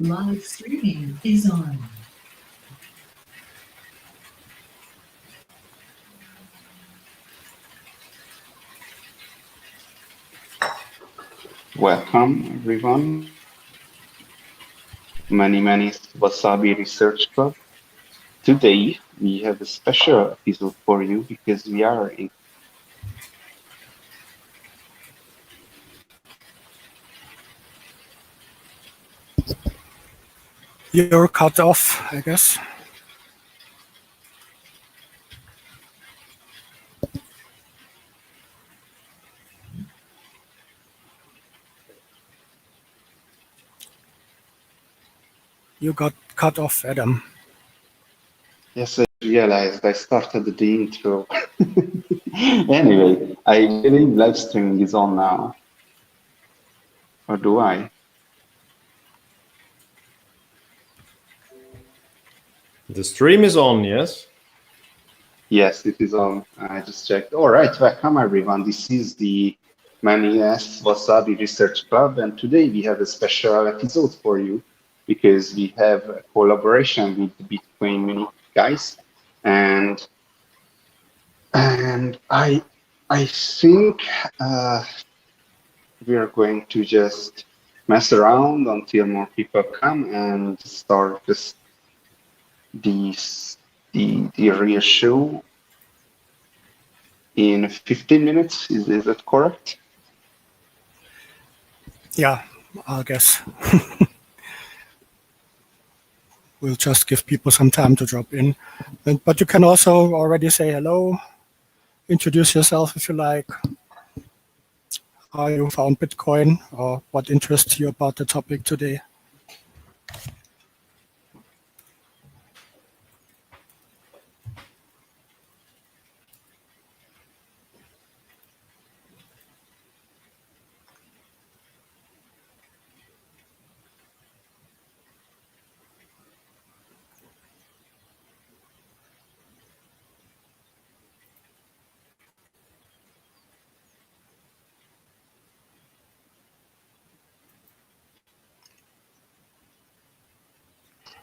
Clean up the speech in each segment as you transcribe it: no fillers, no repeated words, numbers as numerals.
Live streaming is on. Welcome, everyone. Many Wasabi Research Club. Today, we have a special episode for you because we are in. You're cut off, I guess. You got cut off, Adam. Yes, I realized I started the intro. Anyway, I believe live streaming is on now. Or do I? The stream is on, yes? Yes, it is on. I just checked. All right, welcome everyone. This is the Wasabi Research Club, and today we have a special episode for you because we have a collaboration with the Bitcoin Mini guys, and I think we are going to just mess around until more people come and start the real show in 15 minutes. Is that correct? Yeah, I guess. We'll just give people some time to drop in. But you can also already say hello, introduce yourself if you like, how you found Bitcoin, or what interests you about the topic today.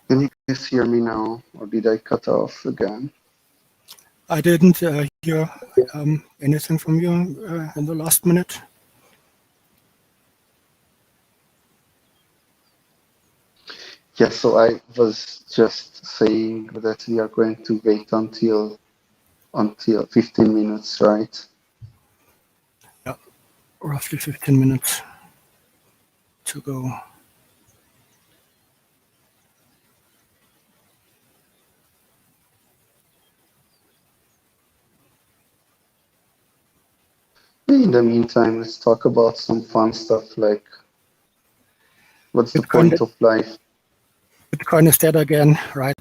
Can you guys hear me now, or did I cut off again? I didn't hear anything from you in the last minute. Yes, so I was just saying that we are going to wait until 15 minutes, right? Yeah, roughly 15 minutes to go. In the meantime, let's talk about some fun stuff like what's the point of life? Bitcoin is dead again, right?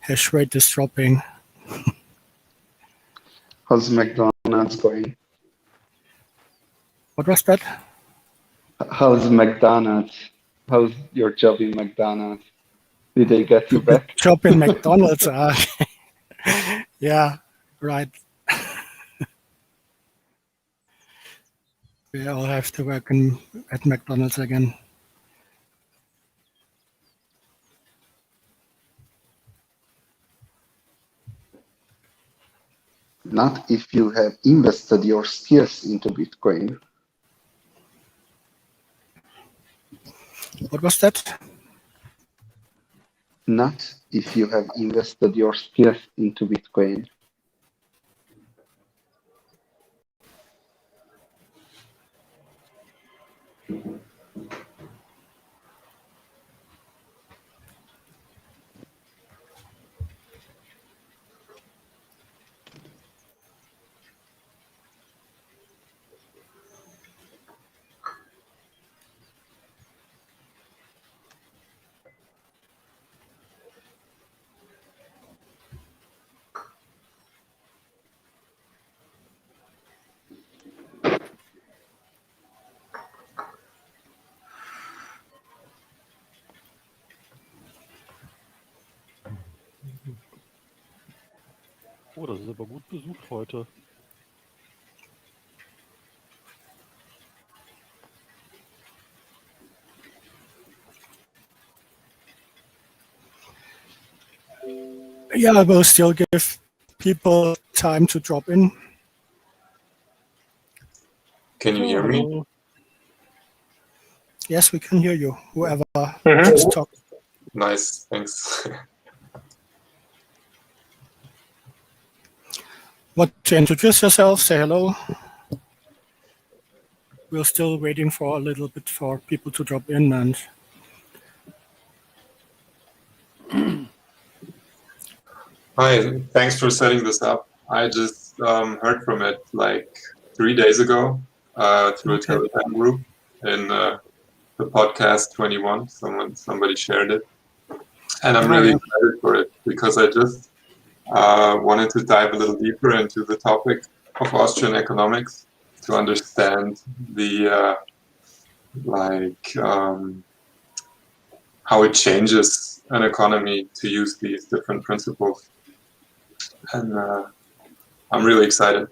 Hash rate is dropping. How's McDonald's going? What was that? How's McDonald's? How's your job in McDonald's? Did they get you back? Job in McDonald's. Yeah, right. We all have to work at McDonald's again. Not if you have invested your skills into Bitcoin. What was that? Not if you have invested your skills into Bitcoin. Oh, das ist aber gut besucht heute. Yeah, I will still give people time to drop in. Can you hear me? Hello. Yes, we can hear you. Whoever just talk. Nice, thanks. Want to introduce yourself? Say hello. We're still waiting for a little bit for people to drop in, and Hi, thanks for setting this up. I just heard from it like 3 days ago through a Telegram group in the podcast 21. Somebody shared it, and I'm really excited for it because I just wanted to dive a little deeper into the topic of Austrian economics to understand the how it changes an economy to use these different principles. And I'm really excited.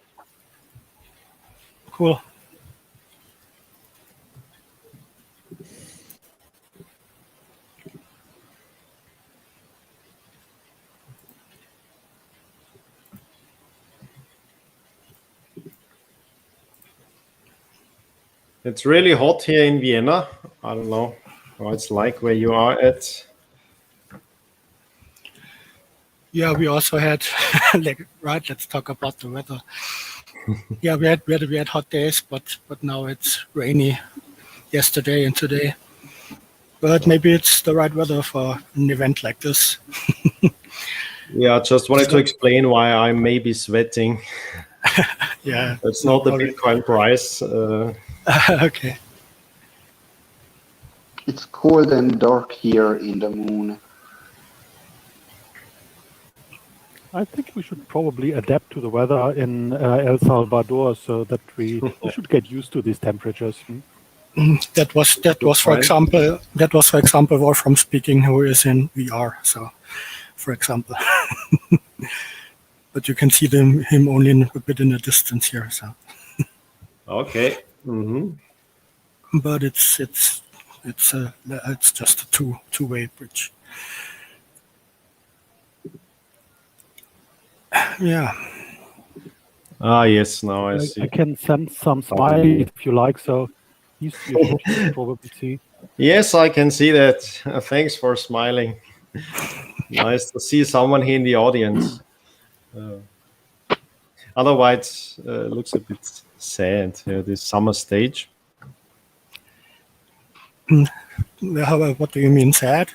cool. It's really hot here in Vienna. I don't know how it's like where you are at. Yeah, we also had right. Let's talk about the weather. Yeah, we had hot days, but now it's rainy. Yesterday and today, but maybe it's the right weather for an event like this. Yeah, just wanted to explain why I may be sweating. Yeah, It's not the Bitcoin price. okay. It's cold and dark here in the moon. I think we should probably adapt to the weather in El Salvador so that we should get used to these temperatures. That was for example Wolfram speaking, who is in VR. So, for example, but you can see him only a bit in the distance here. So, Okay. Mm-hmm. but it's just a two-way bridge. Yeah. Ah, yes. Now I see. I can sense some smile if you like, so you should probably see. Yes, I can see that. Thanks for smiling. Nice to see someone here in the audience. Otherwise, looks a bit sad here, this summer stage. What do you mean sad?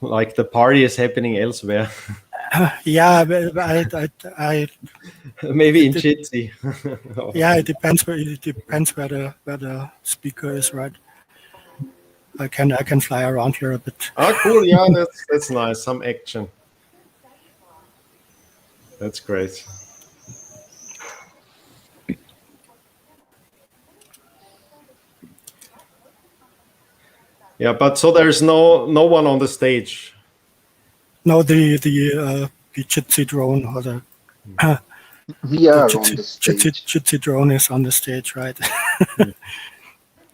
Like the party is happening elsewhere. Yeah, but I Maybe in Jitsi. yeah, it depends where the speaker is, right? I can fly around here a bit. Oh, cool. Yeah, that's nice. Some action. That's great. Yeah, but so there's no one on the stage. No, the Jitsi drone or the We are on the stage. Jitsi drone is on the stage, right?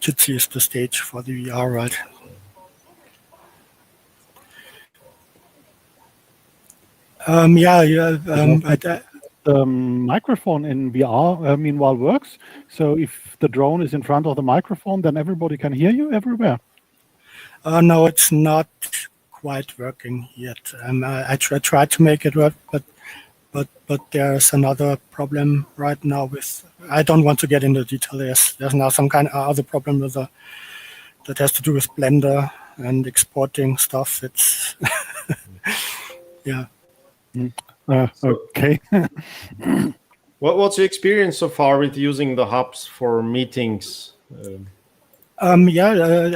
Jitsi is the stage for the VR, right? The microphone in VR, meanwhile, works. So if the drone is in front of the microphone, then everybody can hear you everywhere. No, it's not quite working yet. I tried to make it work, but there's another problem right now with. I don't want to get into detail. There's now some kind of other problem with that has to do with Blender and exporting stuff. It's yeah. Okay. What's your experience so far with using the hubs for meetings? I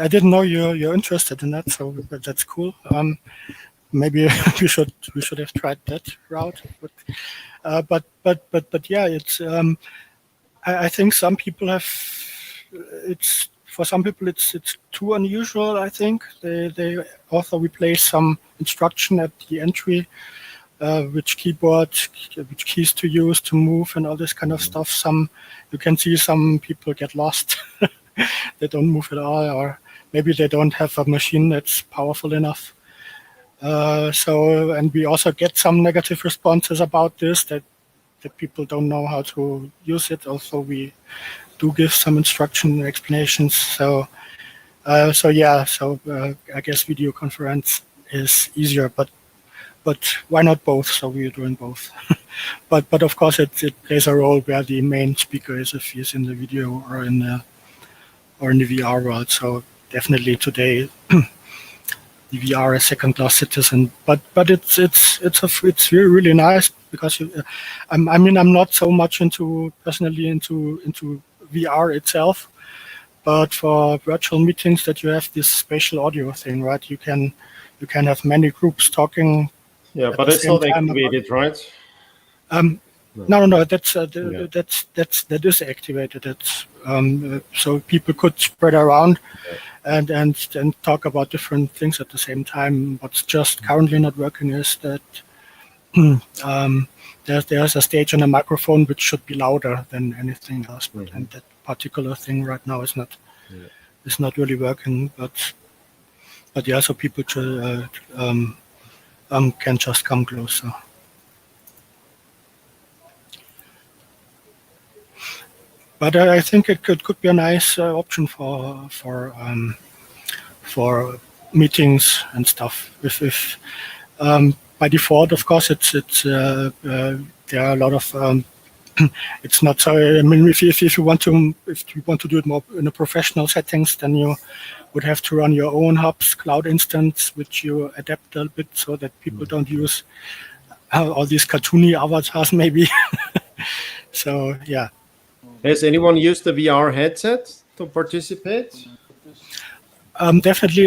didn't know you're interested in that, so that's cool. Maybe we should have tried that route, but yeah, it's. I think some people have. For some people it's too unusual. I think they also replace some instruction at the entry, which keys to use to move and all this kind of stuff. You can see some people get lost. They don't move at all, or maybe they don't have a machine that's powerful enough. And we also get some negative responses about this, that people don't know how to use it. Also, we do give some instruction and explanations. So I guess video conference is easier, but why not both? So we are doing both. but of course it plays a role where the main speaker is, if he's in the video or in the VR world. So definitely today the VR is second-class citizen, but it's really, really nice because I'm not so much personally into VR itself, but for virtual meetings that you have this spatial audio thing, right? You can have many groups talking. Yeah, but it's not activated, right? No. That is activated. It's so people could spread around and talk about different things at the same time. What's just currently not working is that there's a stage and a microphone which should be louder than anything else. And that particular thing right now is not really working. But yeah, so people can just come closer. But I think it could be a nice option for meetings and stuff. If by default, of course, there are a lot of. It's not so. I mean, if you want to do it more in a professional settings, then you would have to run your own hubs cloud instance, which you adapt a bit so that people don't use all these cartoony avatars, maybe. So yeah. Has anyone used the VR headset to participate? Definitely.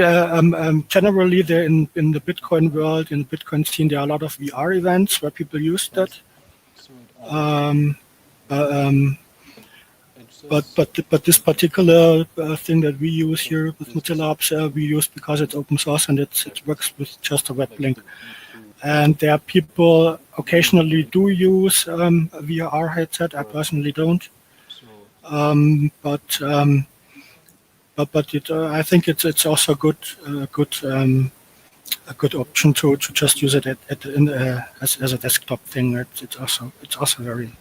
Generally, in the Bitcoin world, in the Bitcoin scene, there are a lot of VR events where people use that. But this particular thing that we use here with Mozilla Apps, we use because it's open source and it works with just a web link. And there are people occasionally do use a VR headset. I personally don't. But I think it's also a good option to just use it as a desktop thing. It's also very,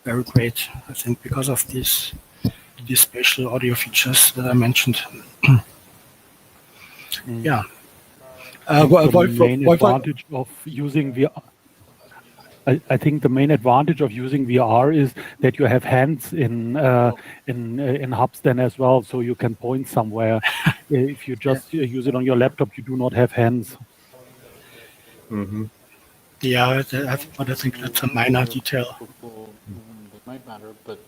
very great, I think, because of these spatial audio features that I mentioned. Yeah. The main advantage of using VR. I think the main advantage of using VR is that you have hands in hubs then as well, so you can point somewhere. If you just use it on your laptop, you do not have hands. Mm-hmm. Yeah, but I think that's a minor detail. It might matter, but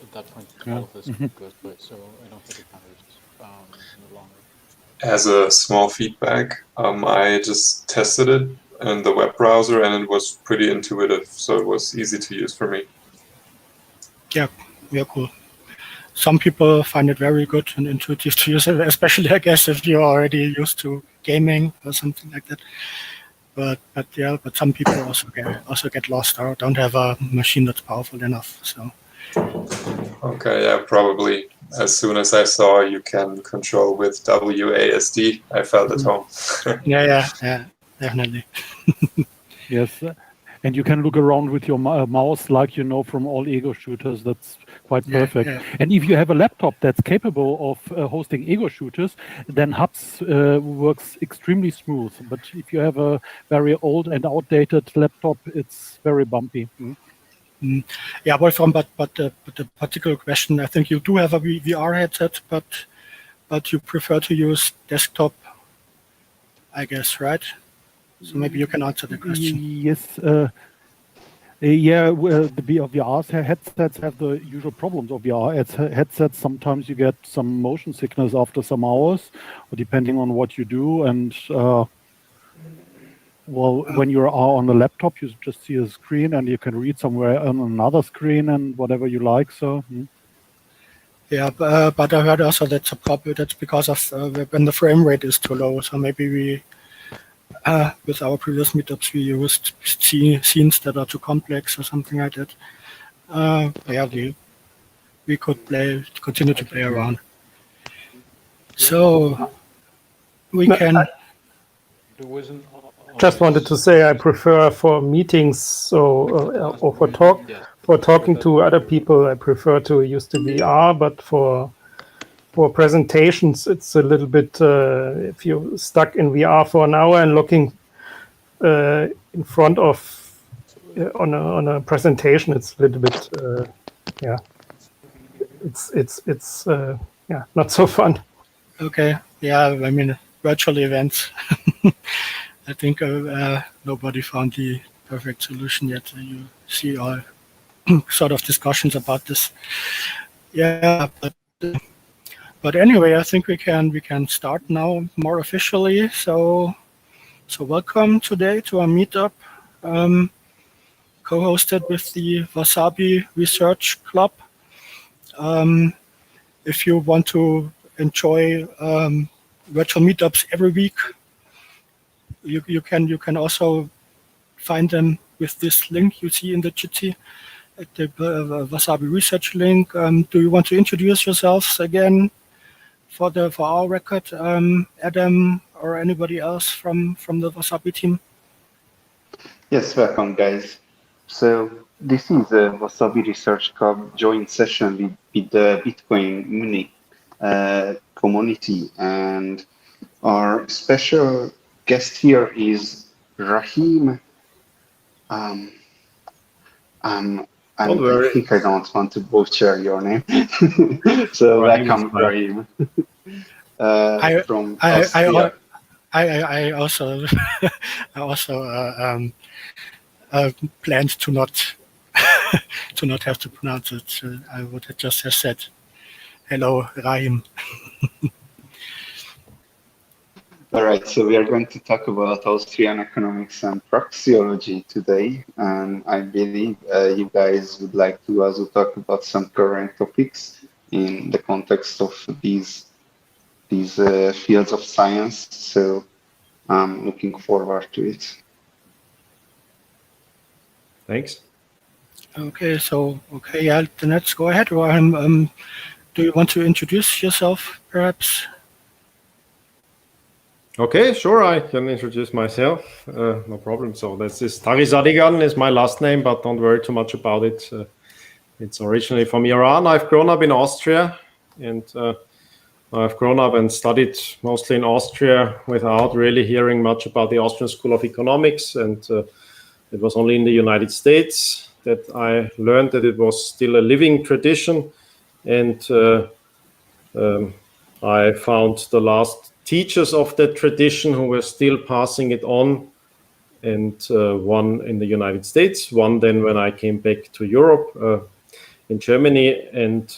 at that point, all of this goes away, so I don't think it matters any longer. As a small feedback, I just tested it in the web browser, and it was pretty intuitive, so it was easy to use for me. Yeah, cool. Some people find it very good and intuitive to use it, especially, I guess, if you're already used to gaming or something like that. But some people also get lost or don't have a machine that's powerful enough. So. Okay, yeah, probably. As soon as I saw you can control with WASD, I felt at home. Yeah, definitely. Yes, and you can look around with your mouse like you know from all ego shooters. That's quite perfect. Yeah. And if you have a laptop that's capable of hosting ego shooters, then Hubs works extremely smooth. But if you have a very old and outdated laptop, it's very bumpy. Yeah, Wolfram, but the particular question, I think you do have a VR headset, but you prefer to use desktop, I guess, right? So maybe you can answer the question. Yes. The VR headsets have the usual problems of VR headsets. Sometimes you get some motion sickness after some hours, or depending on what you do. And when you are on the laptop, you just see a screen, and you can read somewhere on another screen and whatever you like. So. Yeah, but I heard also that's a problem. That's because of when the frame rate is too low. So maybe we. With our previous meetups, we used scenes that are too complex or something like that. We could continue to play around. So we can. There wasn't. Just wanted to say I prefer for meetings or for talking to other people. I prefer to use the VR, but for presentations, it's a little bit if you're stuck in VR for an hour and looking in front of on a presentation, it's a little bit it's not so fun. Okay. Yeah. I mean, virtual events. I think nobody found the perfect solution yet. You see all sort of discussions about this. Yeah, but anyway, I think we can start now more officially. So welcome today to our meetup, co-hosted with the Wasabi Research Club. If you want to enjoy virtual meetups every week, you can also find them with this link you see in the Jitsi at the Wasabi Research link. Do you want to introduce yourselves again for our record, Adam or anybody else from the Wasabi team? Yes, welcome, guys. So this is a Wasabi Research Club joint session with the Bitcoin Munich community, and our special guest here is Rahim. I think I don't want to butcher your name. So welcome, Rahim. From Austria. I also planned to not have to pronounce it. I would just have said hello, Rahim. All right, so we are going to talk about Austrian economics and praxeology today, and I believe you guys would like to also talk about some current topics in the context of these fields of science. So I'm looking forward to it. Thanks. Okay, yeah, then let's go ahead. Rahim, do you want to introduce yourself, perhaps? Okay, sure, I can introduce myself, no problem. So this is Taghizadegan is my last name, but don't worry too much about it. It's originally from Iran. I've grown up in Austria, and I've grown up and studied mostly in Austria without really hearing much about the Austrian School of Economics. And it was only in the United States that I learned that it was still a living tradition. And I found the last teachers of that tradition who were still passing it on, and one in the United States, one then when I came back to Europe in Germany, and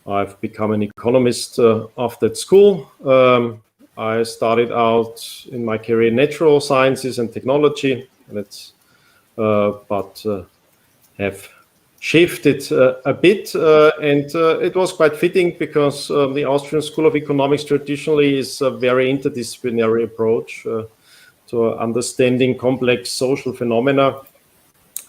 I've become an economist after that school. I started out in my career in natural sciences and technology, and but have shifted a bit, and it was quite fitting because the Austrian School of Economics traditionally is a very interdisciplinary approach to understanding complex social phenomena.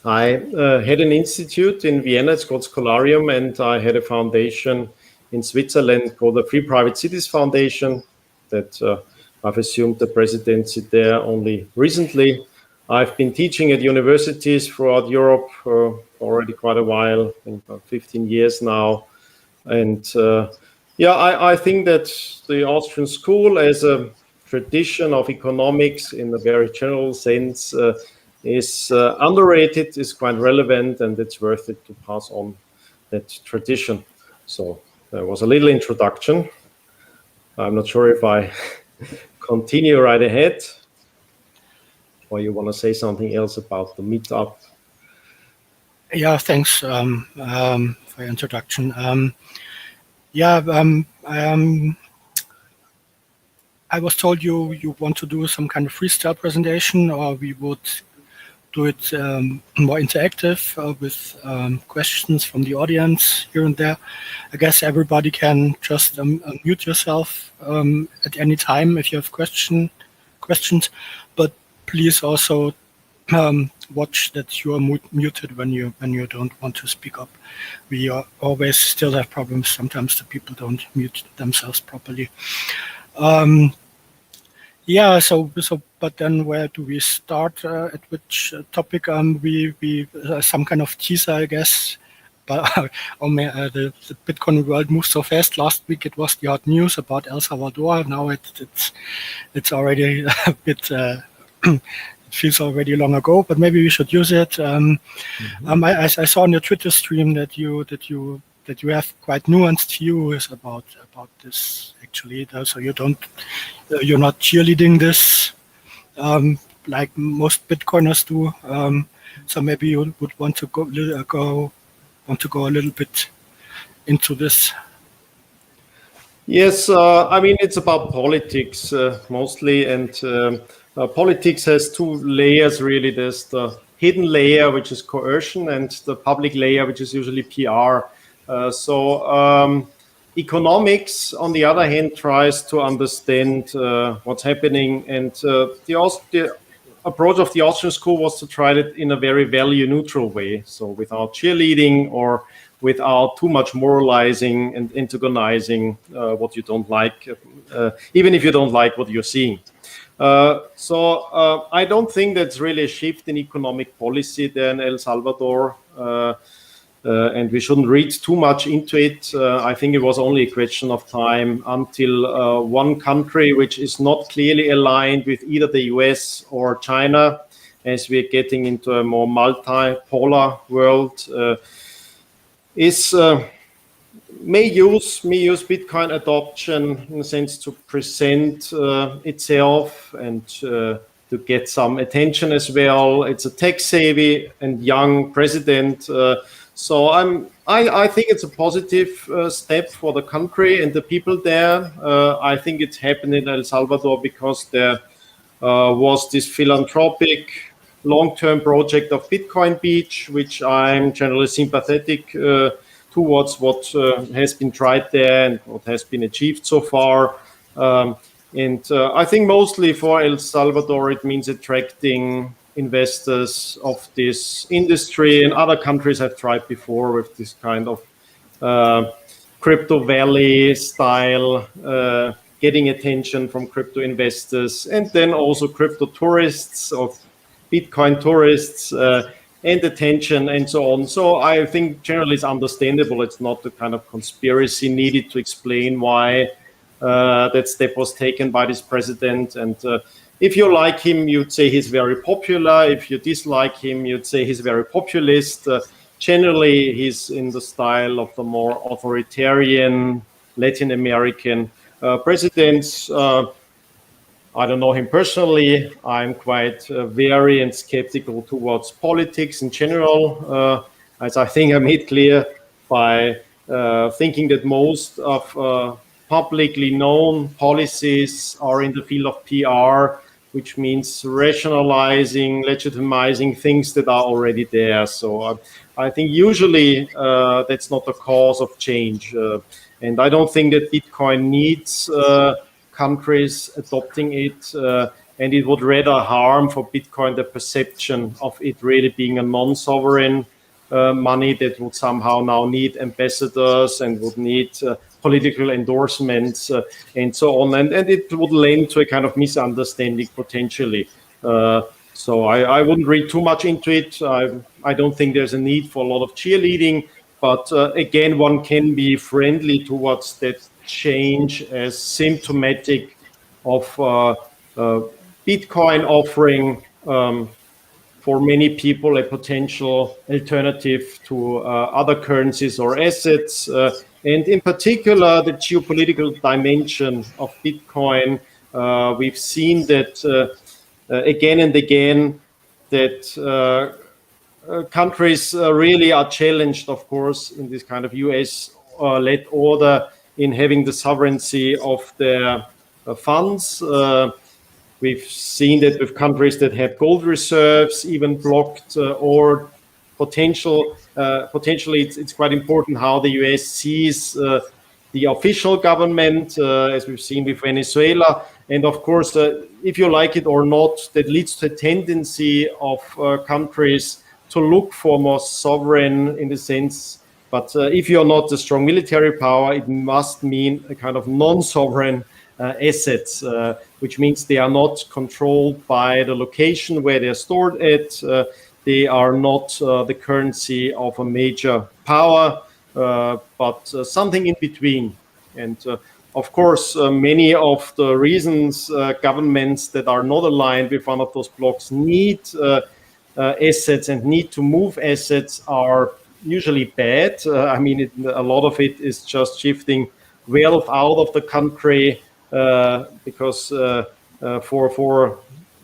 I had an institute in Vienna, it's called Scholarium, and I had a foundation in Switzerland called the Free Private Cities Foundation that I've assumed the presidency there only recently. I've been teaching at universities throughout Europe already quite a while, I think about 15 years now. And I think that the Austrian school as a tradition of economics in a very general sense is underrated, is quite relevant, and it's worth it to pass on that tradition. So there was a little introduction. I'm not sure if I continue right ahead, or you want to say something else about the meetup? Yeah, thanks for your introduction. I was told you want to do some kind of freestyle presentation, or we would do it more interactive with questions from the audience here and there. I guess everybody can just unmute yourself at any time if you have questions, but please also watch that you are muted when you don't want to speak up. We always still have problems. Sometimes the people don't mute themselves properly. So but then where do we start? At which topic? We some kind of teaser, I guess. But the Bitcoin world moves so fast. Last week it was the hot news about El Salvador. Now it's already a bit. It feels already long ago, but maybe we should use it. I saw on your Twitter stream that you have quite nuanced views about this. Actually, so you're not cheerleading this like most Bitcoiners do. So maybe you would want to go a little bit into this. Yes, I mean, it's about politics mostly, and politics has two layers really. There's the hidden layer, which is coercion, and the public layer, which is usually PR. Economics, on the other hand, tries to understand what's happening, and the approach of the Austrian school was to try it in a very value-neutral way, so without cheerleading or without too much moralizing and antagonizing what you don't like, even if you don't like what you're seeing. I don't think that's really a shift in economic policy there in El Salvador, and we shouldn't read too much into it. I think it was only a question of time until one country, which is not clearly aligned with either the US or China, as we're getting into a more multipolar world, may use Bitcoin adoption in a sense to present itself and to get some attention as well. It's a tech-savvy and young president, so I think it's a positive step for the country and the people there. I think it's happened in El Salvador because there was this philanthropic long-term project of Bitcoin Beach, which I'm generally sympathetic towards what has been tried there and what has been achieved so far. I think mostly for El Salvador, it means attracting investors of this industry, and other countries have tried before with this kind of crypto valley style, getting attention from crypto investors, and then also crypto tourists or Bitcoin tourists, and attention and so on. So I think generally it's understandable. It's not the kind of conspiracy needed to explain why that step was taken by this president. And if you like him, you'd say he's very popular. If you dislike him, you'd say he's very populist. Generally, he's in the style of the more authoritarian Latin American presidents. I don't know him personally. I'm quite wary and skeptical towards politics in general, as I think I made clear by thinking that most of publicly known policies are in the field of PR, which means rationalizing, legitimizing things that are already there. So I think usually that's not the cause of change. And I don't think that Bitcoin needs countries adopting it, and it would rather harm for Bitcoin the perception of it really being a non-sovereign money that would somehow now need ambassadors and would need political endorsements and so on, and it would lend to a kind of misunderstanding potentially. So I wouldn't read too much into it. I don't think there's a need for a lot of cheerleading, but again, one can be friendly towards that change as symptomatic of Bitcoin offering for many people a potential alternative to other currencies or assets, and in particular the geopolitical dimension of Bitcoin. We've seen that again and again that countries really are challenged, of course, in this kind of US-led order in having the sovereignty of their funds. We've seen that with countries that have gold reserves, even blocked or potentially it's quite important how the US sees the official government, as we've seen with Venezuela. And of course, if you like it or not, that leads to a tendency of countries to look for more sovereign in the sense. But if you're not a strong military power, it must mean a kind of non-sovereign assets, which means they are not controlled by the location where they're stored at. They are not the currency of a major power, but something in between. And of course, many of the reasons governments that are not aligned with one of those blocks need assets and need to move assets are usually bad. I mean, a lot of it is just shifting wealth out of the country because for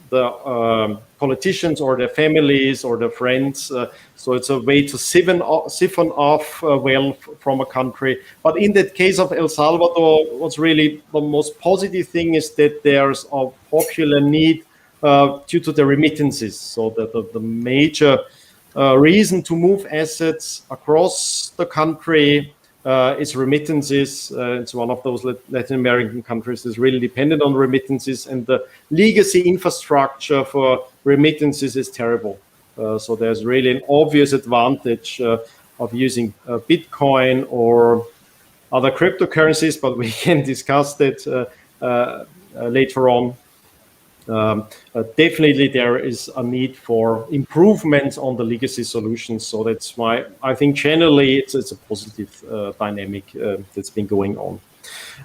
the politicians or their families or their friends. So it's a way to siphon off wealth from a country. But in that case of El Salvador, what's really the most positive thing is that there's a popular need due to the remittances. So the major reason to move assets across the country is remittances. It's one of those Latin American countries that's really dependent on remittances, and the legacy infrastructure for remittances is terrible. So there's really an obvious advantage of using Bitcoin or other cryptocurrencies, but we can discuss that later on. Definitely there is a need for improvements on the legacy solutions. So that's why I think generally it's a positive dynamic that's been going on.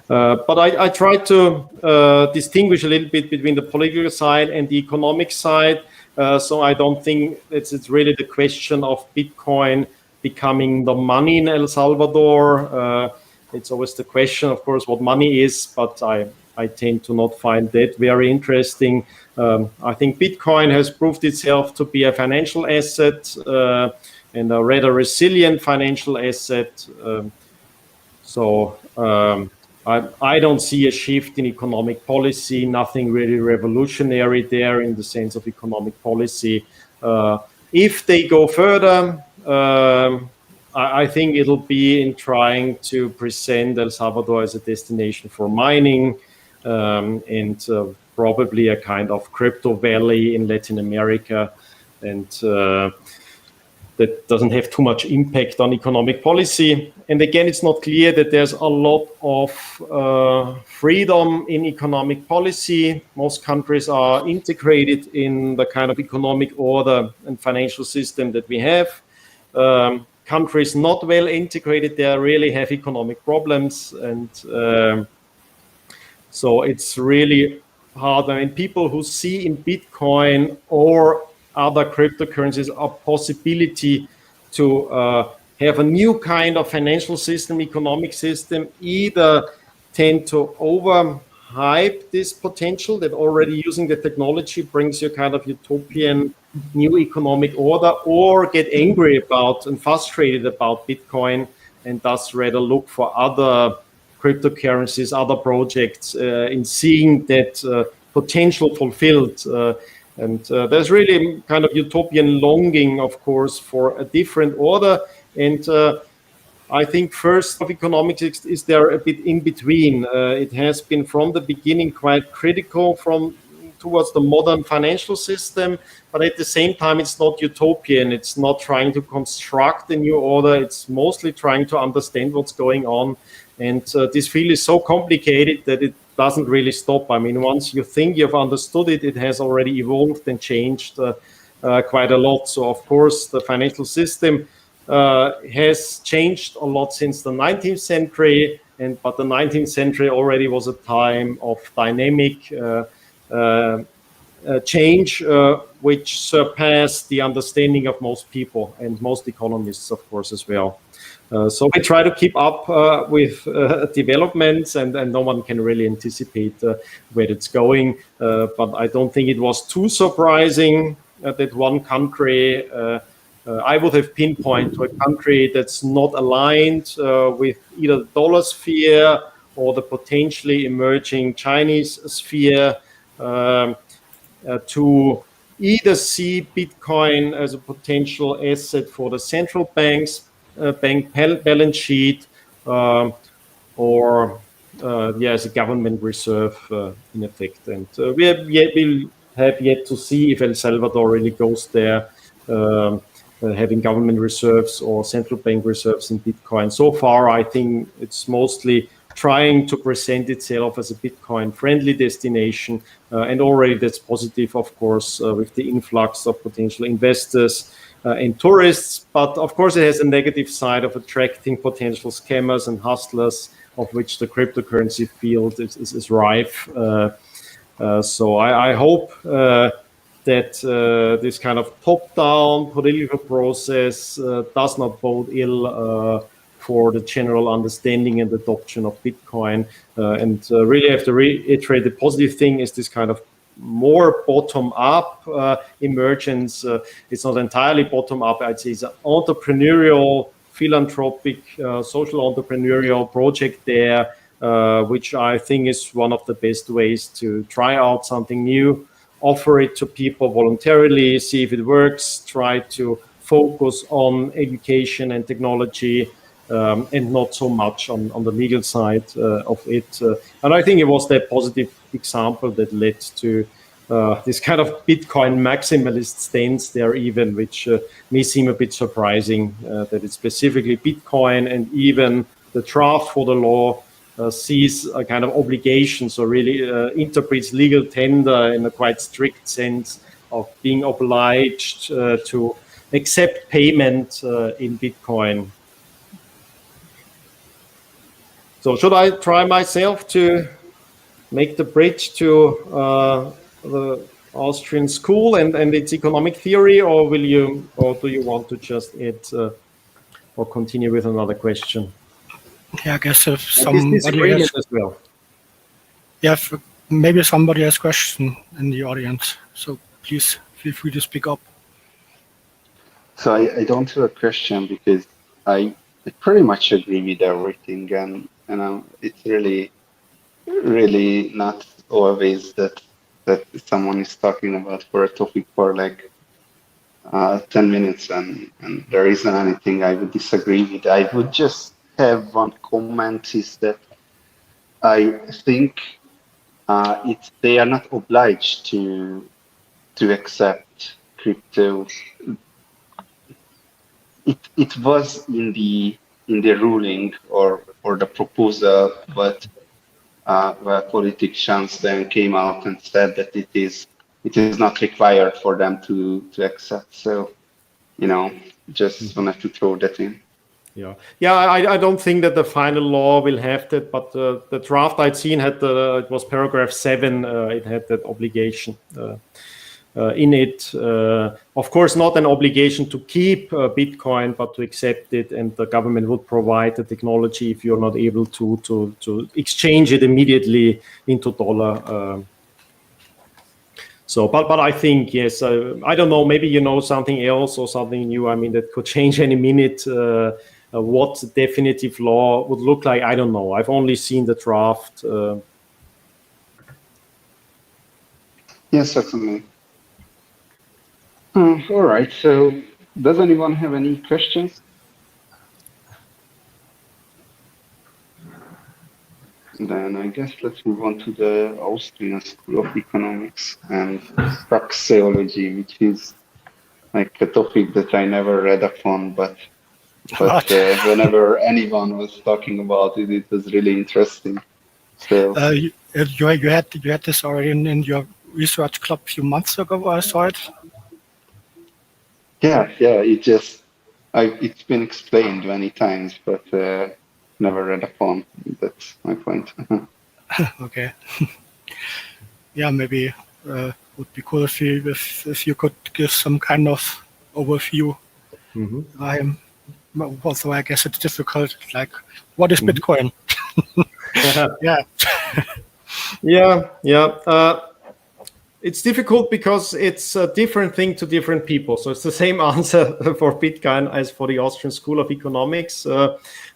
But I try to distinguish a little bit between the political side and the economic side. So I don't think it's really the question of Bitcoin becoming the money in El Salvador. It's always the question, of course, what money is, but I tend to not find that very interesting. I think Bitcoin has proved itself to be a financial asset and a rather resilient financial asset. So I don't see a shift in economic policy, nothing really revolutionary there in the sense of economic policy. If they go further, I think it'll be in trying to present El Salvador as a destination for mining and probably a kind of crypto valley in Latin America. And that doesn't have too much impact on economic policy. And again, it's not clear that there's a lot of freedom in economic policy. Most countries are integrated in the kind of economic order and financial system that we have. Countries not well integrated, they really have economic problems. And so it's really hard. I mean, people who see in Bitcoin or other cryptocurrencies a possibility to have a new kind of financial system, economic system, either tend to overhype this potential that already using the technology brings you kind of utopian new economic order, or get angry about and frustrated about Bitcoin and thus rather look for other cryptocurrencies, other projects in seeing that potential fulfilled. And there's really kind of utopian longing, of course, for a different order. And I think first of economics is there a bit in between. It has been from the beginning quite critical towards the modern financial system, but at the same time, it's not utopian. It's not trying to construct a new order. It's mostly trying to understand what's going on. And this field is so complicated that it doesn't really stop. I mean, once you think you've understood it, it has already evolved and changed quite a lot. So, of course, the financial system has changed a lot since the 19th century, but the 19th century already was a time of dynamic change, which surpassed the understanding of most people and most economists, of course, as well. So we try to keep up with developments, and no one can really anticipate where it's going. But I don't think it was too surprising that one country, I would have pinpointed to a country that's not aligned with either the dollar sphere or the potentially emerging Chinese sphere, to either see Bitcoin as a potential asset for the central banks, bank balance sheet, or as a government reserve in effect. And we'll have yet to see if El Salvador really goes there, having government reserves or central bank reserves in Bitcoin. So far, I think it's mostly trying to present itself as a Bitcoin-friendly destination, and already that's positive, of course, with the influx of potential investors and tourists. But of course, it has a negative side of attracting potential scammers and hustlers, of which the cryptocurrency field is rife. So I hope that this kind of top-down political process does not bode ill for the general understanding and adoption of Bitcoin. And really have to reiterate the positive thing is this kind of more bottom-up emergence. It's not entirely bottom-up. I'd say it's an entrepreneurial, philanthropic, social entrepreneurial project there, which I think is one of the best ways to try out something new, offer it to people voluntarily, see if it works, try to focus on education and technology, and not so much on the legal side of it. And I think it was that positive example that led to this kind of Bitcoin maximalist stance there even, which may seem a bit surprising, that it's specifically Bitcoin, and even the draft for the law sees a kind of obligation, so really interprets legal tender in a quite strict sense of being obliged to accept payment in Bitcoin. So should I try myself to make the bridge to the Austrian school and its economic theory, or do you want to just add or continue with another question? Yeah, I guess if somebody has, as well. Yeah, maybe somebody has a question in the audience, so please feel free to speak up. So I don't have a question because I pretty much agree with everything, and it's really not always that someone is talking about for a topic for like 10 minutes and there isn't anything I would disagree with. I would just have one comment, is that I think they are not obliged to accept crypto. It was in the ruling or the proposal, but where politicians then came out and said that it is not required for them to accept. So, just wanted to throw that in. Yeah. I don't think that the final law will have that, but the draft I'd seen had it was paragraph 7. It had that obligation in it. Of course, not an obligation to keep Bitcoin, but to accept it, and the government would provide the technology if you're not able to exchange it immediately into dollar. So, but I think, yes, I don't know, maybe you know something else or something new, that could change any minute. What the definitive law would look like, I don't know. I've only seen the draft. Yes, certainly. All right, so does anyone have any questions? Then I guess let's move on to the Austrian School of Economics and Praxeology, which is like a topic that I never read upon, but whenever anyone was talking about it, it was really interesting. So you had this already in your research club a few months ago, I saw it. Yeah, it's been explained many times, but never read upon. That's my point. Okay. Yeah, maybe would be cool if you could give some kind of overview. Also, I guess it's difficult. Like, what is Bitcoin? Yeah. It's difficult because it's a different thing to different people. So it's the same answer for Bitcoin as for the Austrian School of Economics.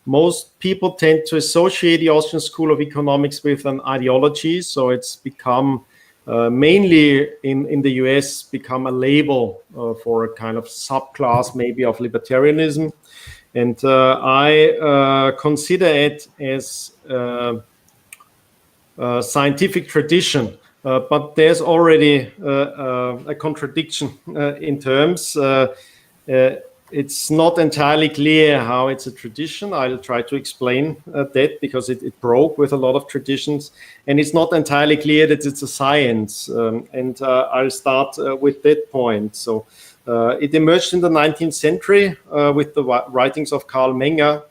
Most people tend to associate the Austrian School of Economics with an ideology. So it's become mainly in the US become a label for a kind of subclass maybe of libertarianism. And I consider it as a scientific tradition. But there's already a contradiction in terms. it's not entirely clear how it's a tradition. I'll try to explain that, because it broke with a lot of traditions, and it's not entirely clear that it's a science. And I'll start with that point. So it emerged in the 19th century with the writings of Karl Menger.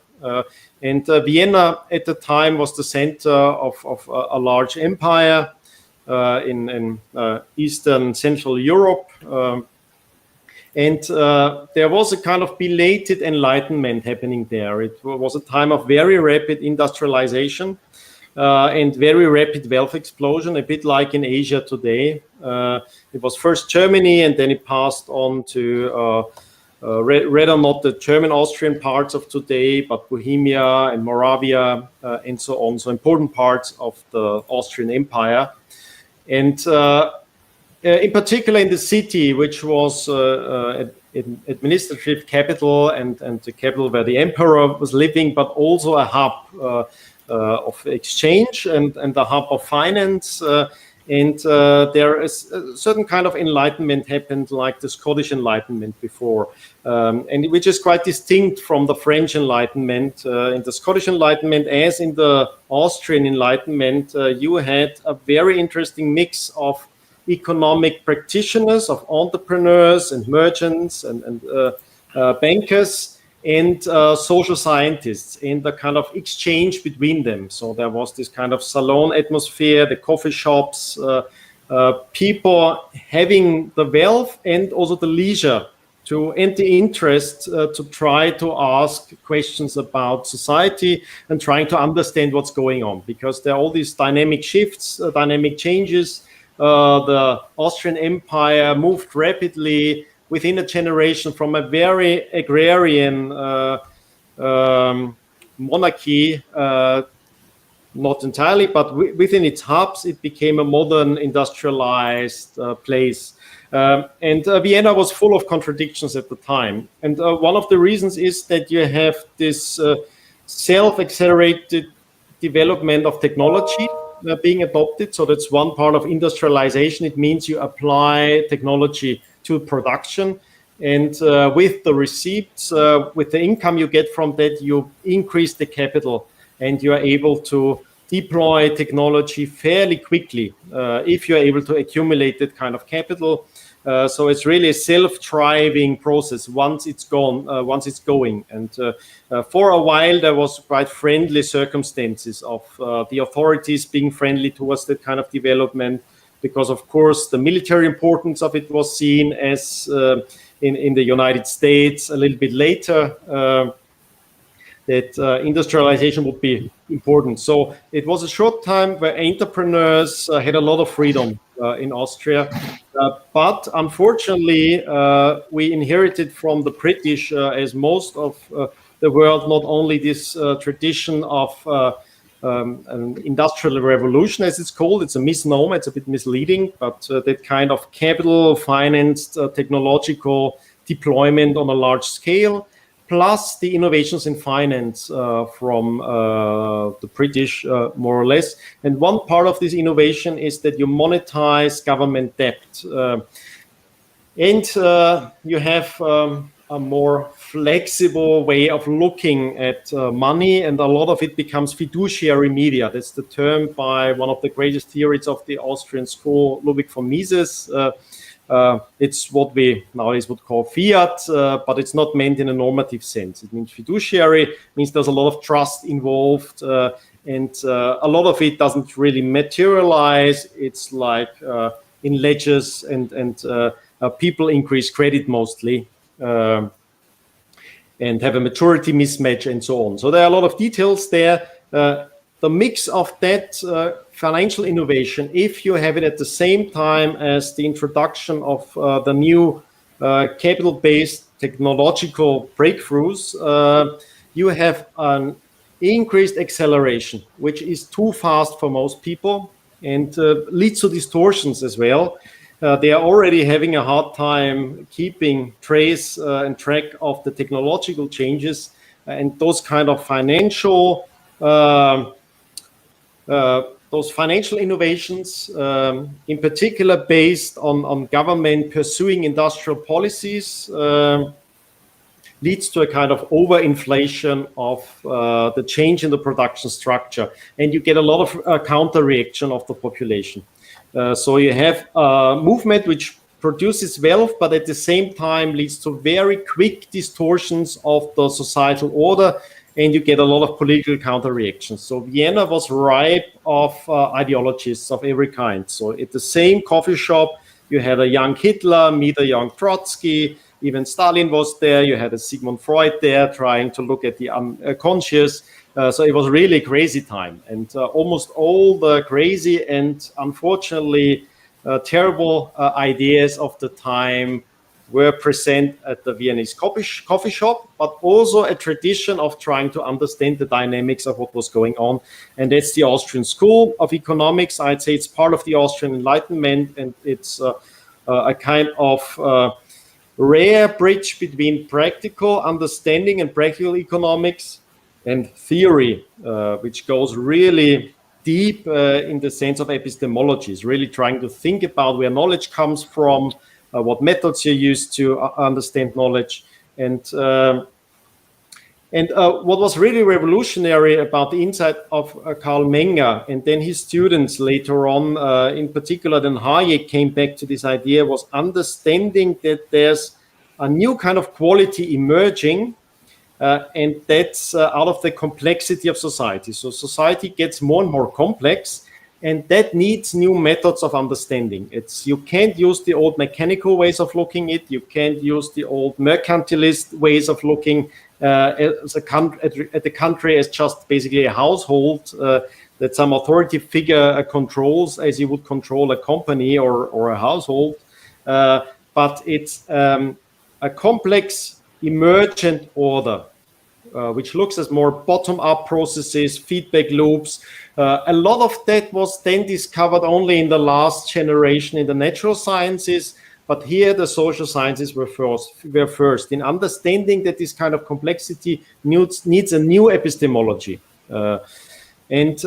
And Vienna at the time was the center of a large empire in Eastern Central Europe. And there was a kind of belated Enlightenment happening there. It was a time of very rapid industrialization and very rapid wealth explosion, a bit like in Asia today. It was first Germany, and then it passed on to rather not the German Austrian parts of today, but Bohemia and Moravia and so on. So important parts of the Austrian Empire. And in particular in the city, which was administrative capital and the capital where the emperor was living, but also a hub of exchange and a hub of finance. And there is a certain kind of enlightenment happened, like the Scottish Enlightenment before, and which is quite distinct from the French Enlightenment. In the Scottish Enlightenment, as in the Austrian Enlightenment, you had a very interesting mix of economic practitioners, of entrepreneurs and merchants and bankers and social scientists, and the kind of exchange between them. So there was this kind of salon atmosphere, the coffee shops, people having the wealth and also the leisure and the interest to try to ask questions about society and trying to understand what's going on, because there are all these dynamic shifts, dynamic changes. The Austrian Empire moved rapidly within a generation from a very agrarian monarchy, not entirely, but within its hubs, it became a modern industrialized place. And Vienna was full of contradictions at the time. And one of the reasons is that you have this self-accelerated development of technology being adopted. So that's one part of industrialization. It means you apply technology to production, and with the receipts, with the income you get from that, you increase the capital, and you are able to deploy technology fairly quickly if you're able to accumulate that kind of capital. So it's really a self-driving process once it's going. And for a while, there was quite friendly circumstances of the authorities being friendly towards that kind of development, because, of course, the military importance of it was seen as in the United States a little bit later, that industrialization would be important. So it was a short time where entrepreneurs had a lot of freedom in Austria. But unfortunately, we inherited from the British, as most of the world, not only this tradition of an industrial revolution, as it's called. It's a misnomer, it's a bit misleading, but that kind of capital-financed technological deployment on a large scale, plus the innovations in finance from the British, more or less. And one part of this innovation is that you monetize government debt. And you have a more flexible way of looking at money, and a lot of it becomes fiduciary media. That's the term by one of the greatest theorists of the Austrian school, Ludwig von Mises. It's what we nowadays would call fiat, but it's not meant in a normative sense. It means fiduciary, means there's a lot of trust involved, and a lot of it doesn't really materialize. It's like in ledgers, and people increase credit mostly, and have a maturity mismatch and so on. So there are a lot of details there. The mix of that financial innovation, if you have it at the same time as the introduction of the new capital-based technological breakthroughs, you have an increased acceleration, which is too fast for most people and leads to distortions as well. They are already having a hard time keeping trace and track of the technological changes, and those kind of financial innovations, in particular based on government pursuing industrial policies, leads to a kind of overinflation of the change in the production structure, and you get a lot of counter-reaction of the population. So you have a movement which produces wealth, but at the same time leads to very quick distortions of the societal order, and you get a lot of political counter-reactions. So Vienna was ripe of ideologists of every kind. So at the same coffee shop, you had a young Hitler meet a young Trotsky, even Stalin was there, you had a Sigmund Freud there trying to look at the unconscious. So it was really a crazy time. And almost all the crazy and unfortunately terrible ideas of the time were present at the Viennese coffee shop, but also a tradition of trying to understand the dynamics of what was going on. And that's the Austrian School of Economics. I'd say it's part of the Austrian Enlightenment, and it's a kind of rare bridge between practical understanding and practical economics and theory, which goes really deep in the sense of epistemology. It's really trying to think about where knowledge comes from, what methods you use to understand knowledge. And what was really revolutionary about the insight of Karl Menger and then his students later on, in particular then Hayek came back to this idea, was understanding that there's a new kind of quality emerging, and that's out of the complexity of society. So society gets more and more complex, and that needs new methods of understanding. You can't use the old mechanical ways of looking at it. You can't use the old mercantilist ways of looking at the country as just basically a household that some authority figure controls as you would control a company or a household. But it's a complex emergent order, which looks at more bottom-up processes, feedback loops. A lot of that was then discovered only in the last generation in the natural sciences, but here the social sciences were first in understanding that this kind of complexity needs a new epistemology. And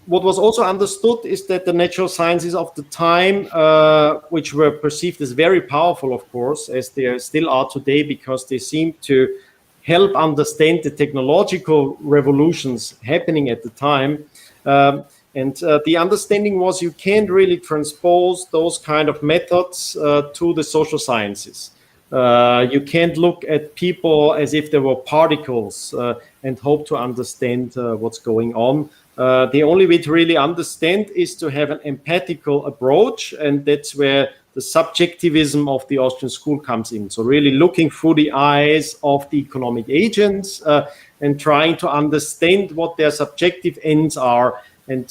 what was also understood is that the natural sciences of the time, which were perceived as very powerful, of course, as they still are today, because they seem to help understand the technological revolutions happening at the time. And the understanding was you can't really transpose those kind of methods to the social sciences. You can't look at people as if they were particles and hope to understand what's going on. The only way to really understand is to have an empathical approach, and that's where the subjectivism of the Austrian school comes in. So really looking through the eyes of the economic agents and trying to understand what their subjective ends are and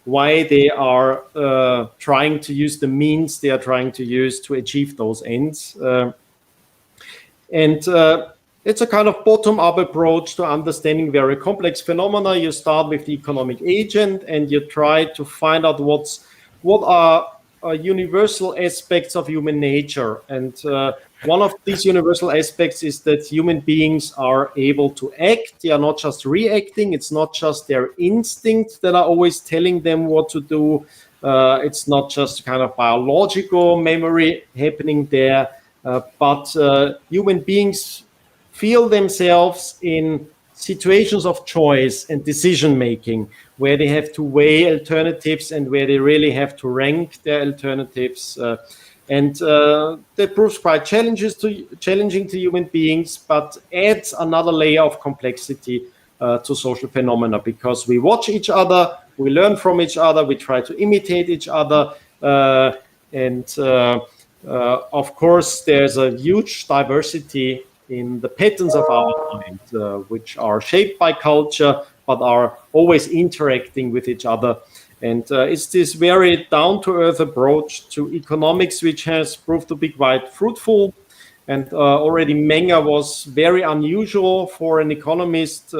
why they are trying to use the means they are trying to use to achieve those ends. It's a kind of bottom-up approach to understanding very complex phenomena. You start with the economic agent and you try to find out what are universal aspects of human nature. And one of these universal aspects is that human beings are able to act. They are not just reacting. It's not just their instincts that are always telling them what to do. It's not just kind of biological memory happening there, but human beings feel themselves in situations of choice and decision making where they have to weigh alternatives and where they really have to rank their alternatives. And that proves quite challenging to human beings, but adds another layer of complexity to social phenomena, because we watch each other, we learn from each other, we try to imitate each other. Of course, there's a huge diversity in the patterns of our mind, which are shaped by culture, but are always interacting with each other. And it's this very down-to-earth approach to economics, which has proved to be quite fruitful. And already Menger was very unusual for an economist.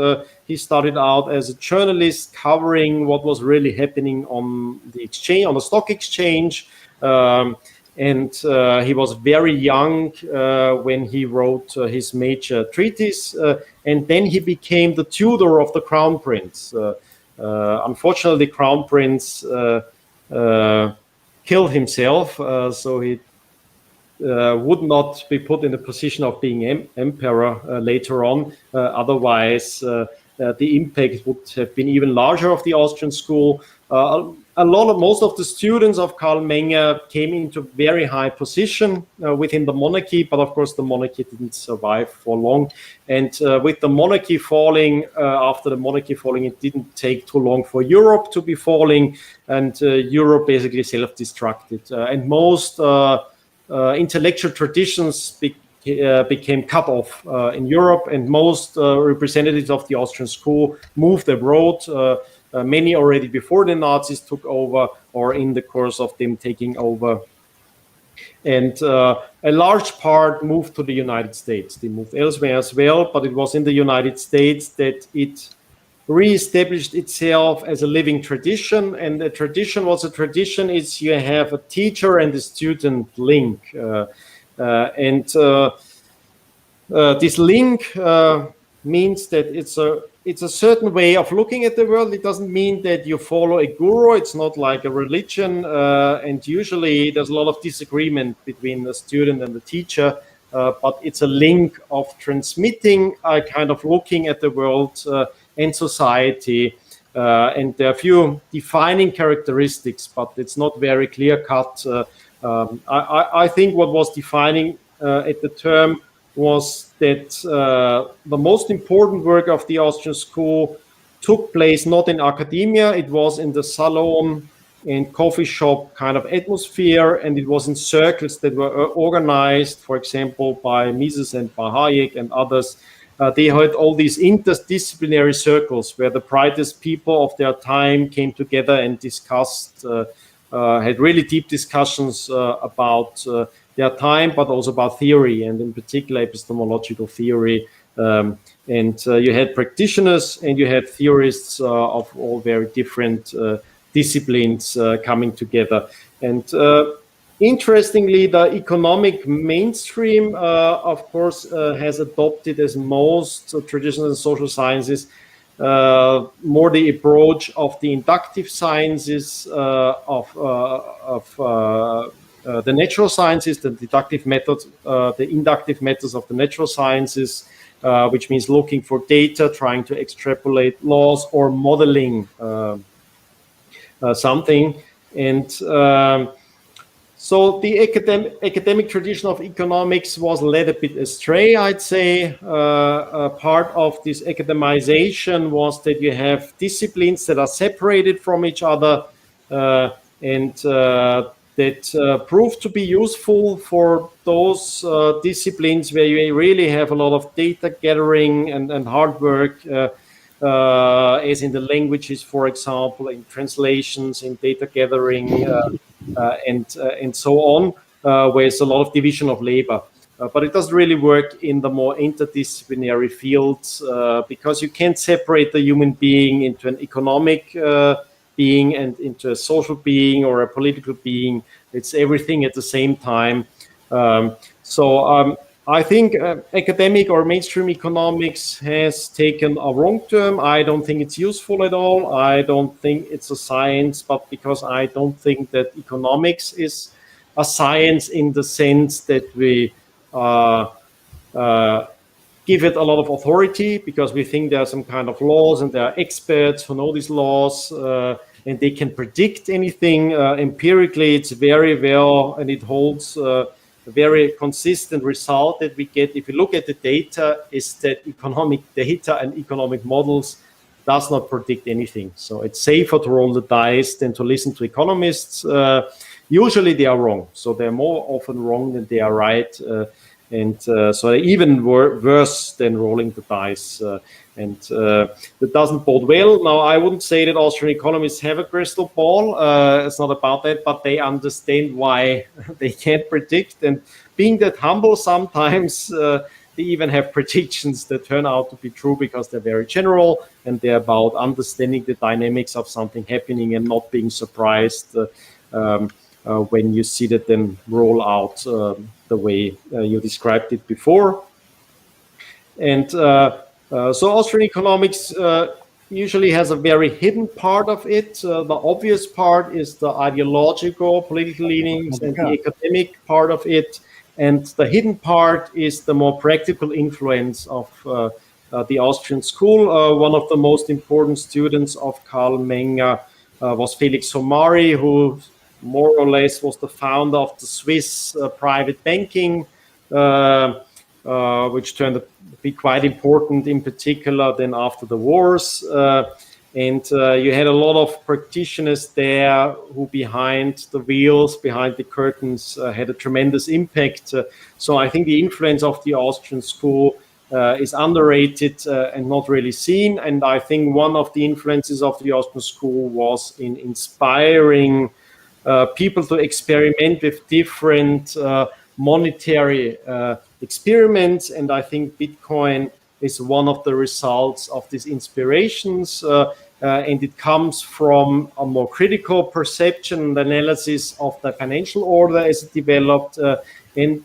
He started out as a journalist covering what was really happening on the exchange, on the stock exchange. And he was very young when he wrote his major treatise, and then he became the tutor of the Crown Prince. Unfortunately, the Crown Prince killed himself, so he would not be put in the position of being emperor later on. Otherwise, the impact would have been even larger of the Austrian school. Most of the students of Karl Menger came into very high position within the monarchy, but of course the monarchy didn't survive for long. And with the monarchy falling, after the monarchy falling, it didn't take too long for Europe to be falling, and Europe basically self-destructed. And most intellectual traditions became cut off in Europe, and most representatives of the Austrian school moved abroad. Many already before the Nazis took over, or in the course of them taking over. And a large part moved to the United States. They moved elsewhere as well, but it was in the United States that it re-established itself as a living tradition. And a tradition, what's a tradition, is you have a teacher and a student link. This link means that it's a certain way of looking at the world. It doesn't mean that you follow a guru. It's not like a religion. And usually there's a lot of disagreement between the student and the teacher. But it's a link of transmitting a kind of looking at the world and society. And there are a few defining characteristics, but it's not very clear-cut. I think what was defining at the term was that the most important work of the Austrian school took place not in academia, it was in the salon and coffee shop kind of atmosphere, and it was in circles that were organized, for example, by Mises and by Hayek and others. They had all these interdisciplinary circles where the brightest people of their time came together and discussed, had really deep discussions about their time, but also about theory, and in particular epistemological theory. And you had practitioners and you had theorists of all very different disciplines coming together. And interestingly, the economic mainstream, of course, has adopted, as most traditional and social sciences, more the approach of the inductive sciences, of the natural sciences, the deductive methods, the inductive methods of the natural sciences, which means looking for data, trying to extrapolate laws, or modeling something. And so the academic tradition of economics was led a bit astray, I'd say. Part of this academization was that you have disciplines that are separated from each other, and that proved to be useful for those disciplines where you really have a lot of data gathering and hard work, as in the languages, for example, in translations, in data gathering, and so on, where it's a lot of division of labor. But it doesn't really work in the more interdisciplinary fields, because you can't separate the human being into an economic being and into a social being or a political being. It's everything at the same time. I think academic or mainstream economics has taken a wrong turn. I don't think it's useful at all. I don't think it's a science, but because I don't think that economics is a science in the sense that we give it a lot of authority, because we think there are some kind of laws and there are experts who know these laws, and they can predict anything. Empirically, it's very well, and it holds a very consistent result that we get. If you look at the data, is that economic data and economic models does not predict anything. So it's safer to roll the dice than to listen to economists. Usually they are wrong. So they're more often wrong than they are right. So they're even worse than rolling the dice. That doesn't bode well. Now, I wouldn't say that Austrian economists have a crystal ball. It's not about that, but they understand why they can't predict. And being that humble, sometimes they even have predictions that turn out to be true because they're very general and they're about understanding the dynamics of something happening and not being surprised when you see that then roll out the way you described it before. And so Austrian economics usually has a very hidden part of it. The obvious part is the ideological, political leanings, and the academic part of it. And the hidden part is the more practical influence of the Austrian school. One of the most important students of Karl Menger was Felix Somary, who more or less was the founder of the Swiss private banking, which turned out to be quite important in particular then after the wars. And you had a lot of practitioners there who behind the wheels, behind the curtains, had a tremendous impact. So I think the influence of the Austrian school is underrated and not really seen. And I think one of the influences of the Austrian school was in inspiring people to experiment with different monetary experiments. And I think Bitcoin is one of the results of these inspirations. And it comes from a more critical perception and analysis of the financial order as it developed, and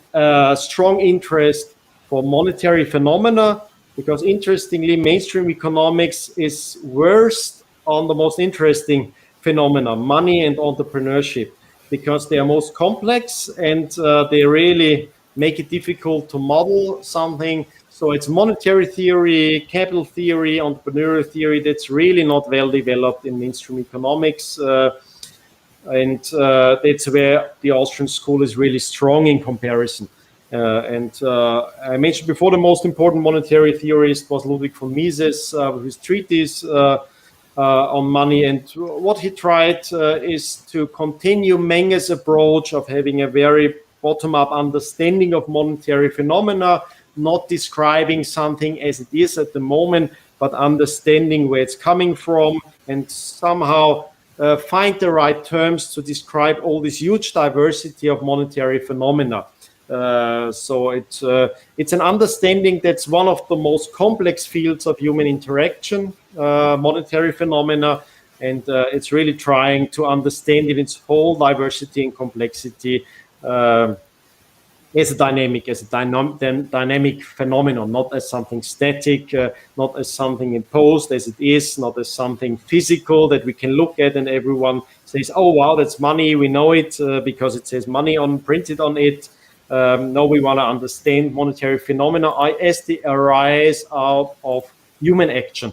strong interest for monetary phenomena, because interestingly, mainstream economics is worst on the most interesting phenomena, money and entrepreneurship, because they are most complex and they really make it difficult to model something. So it's monetary theory, capital theory, entrepreneurial theory that's really not well developed in mainstream economics. And that's where the Austrian school is really strong in comparison. And I mentioned before, the most important monetary theorist was Ludwig von Mises, with his treatise on money. And what he tried is to continue Menger's approach of having a very bottom-up understanding of monetary phenomena, not describing something as it is at the moment, but understanding where it's coming from, and somehow find the right terms to describe all this huge diversity of monetary phenomena. So it's an understanding that's one of the most complex fields of human interaction, monetary phenomena, and it's really trying to understand in its whole diversity and complexity as a dynamic phenomenon, not as something static, not as something imposed as it is, not as something physical that we can look at and everyone says, oh wow, that's money, we know it because it says money printed on it. No, we want to understand monetary phenomena as they arise out of human action.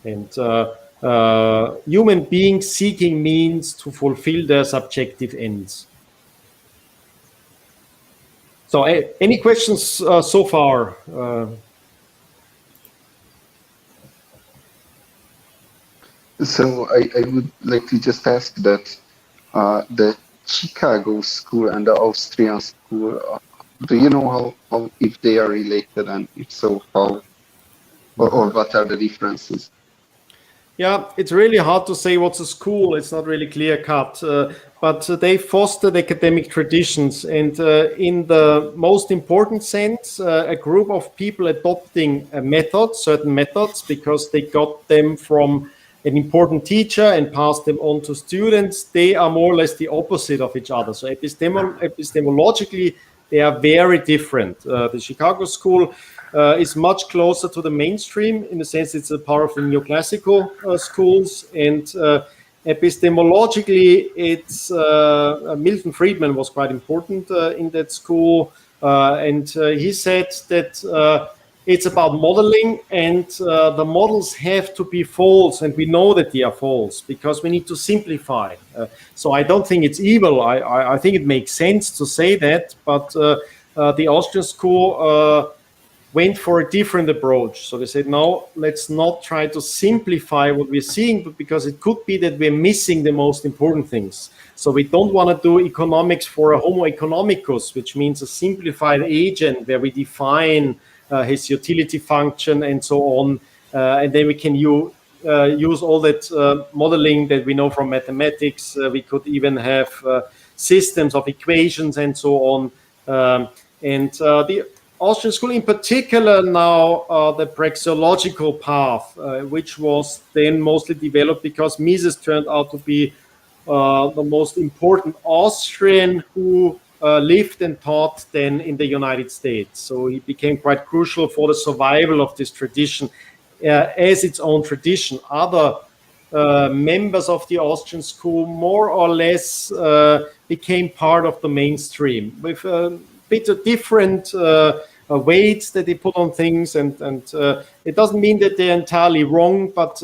And human beings seeking means to fulfill their subjective ends. So any questions so far? So I would like to just ask that the Chicago school and the Austrian school, do you know how if they are related, and if so, how, or what are the differences? Yeah, it's really hard to say what's a school. It's not really clear-cut, but they fostered academic traditions, and in the most important sense, a group of people adopting a method, certain methods, because they got them from an important teacher and passed them on to students. They are more or less the opposite of each other. So epistemologically, they are very different. The Chicago school is much closer to the mainstream in the sense it's a part of the neoclassical schools, and epistemologically it's Milton Friedman was quite important in that school, and he said that it's about modeling, and the models have to be false, and we know that they are false because we need to simplify. So I don't think it's evil. I think it makes sense to say that, but the Austrian school went for a different approach. So they said, no, let's not try to simplify what we're seeing, but because it could be that we're missing the most important things. So we don't want to do economics for a homo economicus, which means a simplified agent where we define his utility function and so on. And then we can use all that modeling that we know from mathematics. We could even have systems of equations and so on. And the Austrian school in particular now, the praxeological path, which was then mostly developed because Mises turned out to be the most important Austrian who lived and taught then in the United States. So he became quite crucial for the survival of this tradition as its own tradition. Other members of the Austrian school more or less became part of the mainstream with a bit of different weights that they put on things, and it doesn't mean that they're entirely wrong, but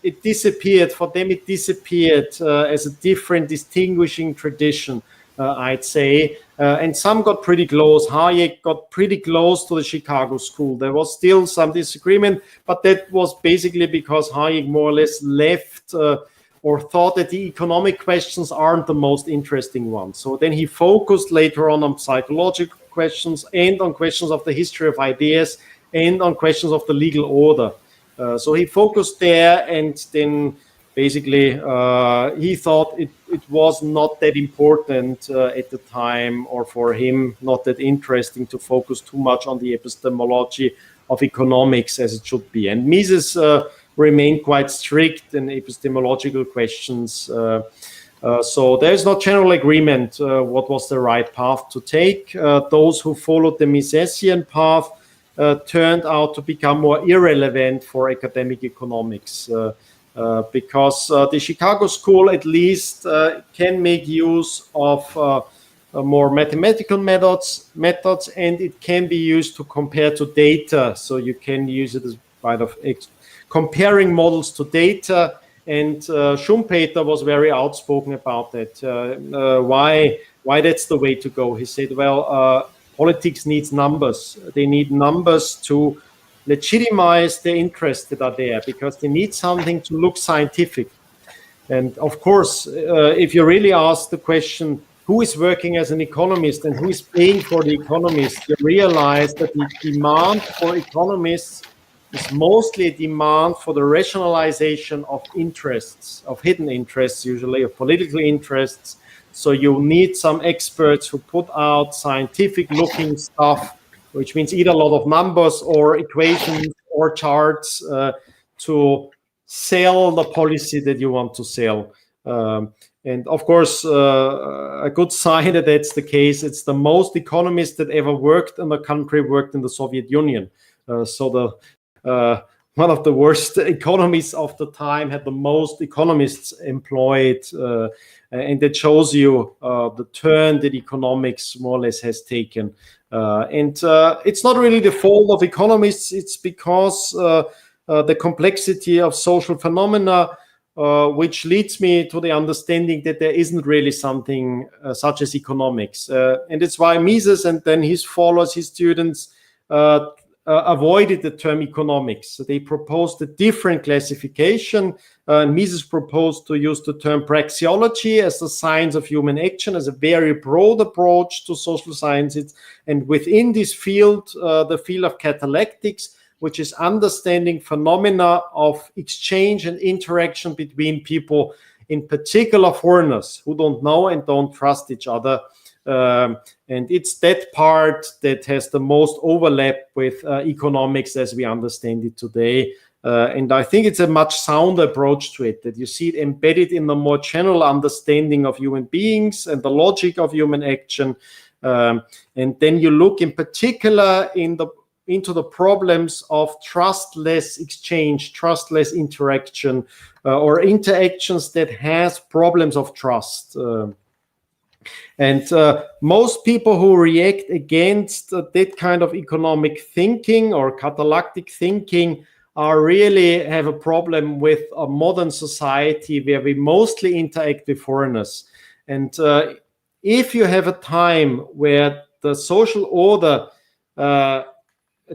it disappeared. For them, it disappeared as a different distinguishing tradition, I'd say. And some got pretty close. Hayek got pretty close to the Chicago school. There was still some disagreement, but that was basically because Hayek more or less left or thought that the economic questions aren't the most interesting ones. So then he focused later on psychological questions and on questions of the history of ideas and on questions of the legal order. So he focused there, and then basically he thought it was not that important at the time, or for him not that interesting to focus too much on the epistemology of economics as it should be. And Mises remained quite strict in epistemological questions. So there's not general agreement what was the right path to take. Those who followed the Misesian path turned out to become more irrelevant for academic economics because the Chicago school at least can make use of more mathematical methods, and it can be used to compare to data. So you can use it as kind of comparing models to data. And Schumpeter was very outspoken about that. Why that's the way to go? He said, well, politics needs numbers. They need numbers to legitimize the interests that are there, because they need something to look scientific. And of course, if you really ask the question, who is working as an economist and who is paying for the economist, you realize that the demand for economists is mostly a demand for the rationalization of interests, of hidden interests, usually of political interests. So you need some experts who put out scientific-looking stuff, which means either a lot of numbers or equations or charts to sell the policy that you want to sell. And of course, a good sign that that's the case, it's the most economists that ever worked in the country worked in the Soviet Union. One of the worst economists of the time had the most economists employed, and that shows you the turn that economics more or less has taken. And it's not really the fault of economists, it's because the complexity of social phenomena, which leads me to the understanding that there isn't really something such as economics. And it's why Mises and then his followers, his students, avoided the term economics. So they proposed a different classification. Mises proposed to use the term praxeology as the science of human action, as a very broad approach to social sciences. And within this field, the field of catallactics, which is understanding phenomena of exchange and interaction between people, in particular foreigners who don't know and don't trust each other. And it's that part that has the most overlap with economics as we understand it today. And I think it's a much sounder approach to it, that you see it embedded in the more general understanding of human beings and the logic of human action. And then you look in particular into the problems of trustless exchange, trustless interaction, or interactions that has problems of trust. And most people who react against that kind of economic thinking or catallactic thinking really have a problem with a modern society where we mostly interact with foreigners. And if you have a time where the social order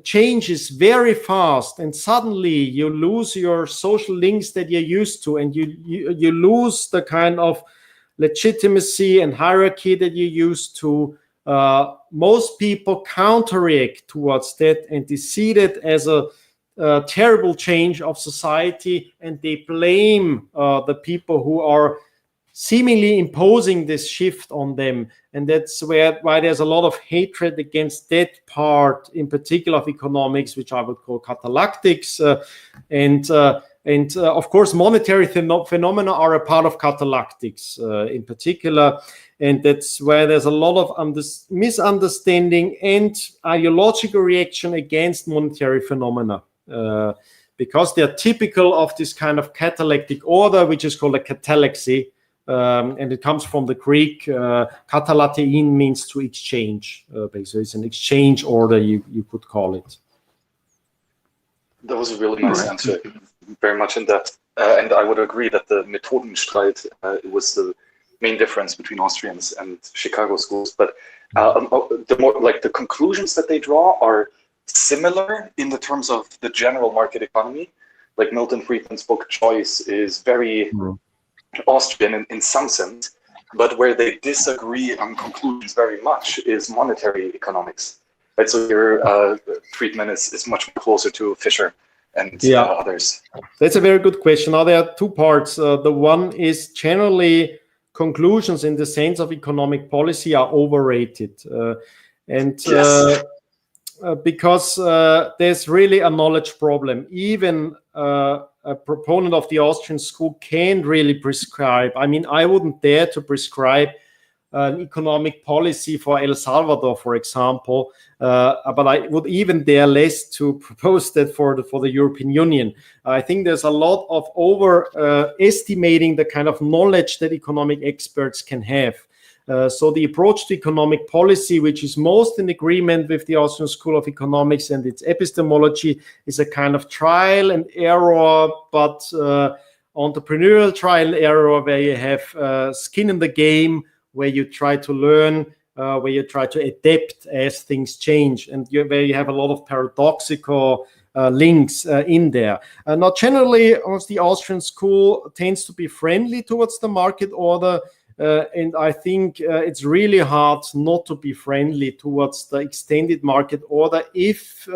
changes very fast and suddenly you lose your social links that you're used to, and you lose the kind of legitimacy and hierarchy that you used to, most people counter-react towards that, and they see that as a terrible change of society, and they blame the people who are seemingly imposing this shift on them. And that's why there's a lot of hatred against that part, in particular of economics, which I would call catallactics. And of course, monetary phenomena are a part of catallactics in particular. And that's where there's a lot of misunderstanding and ideological reaction against monetary phenomena. because they are typical of this kind of catalectic order, which is called a catalaxy. And it comes from the Greek. Katalatein means to exchange. Basically, it's an exchange order, you could call it. That was a really nice answer, very much in depth. And I would agree that the Methodenstreit was the main difference between Austrians and Chicago schools. But the more like the conclusions that they draw are similar in the terms of the general market economy. Like Milton Friedman's book Choice is very Austrian in some sense, but where they disagree on conclusions very much is monetary economics. Right, so your Friedman is much more closer to Fisher and others. That's a very good question. Now there are two parts. The one is generally conclusions in the sense of economic policy are overrated, because there's really a knowledge problem. Even a proponent of the Austrian school can't really prescribe. I mean, I wouldn't dare to prescribe an economic policy for El Salvador, for example, but I would even dare less to propose that for the European Union. I think there's a lot of overestimating the kind of knowledge that economic experts can have. So the approach to economic policy, which is most in agreement with the Austrian School of Economics and its epistemology, is a kind of trial and error, but entrepreneurial trial and error where you have skin in the game, where you try to learn, where you try to adapt as things change, and where you have a lot of paradoxical links in there. Now, generally, the Austrian school tends to be friendly towards the market order, and I think it's really hard not to be friendly towards the extended market order if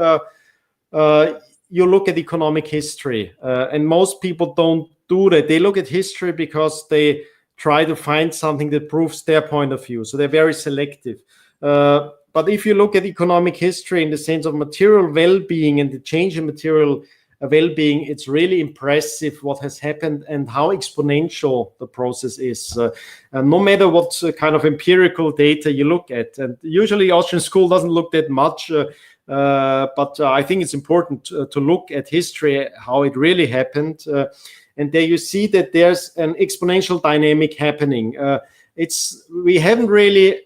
you look at economic history. And most people don't do that. They look at history because they try to find something that proves their point of view. So they're very selective. But if you look at economic history in the sense of material well-being and the change in material well-being, it's really impressive what has happened and how exponential the process is, no matter what kind of empirical data you look at. And usually Austrian school doesn't look that much, but I think it's important to look at history, how it really happened. And there you see that there's an exponential dynamic happening. We haven't really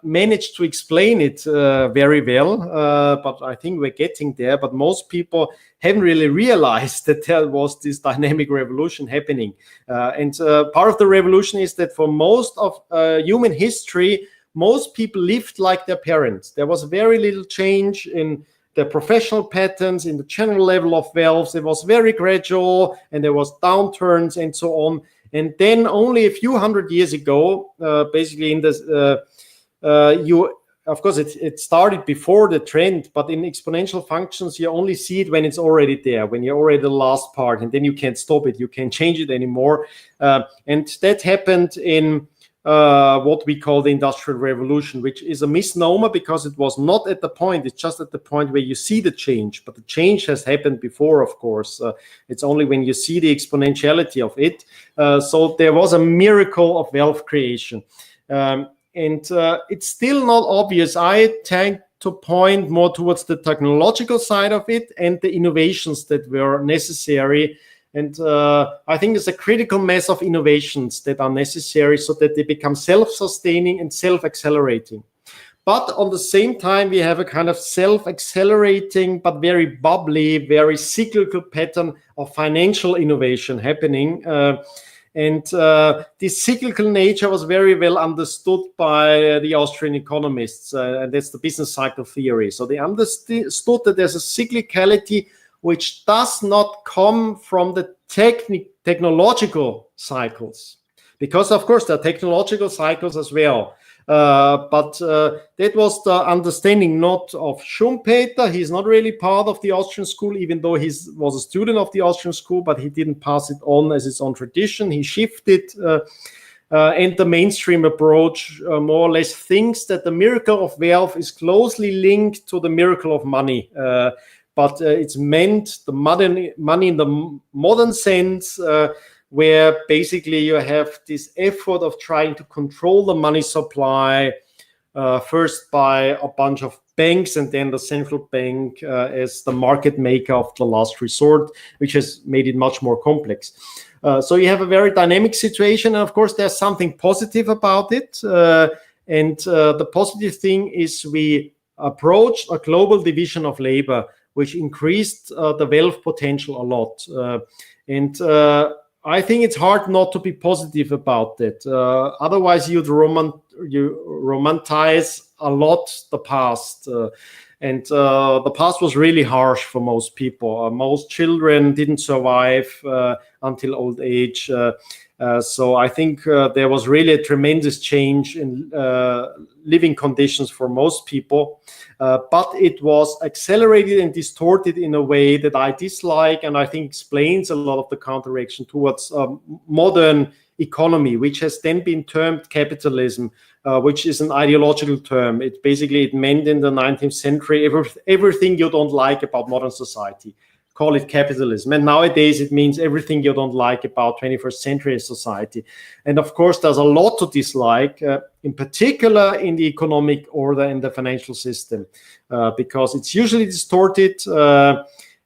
managed to explain it very well, but I think we're getting there. But most people haven't really realized that there was this dynamic revolution happening. And part of the revolution is that for most of human history, most people lived like their parents. There was very little change in the professional patterns, in the general level of wealth. It was very gradual, and there was downturns and so on. And then only a few hundred years ago, basically in this, of course, it started before the trend, but in exponential functions, you only see it when it's already there, when you're already the last part, and then you can't stop it, you can't change it anymore. And that happened in what we call the Industrial Revolution, which is a misnomer because it was not at the point, it's just at the point where you see the change. But the change has happened before, of course. It's only when you see the exponentiality of it. So there was a miracle of wealth creation. And it's still not obvious. I tend to point more towards the technological side of it and the innovations that were necessary. And I think there's a critical mass of innovations that are necessary so that they become self-sustaining and self-accelerating. But on the same time, we have a kind of self-accelerating, but very bubbly, very cyclical pattern of financial innovation happening. And this cyclical nature was very well understood by the Austrian economists, and that's the business cycle theory. So they understood that there's a cyclicality which does not come from the technological cycles, because of course there are technological cycles as well. But that was the understanding not of Schumpeter. He's not really part of the Austrian school, even though he was a student of the Austrian school, but he didn't pass it on as his own tradition. He shifted, and the mainstream approach more or less thinks that the miracle of wealth is closely linked to the miracle of money. But it's meant the money in the modern sense, where basically you have this effort of trying to control the money supply, first by a bunch of banks and then the central bank as the market maker of the last resort, which has made it much more complex. So you have a very dynamic situation. And of course, there's something positive about it. And the positive thing is we approached a global division of labor, which increased the wealth potential a lot. And I think it's hard not to be positive about that. Otherwise, you romanticize a lot the past. And the past was really harsh for most people. Most children didn't survive until old age. So I think there was really a tremendous change in living conditions for most people. But it was accelerated and distorted in a way that I dislike, and I think explains a lot of the counterreaction towards modern economy, which has then been termed capitalism, which is an ideological term. It meant in the 19th century everything you don't like about modern society. Call it capitalism. And nowadays it means everything you don't like about 21st century society. And of course, there's a lot to dislike, in particular in the economic order and the financial system, because it's usually distorted.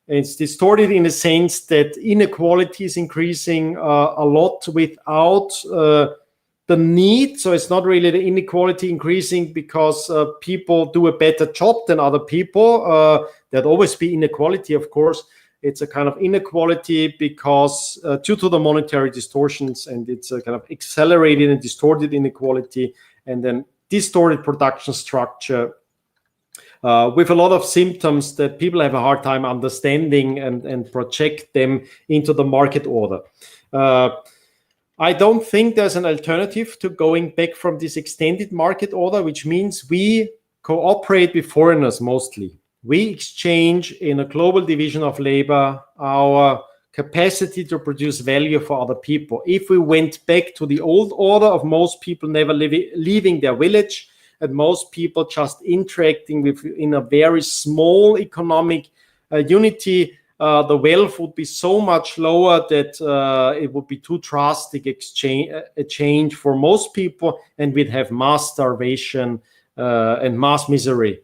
It's distorted in the sense that inequality is increasing a lot without the need. So it's not really the inequality increasing because people do a better job than other people. There'd always be inequality, of course. It's a kind of inequality because due to the monetary distortions, and it's a kind of accelerated and distorted inequality, and then distorted production structure with a lot of symptoms that people have a hard time understanding and project them into the market order. I don't think there's an alternative to going back from this extended market order, which means we cooperate with foreigners mostly. We exchange in a global division of labor our capacity to produce value for other people. If we went back to the old order of most people never leaving their village and most people just interacting in a very small economic unity, the wealth would be so much lower that it would be too drastic a change for most people, and we'd have mass starvation and mass misery.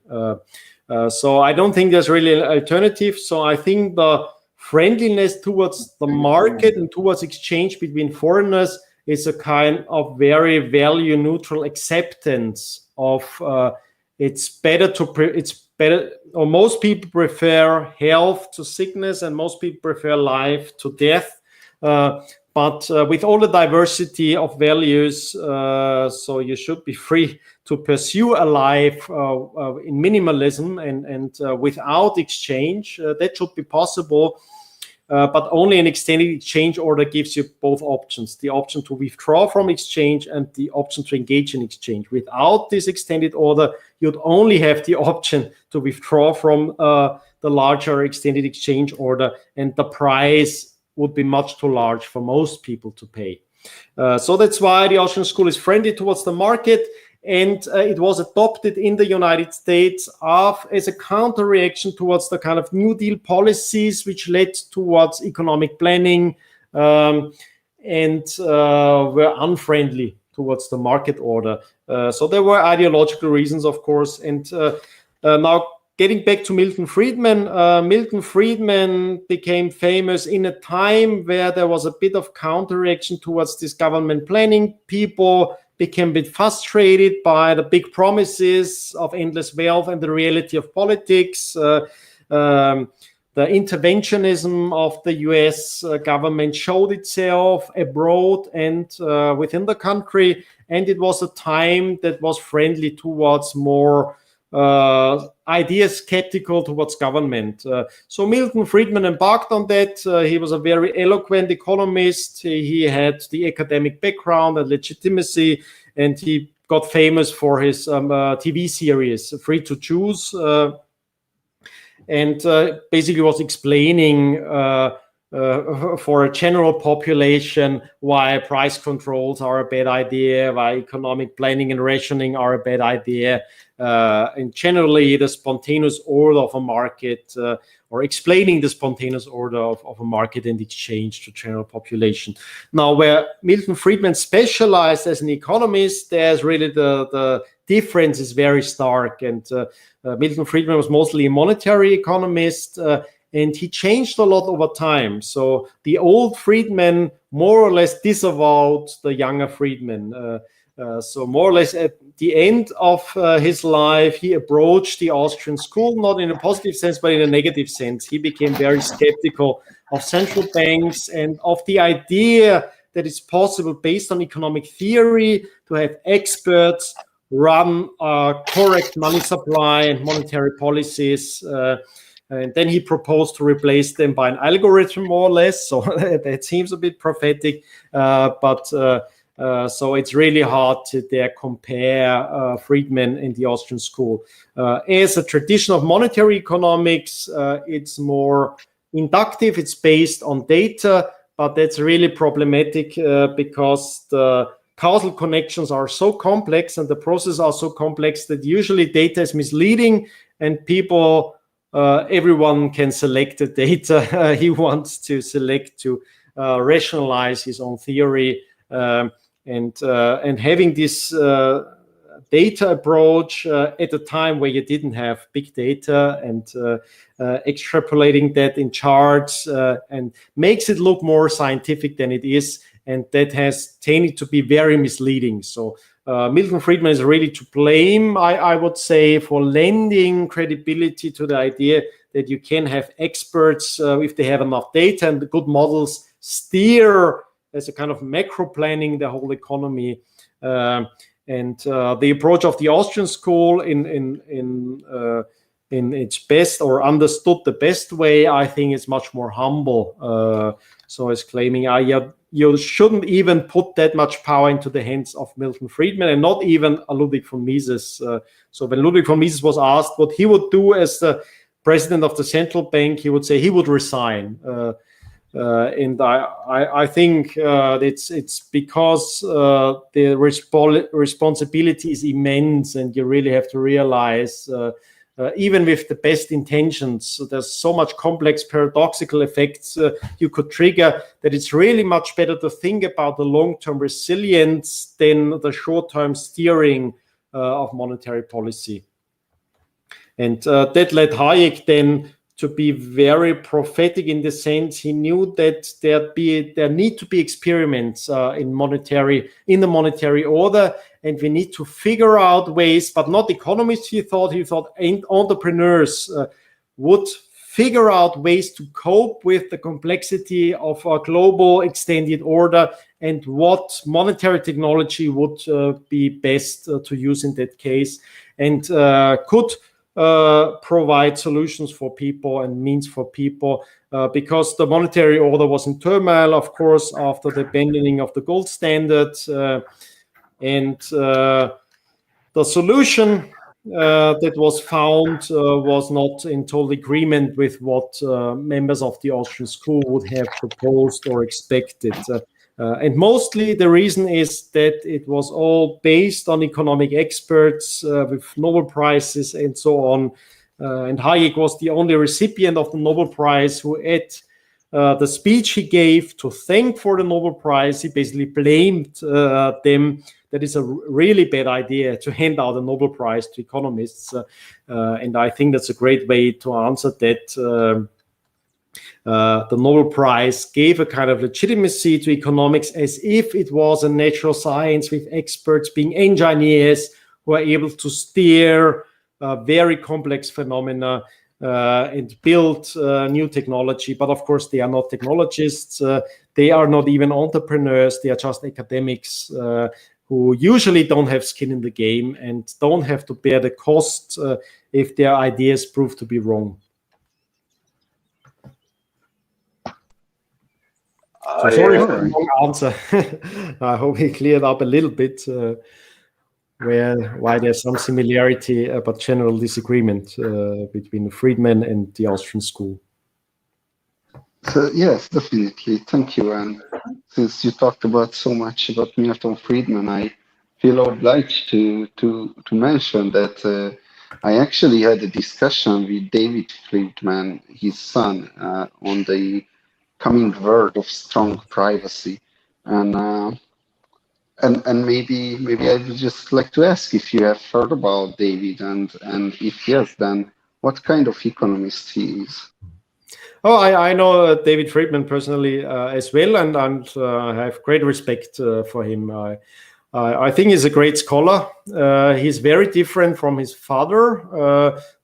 So I don't think there's really an alternative. So I think the friendliness towards the market and towards exchange between foreigners is a kind of very value neutral acceptance of it's better, or most people prefer health to sickness and most people prefer life to death. But with all the diversity of values, so you should be free to pursue a life in minimalism and without exchange. That should be possible, but only an extended exchange order gives you both options, the option to withdraw from exchange and the option to engage in exchange. Without this extended order, you'd only have the option to withdraw from the larger extended exchange order, and the price would be much too large for most people to pay. So that's why the Austrian school is friendly towards the market, and it was adopted in the United States as a counter-reaction towards the kind of New Deal policies which led towards economic planning and were unfriendly towards the market order. So there were ideological reasons, of course. And now getting back to Milton Friedman, Milton Friedman became famous in a time where there was a bit of counter-reaction towards this government planning. People became a bit frustrated by the big promises of endless wealth and the reality of politics. The interventionism of the US government showed itself abroad and within the country, and it was a time that was friendly towards more ideas skeptical towards government. So Milton Friedman embarked on that. He was a very eloquent economist. He had the academic background and legitimacy, and he got famous for his TV series, Free to Choose, and basically was explaining for a general population why price controls are a bad idea, why economic planning and rationing are a bad idea, and generally the spontaneous order of a market, or explaining the spontaneous order of a market and exchange to general population. Now, where Milton Friedman specialized as an economist, there's really the difference is very stark. And Milton Friedman was mostly a monetary economist, and he changed a lot over time. So the old Friedman more or less disavowed the younger Friedman. So more or less at the end of his life, he approached the Austrian school, not in a positive sense, but in a negative sense. He became very skeptical of central banks and of the idea that it's possible, based on economic theory, to have experts run correct money supply and monetary policies. And then he proposed to replace them by an algorithm, more or less. So that seems a bit prophetic, so it's really hard to there compare Friedman and the Austrian school. As a tradition of monetary economics, it's more inductive. It's based on data, but that's really problematic because the causal connections are so complex and the processes are so complex that usually data is misleading, and everyone can select the data he wants to select to rationalize his own theory. And having this data approach at a time where you didn't have big data, and extrapolating that in charts and makes it look more scientific than it is, and that has tended to be very misleading. So Milton Friedman is really to blame, I would say, for lending credibility to the idea that you can have experts, if they have enough data and the good models, steer as a kind of macro planning the whole economy. And the approach of the Austrian school in its best, or understood the best way, I think is much more humble. So it's claiming, you shouldn't even put that much power into the hands of Milton Friedman, and not even Ludwig von Mises. So when Ludwig von Mises was asked what he would do as the president of the central bank, he would say he would resign. And I think it's because the responsibility is immense, and you really have to realize, even with the best intentions, there's so much complex paradoxical effects you could trigger, that it's really much better to think about the long-term resilience than the short-term steering of monetary policy. And that led Hayek then to be very prophetic, in the sense he knew that there need to be experiments in the monetary order, and we need to figure out ways, but not economists. He thought entrepreneurs would figure out ways to cope with the complexity of a global extended order, and what monetary technology would be best to use in that case, and could provide solutions for people and means for people, because the monetary order was in turmoil, of course, after the abandoning of the gold standard. And the solution that was found was not in total agreement with what members of the Austrian school would have proposed or expected. And mostly the reason is that it was all based on economic experts with Nobel Prizes and so on. And Hayek was the only recipient of the Nobel Prize who, at the speech he gave to thank for the Nobel Prize, he basically blamed them. That is a really bad idea to hand out a Nobel Prize to economists. And I think that's a great way to answer that. The Nobel Prize gave a kind of legitimacy to economics, as if it was a natural science with experts being engineers who are able to steer very complex phenomena and build new technology. But of course, they are not technologists. They are not even entrepreneurs. They are just academics who usually don't have skin in the game and don't have to bear the cost if their ideas prove to be wrong. So sorry for the long answer. I hope he cleared up a little bit why there's some similarity but general disagreement between Friedman and the Austrian school. So yes, definitely. Thank you. And since you talked about so much about Milton Friedman, I feel obliged to mention that I actually had a discussion with David Friedman, his son, on the coming word of strong privacy. And And maybe I would just like to ask if you have heard about David, and if yes, then what kind of economist he is. Oh, I know David Friedman personally as well, and I have great respect for him. I think he's a great scholar. He's very different from his father.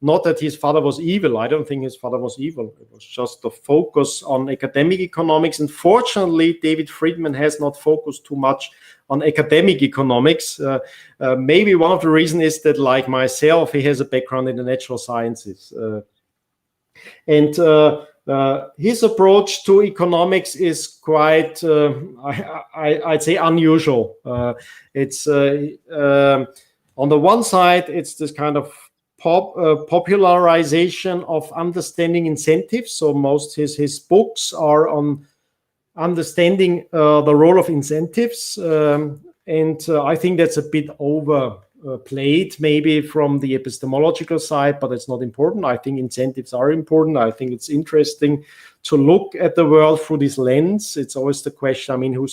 Not that his father was evil. I don't think his father was evil. It was just the focus on academic economics. And fortunately, David Friedman has not focused too much on academic economics. Maybe one of the reasons is that, like myself, he has a background in the natural sciences. His approach to economics is quite, I'd say, unusual. It's on the one side, it's this kind of popularization of understanding incentives. So most his books are on understanding the role of incentives, and I think that's a bit overplayed maybe from the epistemological side, but it's not important. I think incentives are important. I think it's interesting to look at the world through this lens. It's always the question, I mean, who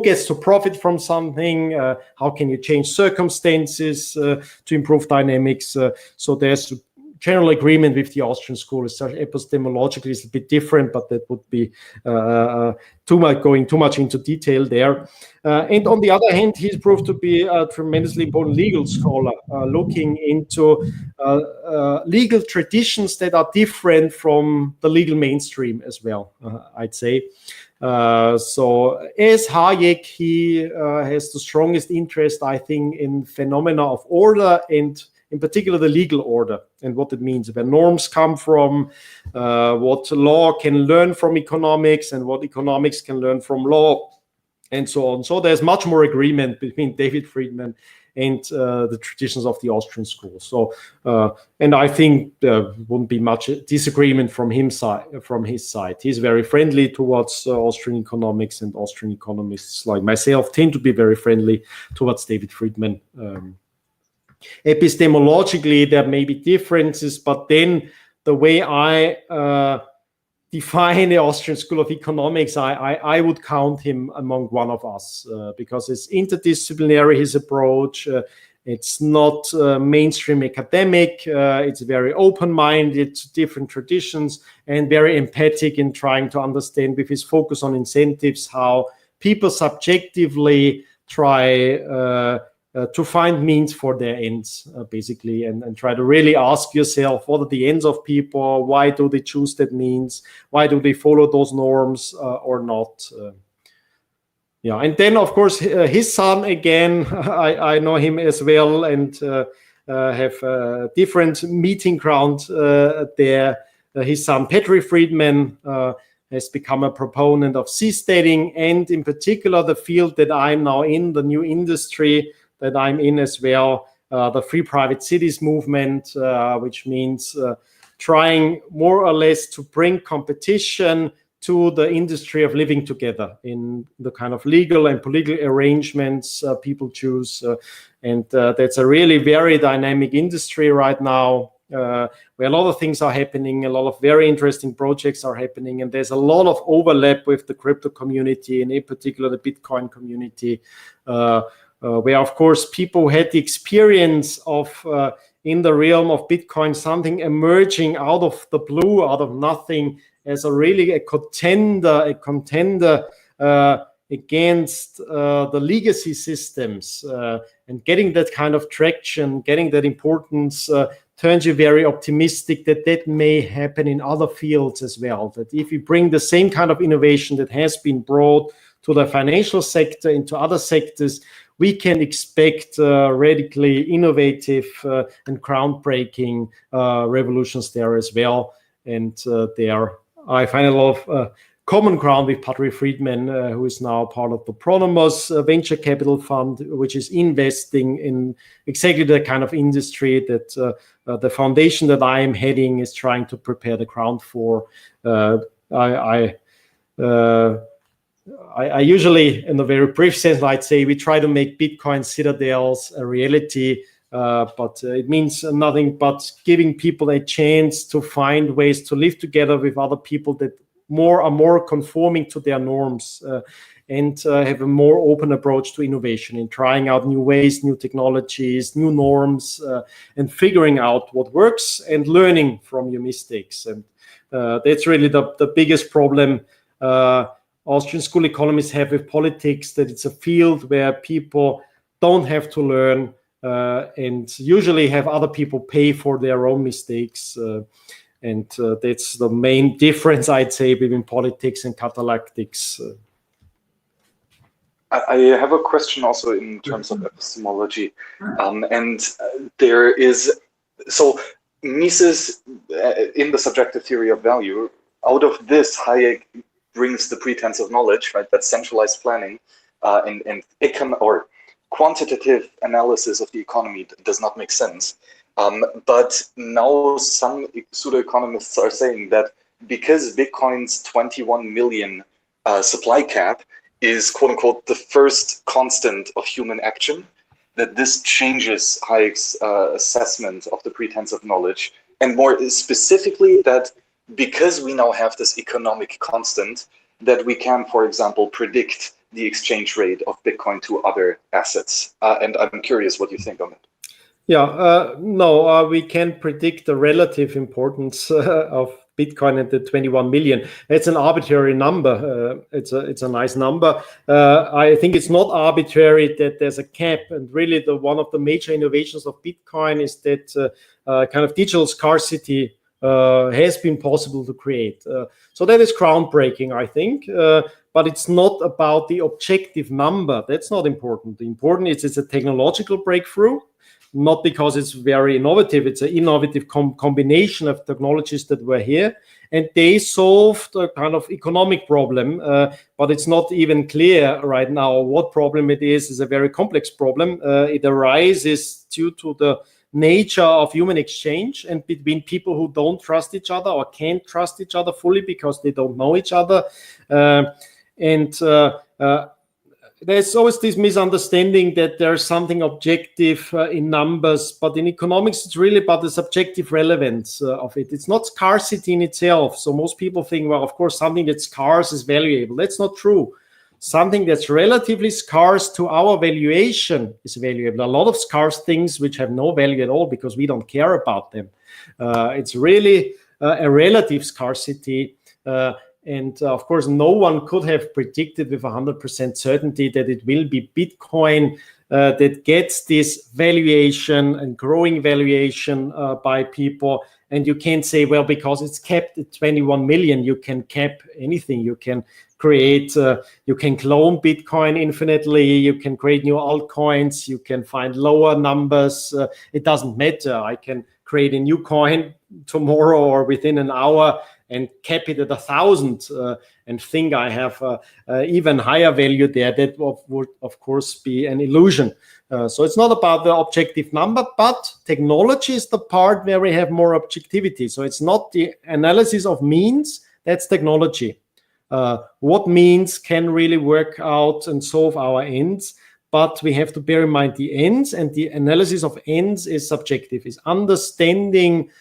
gets to profit from something? How can you change circumstances to improve dynamics? So there's general agreement with the Austrian school. Epistemologically is a bit different, but that would be going too much into detail there. And on the other hand, he's proved to be a tremendously important legal scholar, looking into legal traditions that are different from the legal mainstream as well, I'd say. So as Hayek, he has the strongest interest, I think, in phenomena of order, and in particular the legal order and what it means, where norms come from, what law can learn from economics and what economics can learn from law, and so on. So there's much more agreement between David Friedman and the traditions of the Austrian school. So, and I think there wouldn't be much disagreement from his side. He's very friendly towards Austrian economics, and Austrian economists like myself tend to be very friendly towards David Friedman. Epistemologically, there may be differences, but then the way I define the Austrian School of Economics, I would count him among one of us, because it's interdisciplinary, his approach. It's not mainstream academic. It's very open-minded to different traditions and very empathic in trying to understand, with his focus on incentives, how people subjectively try to find means for their ends, basically, and try to really ask yourself, what are the ends of people? Why do they choose that means? Why do they follow those norms or not? Yeah, and then, of course, his son, again, I know him as well, and have a different meeting ground there. His son, Patrick Friedman, has become a proponent of seasteading, and in particular, the field that I'm now in, the new industry that I'm in as well, the free private cities movement, which means trying more or less to bring competition to the industry of living together in the kind of legal and political arrangements people choose. And that's a really very dynamic industry right now, where a lot of things are happening, a lot of very interesting projects are happening, and there's a lot of overlap with the crypto community, and in particular the Bitcoin community, where, of course, people had the experience of, in the realm of Bitcoin, something emerging out of the blue, out of nothing, as a contender against the legacy systems, and getting that kind of traction, getting that importance, turns you very optimistic that may happen in other fields as well. That if you bring the same kind of innovation that has been brought to the financial sector into other sectors, we can expect radically innovative and groundbreaking revolutions there as well. And there I find a lot of common ground with Patrick Friedman, who is now part of the Pronomos venture capital fund, which is investing in exactly the kind of industry that the foundation that I am heading is trying to prepare the ground for. I usually, in a very brief sense, I'd say we try to make Bitcoin citadels a reality, but it means nothing but giving people a chance to find ways to live together with other people that are more conforming to their norms. and have a more open approach to innovation in trying out new ways, new technologies, new norms, and figuring out what works and learning from your mistakes. And that's really the biggest problem Austrian school economists have with politics, that it's a field where people don't have to learn and usually have other people pay for their own mistakes. And that's the main difference, I'd say, between politics and Catallactics. I have a question also in terms of epistemology. And there is, so Mises, in the subjective theory of value, out of this, Hayek brings the pretense of knowledge, right? That centralized planning and quantitative analysis of the economy does not make sense. But now some pseudo-economists are saying that because Bitcoin's 21 million supply cap is, quote unquote, the first constant of human action, that this changes Hayek's assessment of the pretense of knowledge. And more specifically, that because we now have this economic constant, that we can, for example, predict the exchange rate of Bitcoin to other assets. And I'm curious what you think on it. Yeah, no, we can predict the relative importance of Bitcoin and the 21 million. It's an arbitrary number. It's a nice number. I think it's not arbitrary that there's a cap. And really, one of the major innovations of Bitcoin is that kind of digital scarcity has been possible to create. So that is groundbreaking, I think. But it's not about the objective number. That's not important. The important is it's a technological breakthrough. Not because it's very innovative, it's an innovative combination of technologies that were here, and they solved a kind of economic problem, but it's not even clear right now what problem it is. It's a very complex problem. It arises due to the nature of human exchange and between people who don't trust each other or can't trust each other fully because they don't know each other. There's always this misunderstanding that there's something objective in numbers, but in economics, it's really about the subjective relevance of it. It's not scarcity in itself. So most people think, well, of course, something that's scarce is valuable. That's not true. Something that's relatively scarce to our valuation is valuable. A lot of scarce things which have no value at all because we don't care about them. It's really a relative scarcity. And of course, no one could have predicted with 100% certainty that it will be Bitcoin that gets this valuation and growing valuation by people. And you can't say, well, because it's capped at 21 million, you can cap anything. You can create, you can clone Bitcoin infinitely. You can create new altcoins. You can find lower numbers. It doesn't matter. I can create a new coin tomorrow or within an hour and cap it at 1,000 and think I have even higher value there. That would, of course, be an illusion. So it's not about the objective number, but technology is the part where we have more objectivity. So it's not the analysis of means, that's technology. What means can really work out and solve our ends, but we have to bear in mind the ends, and the analysis of ends is subjective, is understanding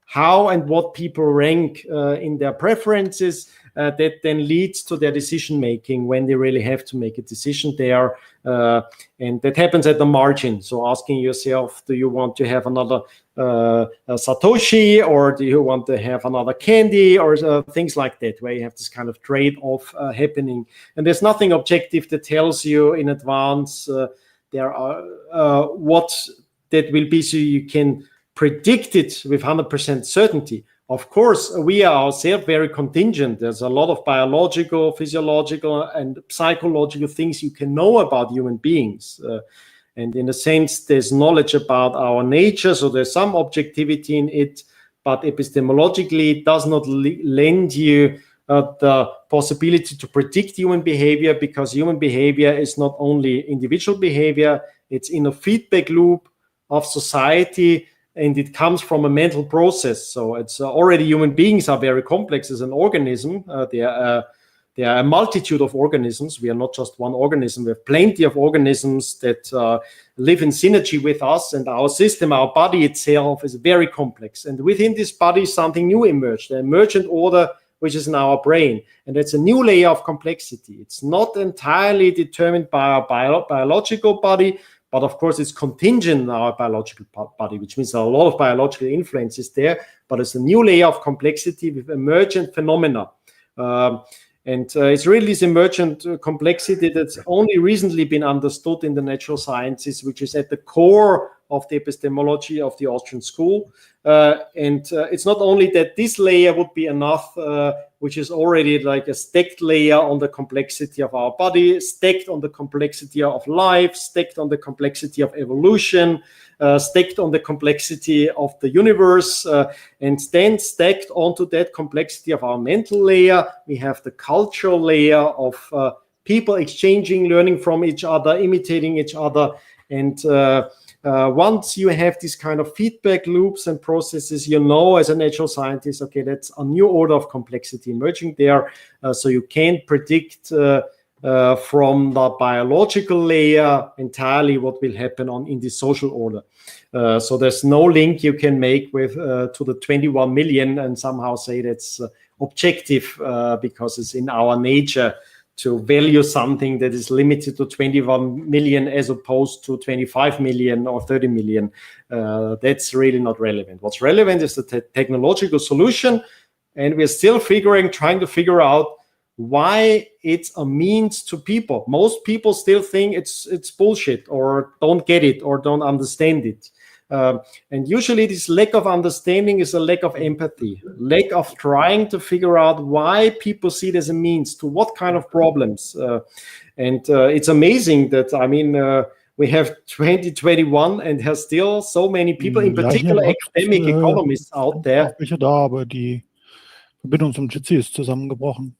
how and what people rank in their preferences that then leads to their decision making when they really have to make a decision there. And that happens at the margin. So asking yourself, do you want to have another Satoshi, or do you want to have another candy, or things like that, where you have this kind of trade-off happening. And there's nothing objective that tells you in advance there are what that will be, so you can predict it with 100% certainty. Of course, we are ourselves very contingent. There's a lot of biological, physiological, and psychological things you can know about human beings. And in a sense, there's knowledge about our nature, so there's some objectivity in it, but epistemologically, it does not lend you the possibility to predict human behavior, because human behavior is not only individual behavior, it's in a feedback loop of society, and it comes from a mental process. So it's already human beings are very complex as an organism. There are a multitude of organisms. We are not just one organism. We have plenty of organisms that live in synergy with us, and our system, our body itself is very complex. And within this body, something new emerged. The emergent order which is in our brain. And that's a new layer of complexity. It's not entirely determined by our biological body, but of course it's contingent on our biological body, which means there are a lot of biological influences there, but it's a new layer of complexity with emergent phenomena. It's really this emergent complexity that's only recently been understood in the natural sciences, which is at the core of the epistemology of the Austrian school. It's not only that this layer would be enough, which is already like a stacked layer on the complexity of our body, stacked on the complexity of life, stacked on the complexity of evolution, stacked on the complexity of the universe, and then stacked onto that complexity of our mental layer. We have the cultural layer of people exchanging, learning from each other, imitating each other. And once you have these kind of feedback loops and processes, you know, as a natural scientist, okay, that's a new order of complexity emerging there. So you can't predict from the biological layer entirely what will happen in the social order. So there's no link you can make with to the 21 million and somehow say that's objective because it's in our nature to value something that is limited to 21 million as opposed to 25 million or 30 million. That's really not relevant. What's relevant is the technological solution, and we're still trying to figure out why it's a means to people. Most people still think it's bullshit or don't get it or don't understand it. And usually this lack of understanding is a lack of empathy, lack of trying to figure out why people see it as a means to what kind of problems. It's amazing that, I mean, we have 2021 and there's still so many people, in particular academic economists out there. Welche da, aber die Verbindung zum Jitsi ist zusammengebrochen.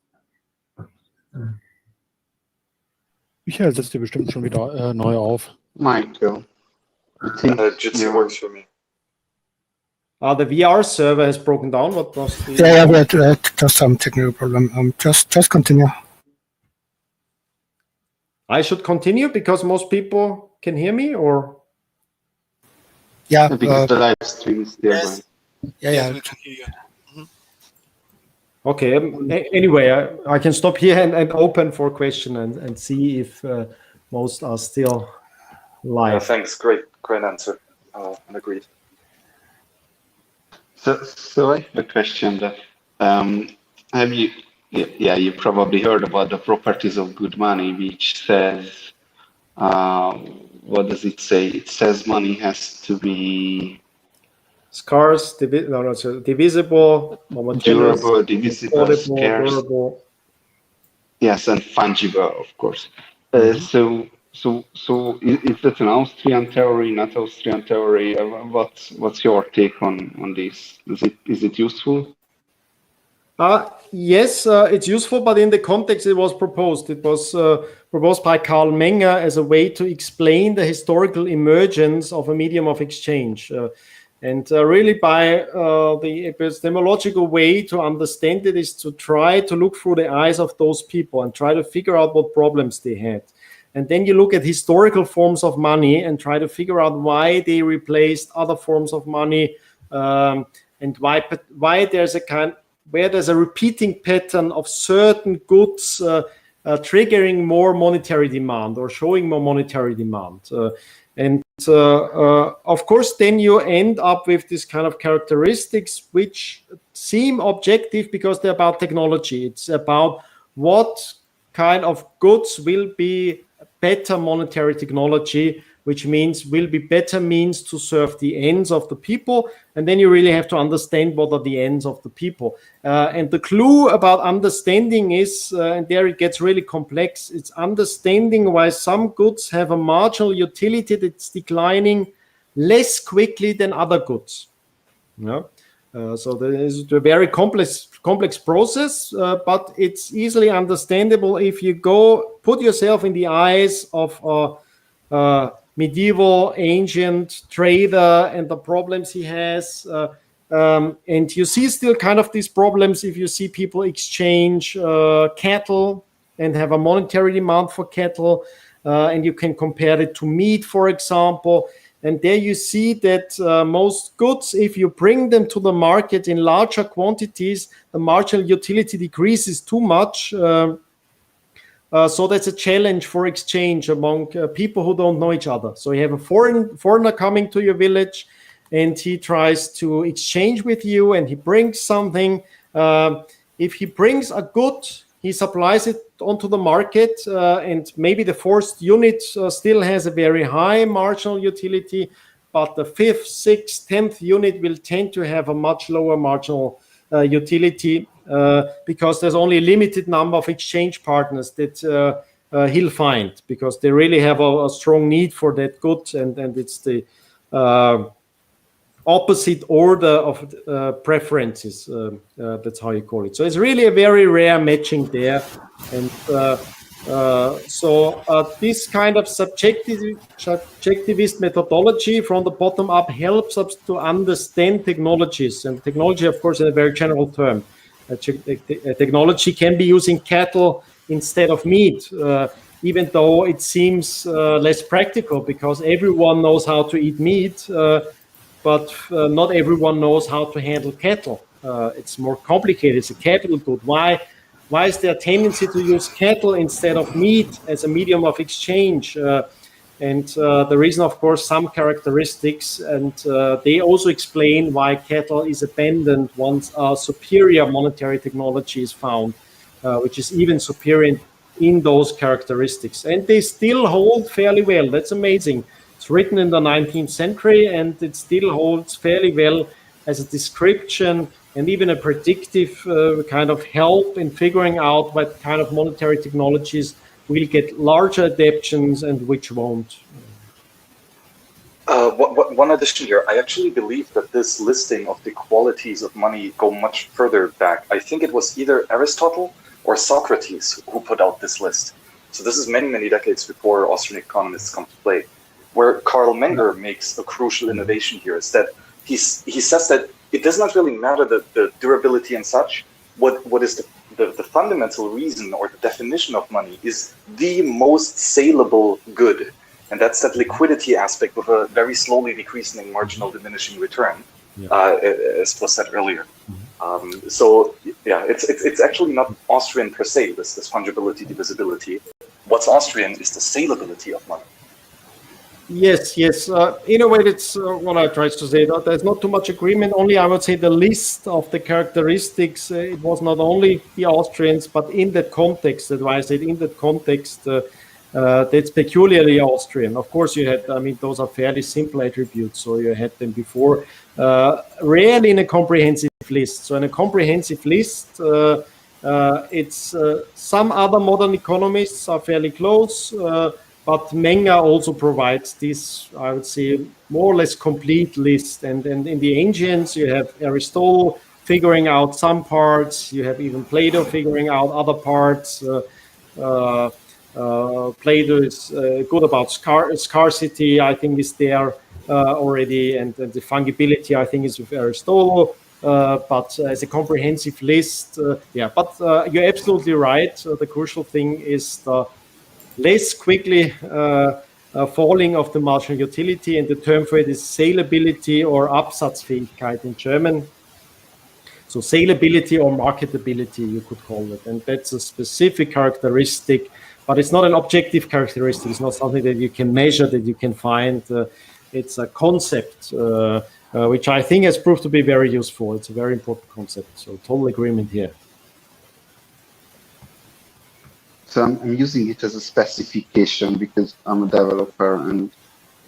Michael setzt dir bestimmt schon wieder neu auf. Michael. I think Jitsi works for me. The VR server has broken down. What was the... Yeah, we had just some technical problem. Just continue. I should continue because most people can hear me, or? Yeah, because the live stream is there. Yes. Yeah. We can hear you. Okay. Anyway, I can stop here and open for question and see if most are still live. Yeah, thanks. Great answer. And agreed. So I have a question that have you? Yeah, you probably heard about the properties of good money, which says, what does it say? It says money has to be scarce, divisible, durable, divisible, scarce. Durable. Yes, and fungible, of course. So is that an Austrian theory, not Austrian theory? What's your take on this? Is it useful? Yes, it's useful, but in the context it was proposed. It was proposed by Karl Menger as a way to explain the historical emergence of a medium of exchange. And really by the epistemological way to understand it is to try to look through the eyes of those people and try to figure out what problems they had. And then you look at historical forms of money and try to figure out why they replaced other forms of money, and why there's a repeating pattern of certain goods triggering more monetary demand or showing more monetary demand. Of course, then you end up with this kind of characteristics which seem objective because they're about technology. It's about what kind of goods will be better monetary technology, which means will be better means to serve the ends of the people. And then you really have to understand what are the ends of the people. And the clue about understanding is, and there it gets really complex, it's understanding why some goods have a marginal utility that's declining less quickly than other goods. So there is a very complex process, but it's easily understandable if you put yourself in the eyes of a medieval ancient trader and the problems he has. And you see still kind of these problems if you see people exchange cattle and have a monetary demand for cattle. And you can compare it to meat, for example. And there you see that most goods, if you bring them to the market in larger quantities, the marginal utility decreases too much. So that's a challenge for exchange among people who don't know each other. So you have a foreigner coming to your village, and he tries to exchange with you, and he brings something. If he brings a good, he supplies it onto the market, and maybe the first unit still has a very high marginal utility, but the 5th, 6th, 10th unit will tend to have a much lower marginal utility because there's only a limited number of exchange partners that he'll find, because they really have a strong need for that good, and it's the opposite order of preferences. That's how you call it. So it's really a very rare matching there. And so this kind of subjectivist methodology from the bottom up helps us to understand technologies. And technology, of course, in a very general term. Technology can be using cattle instead of meat, even though it seems less practical, because everyone knows how to eat meat, but not everyone knows how to handle cattle. It's more complicated. It's a capital good. Why is there a tendency to use cattle instead of meat as a medium of exchange? And the reason, of course, some characteristics, and they also explain why cattle is abandoned once a superior monetary technology is found, which is even superior in those characteristics. And they still hold fairly well. That's amazing. It's written in the 19th century, and it still holds fairly well as a description and even a predictive kind of help in figuring out what kind of monetary technologies will get larger adaptations and which won't. One addition here, I actually believe that this listing of the qualities of money go much further back. I think it was either Aristotle or Socrates who put out this list. So this is many, many decades before Austrian economists come to play. Where Karl Menger makes a crucial innovation here is that he says that it does not really matter the durability and such. What is the fundamental reason or the definition of money is the most saleable good. And that's that liquidity aspect with a very slowly decreasing marginal diminishing return, as was said earlier. So yeah, it's actually not Austrian per se, this fungibility, divisibility. What's Austrian is the saleability of money. Yes. In a way, that's what I tried to say. There's not too much agreement. Only I would say the list of the characteristics. It was not only the Austrians, but in that context. That's why I said in that context, that's peculiarly Austrian. Of course, you had. I mean, those are fairly simple attributes. So you had them before. Rarely in a comprehensive list. So in a comprehensive list, it's some other modern economists are fairly close. But Menger also provides this, I would say, more or less complete list. And in the ancients, you have Aristotle figuring out some parts. You have even Plato figuring out other parts. Plato is good about scarcity, I think, is there already. And the fungibility, I think, is with Aristotle. But as a comprehensive list, But you're absolutely right. The crucial thing is the less quickly falling of the marginal utility, and the term for it is Saleability or Absatzfähigkeit in German. So saleability or marketability, you could call it. And that's a specific characteristic, but it's not an objective characteristic. It's not something that you can measure, that you can find. It's a concept, which I think has proved to be very useful. It's a very important concept. So total agreement here. So I'm using it as a specification because I'm a developer and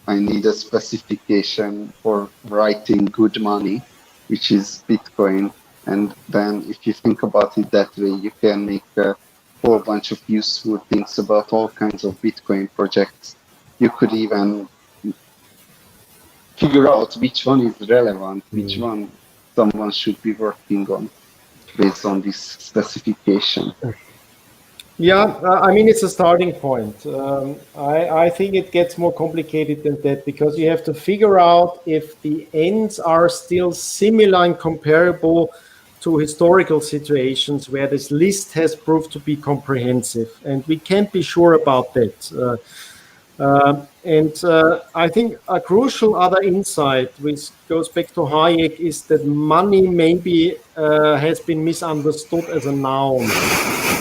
I need a specification for writing good money, which is Bitcoin. And then if you think about it that way, you can make a whole bunch of useful things about all kinds of Bitcoin projects. You could even figure out which one is relevant, which one someone should be working on based on this specification. Yeah, I mean, it's a starting point. I think it gets more complicated than that, because you have to figure out if the ends are still similar and comparable to historical situations where this list has proved to be comprehensive. And we can't be sure about that. I think a crucial other insight, which goes back to Hayek, is that money maybe has been misunderstood as a noun.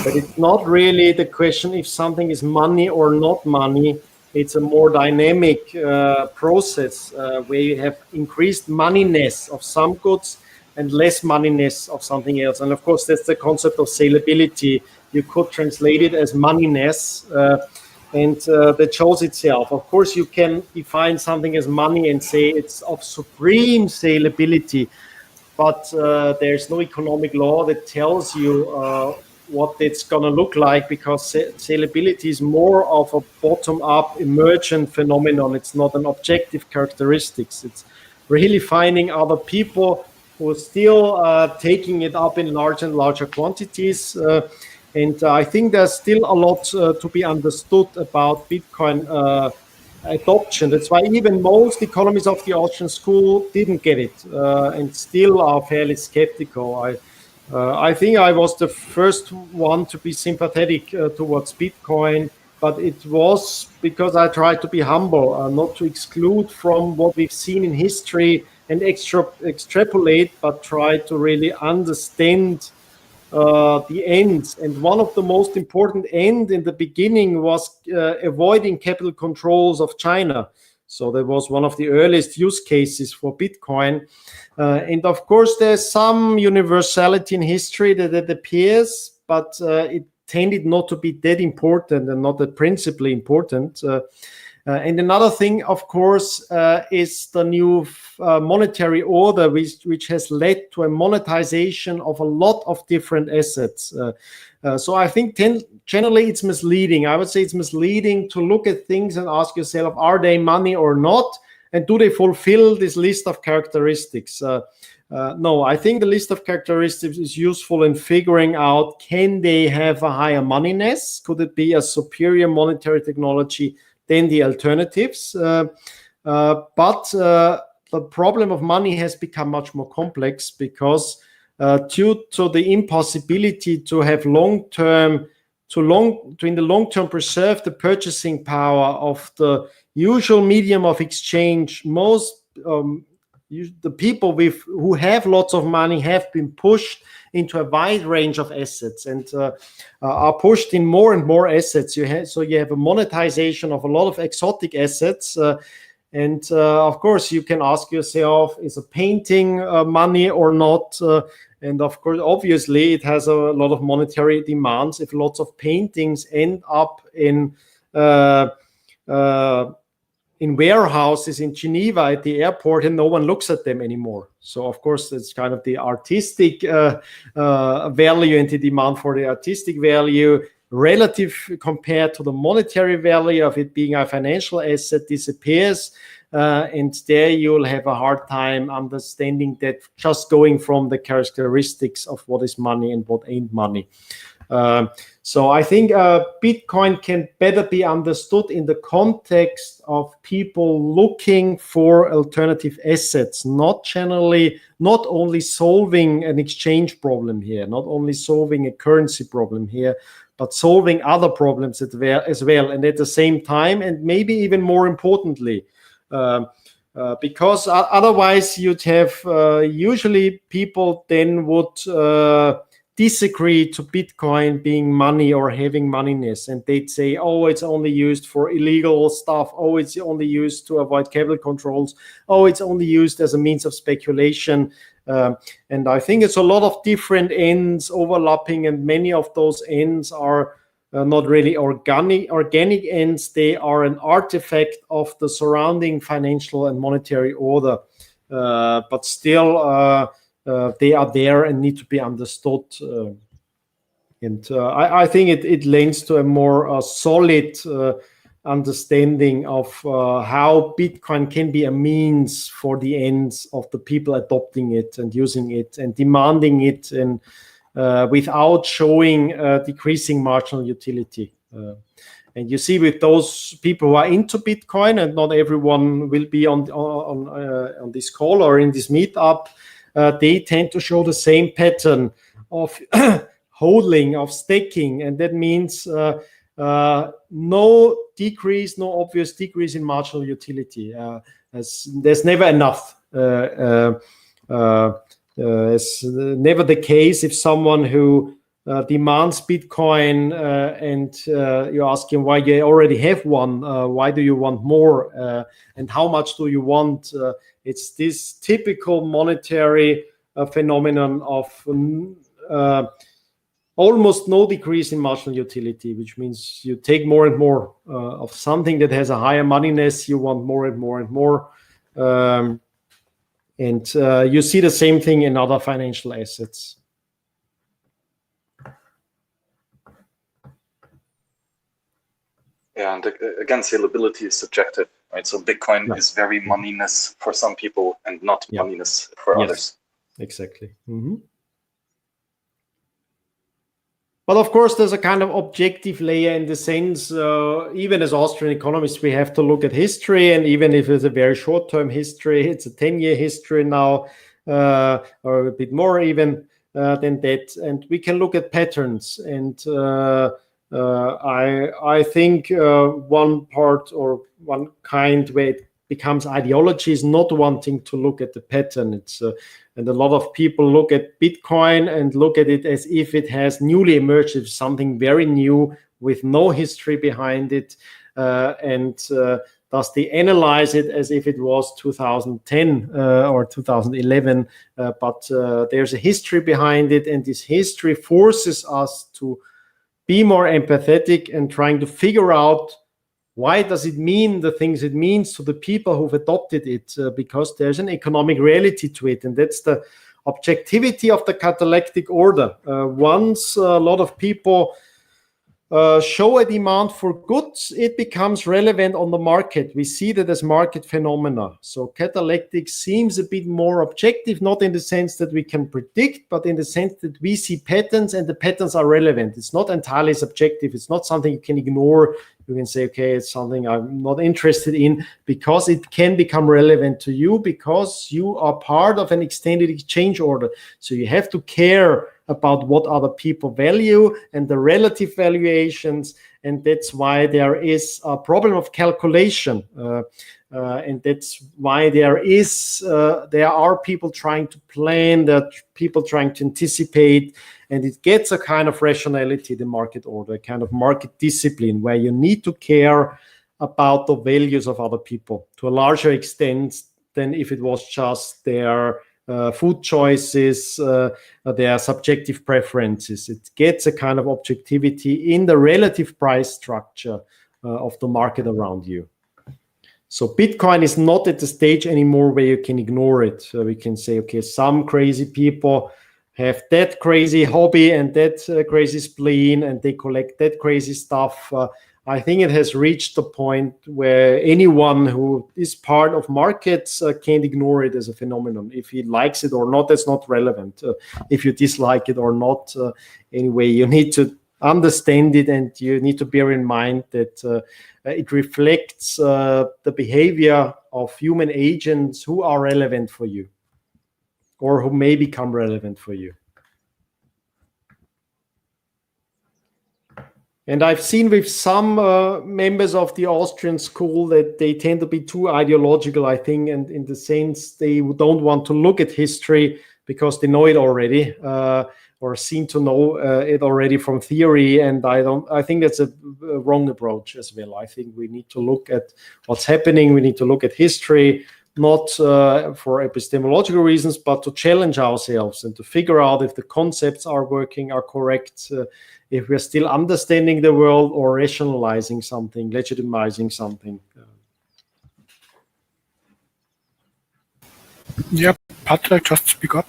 But it's not really the question if something is money or not money. It's a more dynamic process where you have increased moneyness of some goods and less moneyness of something else. And of course, that's the concept of salability. You could translate it as moneyness, and that shows itself. Of course, you can define something as money and say it's of supreme salability, but there's no economic law that tells you what it's going to look like, because salability is more of a bottom-up emergent phenomenon. It's not an objective characteristics. It's really finding other people who are still taking it up in larger and larger quantities. And I think there's still a lot to be understood about Bitcoin adoption. That's why even most economists of the Austrian school didn't get it and still are fairly skeptical. I think I was the first one to be sympathetic towards Bitcoin, but it was because I tried to be humble, not to exclude from what we've seen in history and extrapolate, but try to really understand the ends. And one of the most important ends in the beginning was avoiding capital controls of China. So that was one of the earliest use cases for Bitcoin. And of course, there's some universality in history that appears, but it tended not to be that important and not that principally important. And another thing, of course, is the new monetary order, which has led to a monetization of a lot of different assets. So I think generally it's misleading. I would say it's misleading to look at things and ask yourself, are they money or not? And do they fulfill this list of characteristics? No, I think the list of characteristics is useful in figuring out, can they have a higher moneyness? Could it be a superior monetary technology than the alternatives? But the problem of money has become much more complex because due to the impossibility to have in the long term preserve the purchasing power of the usual medium of exchange, most the people who have lots of money have been pushed into a wide range of assets and are pushed in more and more assets. So you have a monetization of a lot of exotic assets. And of course, you can ask yourself, is a painting money or not? And of course, obviously, it has a lot of monetary demands. If lots of paintings end up in warehouses in Geneva at the airport and no one looks at them anymore. So, of course, it's kind of the artistic value and the demand for the artistic value relative compared to the monetary value of it being a financial asset disappears. And there you'll have a hard time understanding that just going from the characteristics of what is money and what ain't money. So I think Bitcoin can better be understood in the context of people looking for alternative assets, not only solving an exchange problem here, not only solving a currency problem here, but solving other problems as well. And at the same time, and maybe even more importantly, because otherwise you'd have usually people then would disagree to Bitcoin being money or having moneyness, and they'd say, oh, it's only used for illegal stuff, oh, it's only used to avoid capital controls, oh, it's only used as a means of speculation. And I think it's a lot of different ends overlapping, and many of those ends are not really organic ends. They are an artifact of the surrounding financial and monetary order, but still they are there and need to be understood. And I think it lends to a more solid understanding of how Bitcoin can be a means for the ends of the people adopting it and using it and demanding it, and without showing decreasing marginal utility. And you see with those people who are into Bitcoin, and not everyone will be on this call or in this meetup, they tend to show the same pattern of holding, of staking, and that means no decrease, no obvious decrease in marginal utility. There's never enough. It's never the case if someone who demands Bitcoin and you ask him why you already have one, why do you want more, and how much do you want? It's this typical monetary phenomenon of almost no decrease in marginal utility, which means you take more and more of something that has a higher moneyness, you want more and more and more. And you see the same thing in other financial assets. Yeah, and again, scalability is subjective, right? So Bitcoin is very moneyness for some people and not moneyness for others. Exactly. Mm-hmm. But of course, there's a kind of objective layer in the sense, even as Austrian economists, we have to look at history. And even if it's a very short-term history, it's a 10-year history now, or a bit more even than that. And we can look at patterns. And I think one part or one kind where it becomes ideology is not wanting to look at the pattern. It's and a lot of people look at Bitcoin and look at it as if it has newly emerged as something very new with no history behind it, and thus they analyze it as if it was 2010 or 2011, but there's a history behind it, and this history forces us to be more empathetic and trying to figure out why does it mean the things it means to the people who've adopted it, because there's an economic reality to it, and that's the objectivity of the Catallactic order. Once a lot of people show a demand for goods, it becomes relevant on the market. We see that as market phenomena. So Catallactics seems a bit more objective, not in the sense that we can predict, but in the sense that we see patterns and the patterns are relevant. It's not entirely subjective. It's not something you can ignore. You can say, okay, it's something I'm not interested in, because it can become relevant to you because you are part of an extended exchange order. So you have to care about what other people value and the relative valuations, and that's why there is a problem of calculation, and that's why there are people trying to plan, there are people trying to anticipate, and it gets a kind of rationality, the market order, a kind of market discipline where you need to care about the values of other people to a larger extent than if it was just their food choices, their subjective preferences. It gets a kind of objectivity in the relative price structure of the market around you. So Bitcoin is not at the stage anymore where you can ignore it. We can say, okay, some crazy people have that crazy hobby and that crazy spleen, and they collect that crazy stuff. I think it has reached the point where anyone who is part of markets can't ignore it as a phenomenon. If he likes it or not, that's not relevant. If you dislike it or not, anyway, you need to understand it, and you need to bear in mind that it reflects the behavior of human agents who are relevant for you or who may become relevant for you. And I've seen with some members of the Austrian school that they tend to be too ideological, I think, and in the sense they don't want to look at history because they know it already, or seem to know it already from theory. And I think that's a wrong approach as well. I think we need to look at what's happening. We need to look at history, not for epistemological reasons, but to challenge ourselves and to figure out if the concepts are working, are correct, if we're still understanding the world or rationalizing something, legitimizing something. Yep, Patrick, just speak up.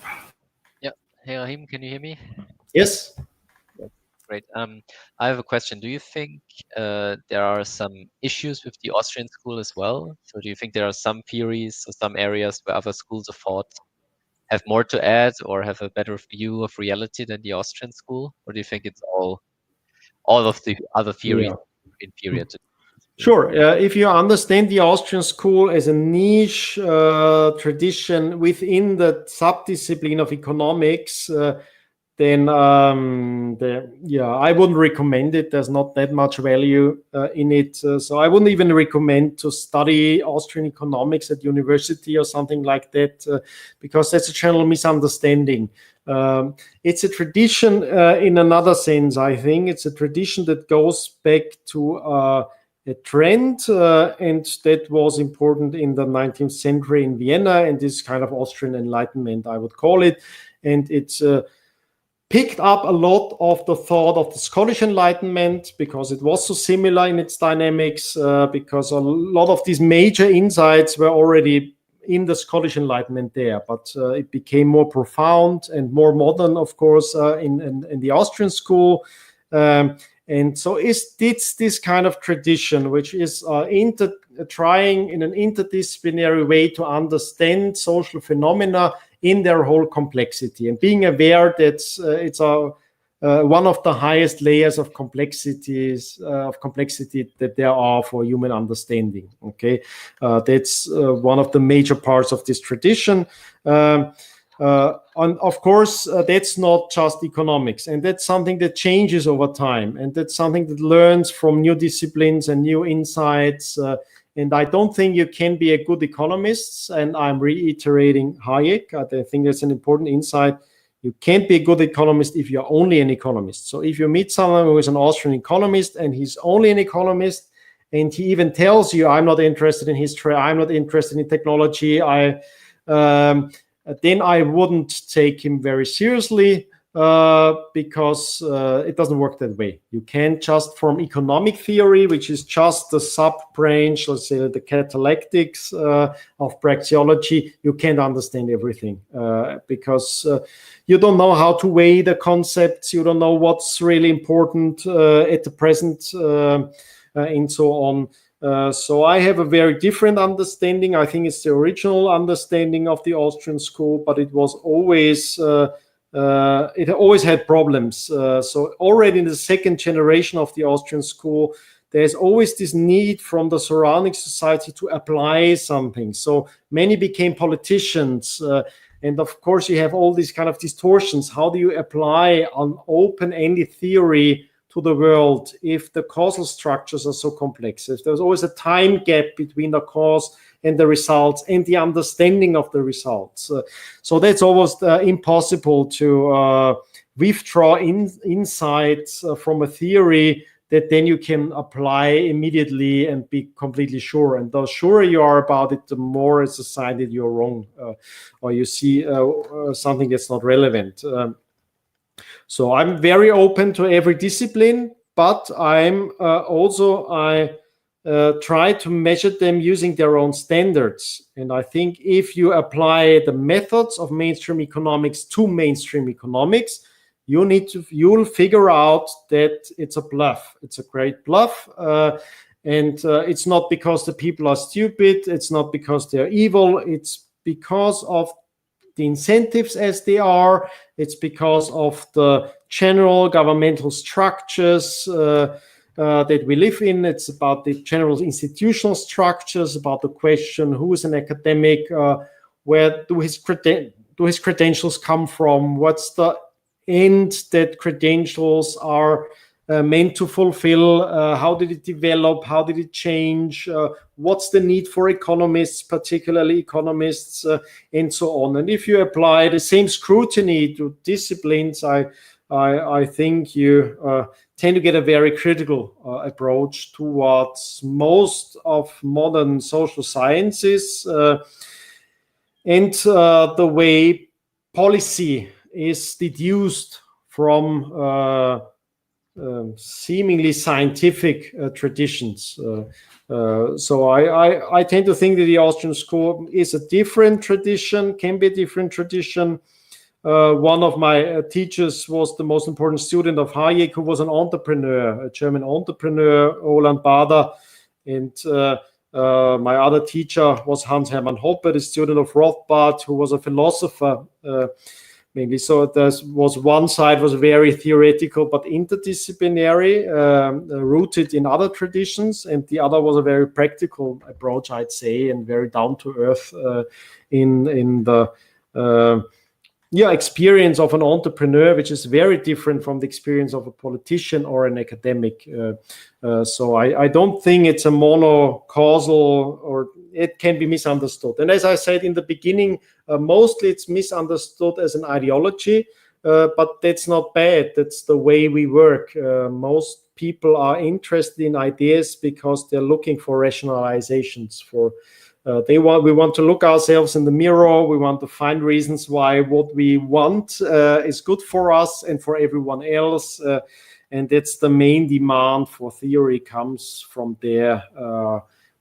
Yeah. Hey, Rahim, can you hear me? Yes. Great. I have a question. Do you think there are some issues with the Austrian school as well? So do you think there are some theories or some areas where other schools of thought have more to add or have a better view of reality than the Austrian school? Or do you think it's all of the other theories inferior to? Sure. If you understand the Austrian school as a niche tradition within the subdiscipline of economics, then I wouldn't recommend it. There's not that much value in it. So I wouldn't even recommend to study Austrian economics at university or something like that, because that's a general misunderstanding. It's a tradition in another sense, I think. It's a tradition that goes back to a trend, and that was important in the 19th century in Vienna, and this kind of Austrian Enlightenment, I would call it. And it's picked up a lot of the thought of the Scottish Enlightenment, because it was so similar in its dynamics, because a lot of these major insights were already in the Scottish Enlightenment there, but it became more profound and more modern, of course, in the Austrian school. And so it's this kind of tradition, which is trying in an interdisciplinary way to understand social phenomena in their whole complexity, and being aware that it's one of the highest layers of complexity that there are for human understanding. Okay, that's one of the major parts of this tradition. And of course, that's not just economics, and that's something that changes over time, and that's something that learns from new disciplines and new insights. And I don't think you can be a good economist, and I'm reiterating Hayek. I think that's an important insight. You can't be a good economist if you're only an economist. So if you meet someone who is an Austrian economist and he's only an economist, and he even tells you, I'm not interested in history, I'm not interested in technology, then I wouldn't take him very seriously, because it doesn't work that way. You can't just from economic theory, which is just the sub-branch, let's say the Catallactics of Praxeology, you can't understand everything, because you don't know how to weigh the concepts, you don't know what's really important at the present, and so on. So I have a very different understanding. I think it's the original understanding of the Austrian school, but it was always it always had problems. So already in the second generation of the Austrian school, there's always this need from the surrounding society to apply something. So many became politicians. And of course, you have all these kind of distortions. How do you apply an open-ended theory to the world if the causal structures are so complex? If there's always a time gap between the cause and the results and the understanding of the results. So that's almost impossible to withdraw insights from a theory that then you can apply immediately and be completely sure. And the surer you are about it, the more it's a sign that you're wrong, or you see something that's not relevant. So I'm very open to every discipline, but I'm I try to measure them using their own standards. And I think if you apply the methods of mainstream economics to mainstream economics, you'll figure out that it's a bluff. It's a great bluff. And it's not because the people are stupid. It's not because they're evil. It's because of the incentives as they are. It's because of the general governmental structures that we live in. It's about the general institutional structures, about the question, who is an academic, where do his credentials come from, what's the end that credentials are meant to fulfill, how did it develop, how did it change, what's the need for economists, particularly economists, and so on. And if you apply the same scrutiny to disciplines, I think you tend to get a very critical approach towards most of modern social sciences, and the way policy is deduced from seemingly scientific traditions. So I tend to think that the Austrian school is a different tradition, can be a different tradition. One of my teachers was the most important student of Hayek, who was an entrepreneur, a German entrepreneur, Roland Bader. And my other teacher was Hans Hermann Hoppe, the student of Rothbard, who was a philosopher. Mainly. So there was one side was very theoretical but interdisciplinary, rooted in other traditions, and the other was a very practical approach, I'd say, and very down to earth in the experience of an entrepreneur, which is very different from the experience of a politician or an academic. So I don't think it's a monocausal, or it can be misunderstood. And as I said in the beginning, mostly it's misunderstood as an ideology, but that's not bad. That's the way we work. Most people are interested in ideas because they're looking for rationalizations. We want to look ourselves in the mirror. We want to find reasons why what we want is good for us and for everyone else. And that's the main demand for theory comes from there.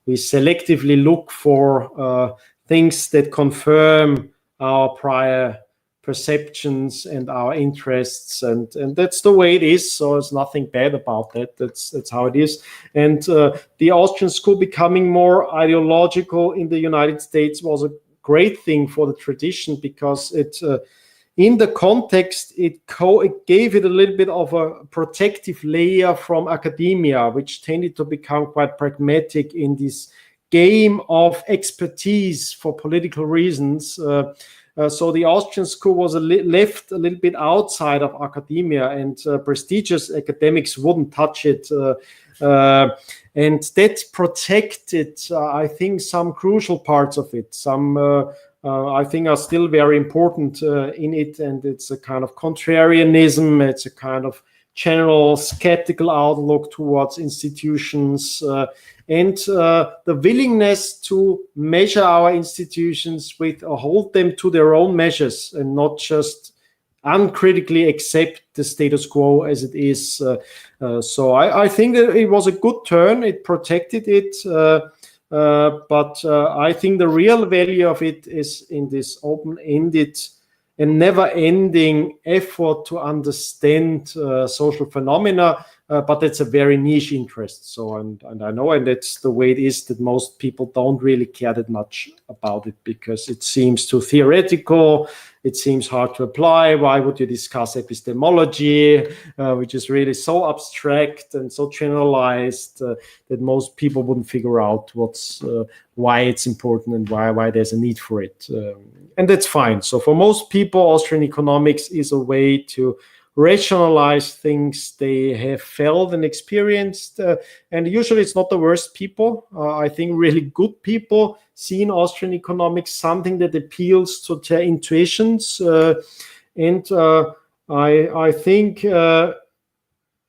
We selectively look for things that confirm our prior perceptions and our interests, and that's the way it is. So there's nothing bad about that. That's how it is. And the Austrian school becoming more ideological in the United States was a great thing for the tradition, because it in the context it gave it a little bit of a protective layer from academia, which tended to become quite pragmatic in this game of expertise for political reasons. So the Austrian school was left a little bit outside of academia, and prestigious academics wouldn't touch it. And that protected, I think, some crucial parts of it. Some, I think, are still very important in it. And it's a kind of contrarianism. It's a kind of general skeptical outlook towards institutions, and the willingness to measure our institutions with or hold them to their own measures, and not just uncritically accept the status quo as it is. So I think that it was a good turn. It protected it, but I think the real value of it is in this open-ended and never-ending effort to understand social phenomena, but it's a very niche interest. So, and I know, and that's the way it is, that most people don't really care that much about it, because it seems too theoretical. It seems hard to apply. Why would you discuss epistemology, which is really so abstract and so generalized that most people wouldn't figure out why it's important and why there's a need for it. And that's fine. So for most people, Austrian economics is a way to rationalize things they have felt and experienced. And usually it's not the worst people. I think really good people see in Austrian economics something that appeals to their intuitions. And I think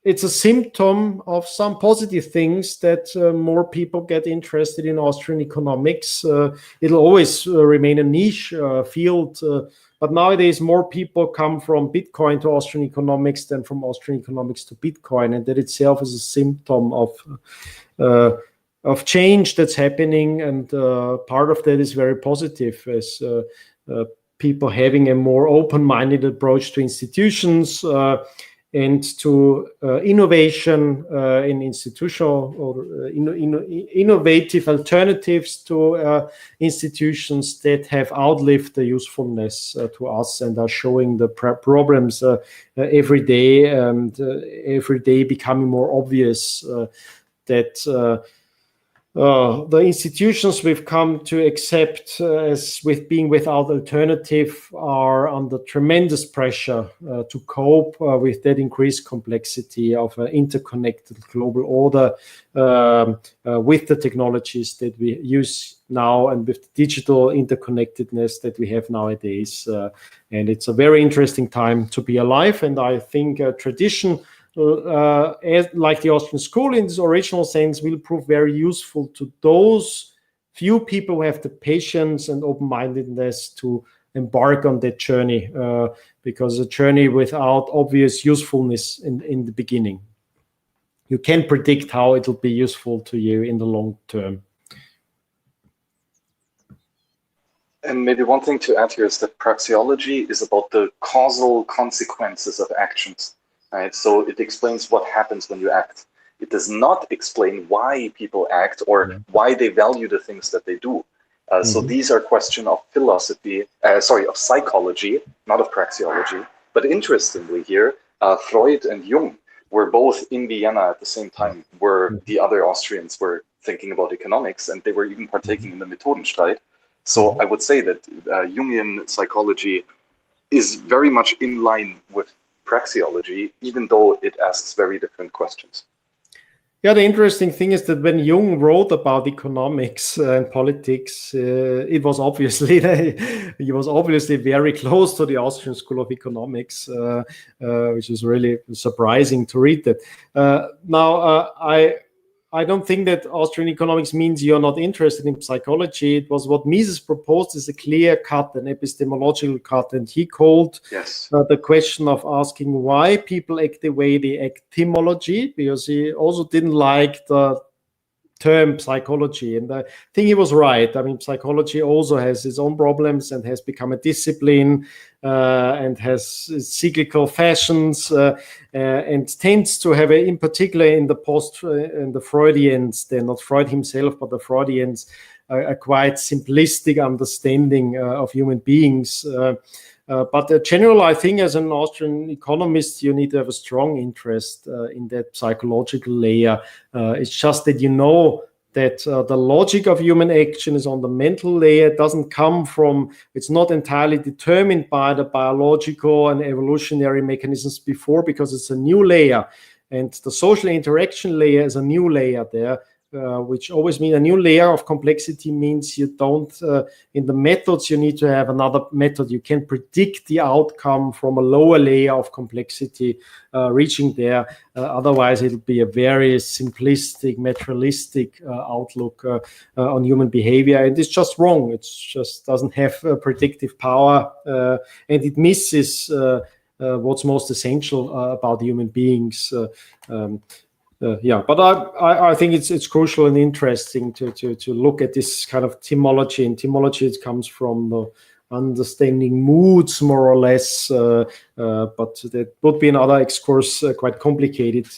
it's a symptom of some positive things that more people get interested in Austrian economics. It'll always remain a niche field, but nowadays more people come from Bitcoin to Austrian economics than from Austrian economics to Bitcoin, and that itself is a symptom of change that's happening, and part of that is very positive, as people having a more open-minded approach to institutions and to innovation in institutional or innovative alternatives to institutions that have outlived the usefulness to us and are showing the problems every day, and every day becoming more obvious that the institutions we've come to accept as with being without alternative are under tremendous pressure to cope with that increased complexity of an interconnected global order with the technologies that we use now and with the digital interconnectedness that we have nowadays. And it's a very interesting time to be alive. And I think tradition, like the Austrian school in this original sense, will prove very useful to those few people who have the patience and open-mindedness to embark on that journey, because a journey without obvious usefulness in the beginning. You can predict how it'll be useful to you in the long term. And maybe one thing to add here is that praxeology is about the causal consequences of actions. Right? So it explains what happens when you act. It does not explain why people act or why they value the things that they do. So these are questions of philosophy, of psychology, not of praxeology. But interestingly here, Freud and Jung were both in Vienna at the same time, where the other Austrians were thinking about economics, and they were even partaking in the Methodenstreit. So I would say that Jungian psychology is very much in line with praxeology, even though it asks very different questions. Yeah, the interesting thing is that when Jung wrote about economics and politics, it was obviously he was obviously very close to the Austrian School of Economics, which is really surprising to read that. Now, I don't think that Austrian economics means you're not interested in psychology. It was what Mises proposed is a clear cut, an epistemological cut, and he called the question of asking why people act the way they act etymology, because he also didn't like the term psychology, and I think he was right. I mean, psychology also has its own problems and has become a discipline and has cyclical fashions and tends to have, in particular in the Freudians, they're not Freud himself, but the Freudians, a quite simplistic understanding of human beings. But general, I think, as an Austrian economist, you need to have a strong interest in that psychological layer. It's just that you know that the logic of human action is on the mental layer. It doesn't come from, it's not entirely determined by the biological and evolutionary mechanisms before, because it's a new layer. And the social interaction layer is a new layer there. Which always means a new layer of complexity means you don't, in the methods, you need to have another method. You can predict the outcome from a lower layer of complexity reaching there. Otherwise, it'll be a very simplistic, materialistic outlook on human behavior. And it's just wrong. It just doesn't have predictive power. And it misses what's most essential about human beings. But I think it's crucial and interesting to look at this kind of etymology. And etymology, it comes from the understanding moods, more or less. But that would be another excurse, quite complicated.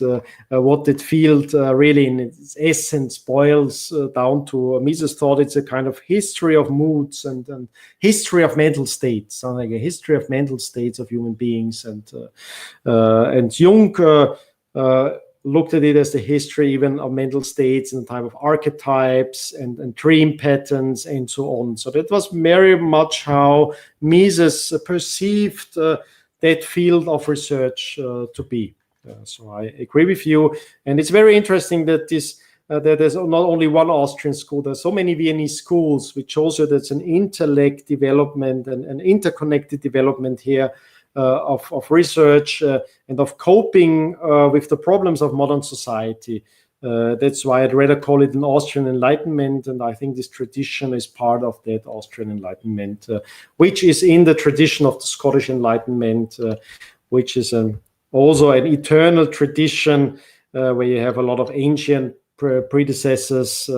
What that field really, in its essence, boils down to. Mises thought it's a kind of history of moods and history of mental states, like a history of mental states of human beings. And Jung looked at it as the history even of mental states and the type of archetypes and dream patterns and so on. So that was very much how Mises perceived that field of research to be. So I agree with you. And it's very interesting that that there's not only one Austrian school, there's so many Viennese schools, which shows you that's an intellect development and an interconnected development here. Of research and of coping with the problems of modern society. That's why I'd rather call it an Austrian Enlightenment, and I think this tradition is part of that Austrian Enlightenment, which is in the tradition of the Scottish Enlightenment, which is also an eternal tradition where you have a lot of ancient predecessors,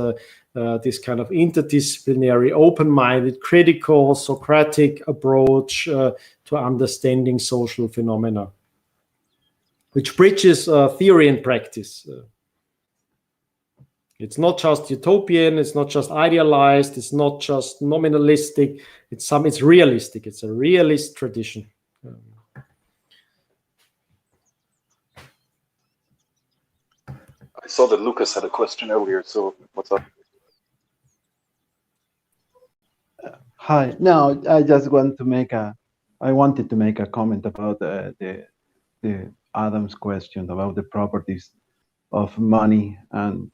this kind of interdisciplinary, open-minded, critical, Socratic approach to understanding social phenomena, which bridges theory and practice. It's not just utopian, it's not just idealized, it's not just nominalistic, it's realistic, it's a realist tradition. I saw that Lucas had a question earlier, so what's up? Hi. No, I just want to make I wanted to make a comment about the Adam's question about the properties of money, and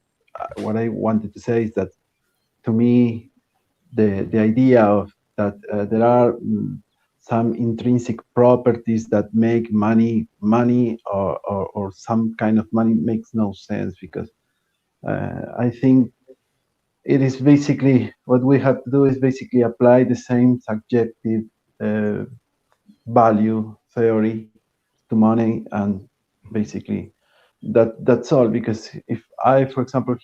what I wanted to say is that, to me, the idea of that there are some intrinsic properties that make money or some kind of money makes no sense, because I think it is basically what we have to do is basically apply the same subjective value theory to money, and basically that's all. Because if I, for example,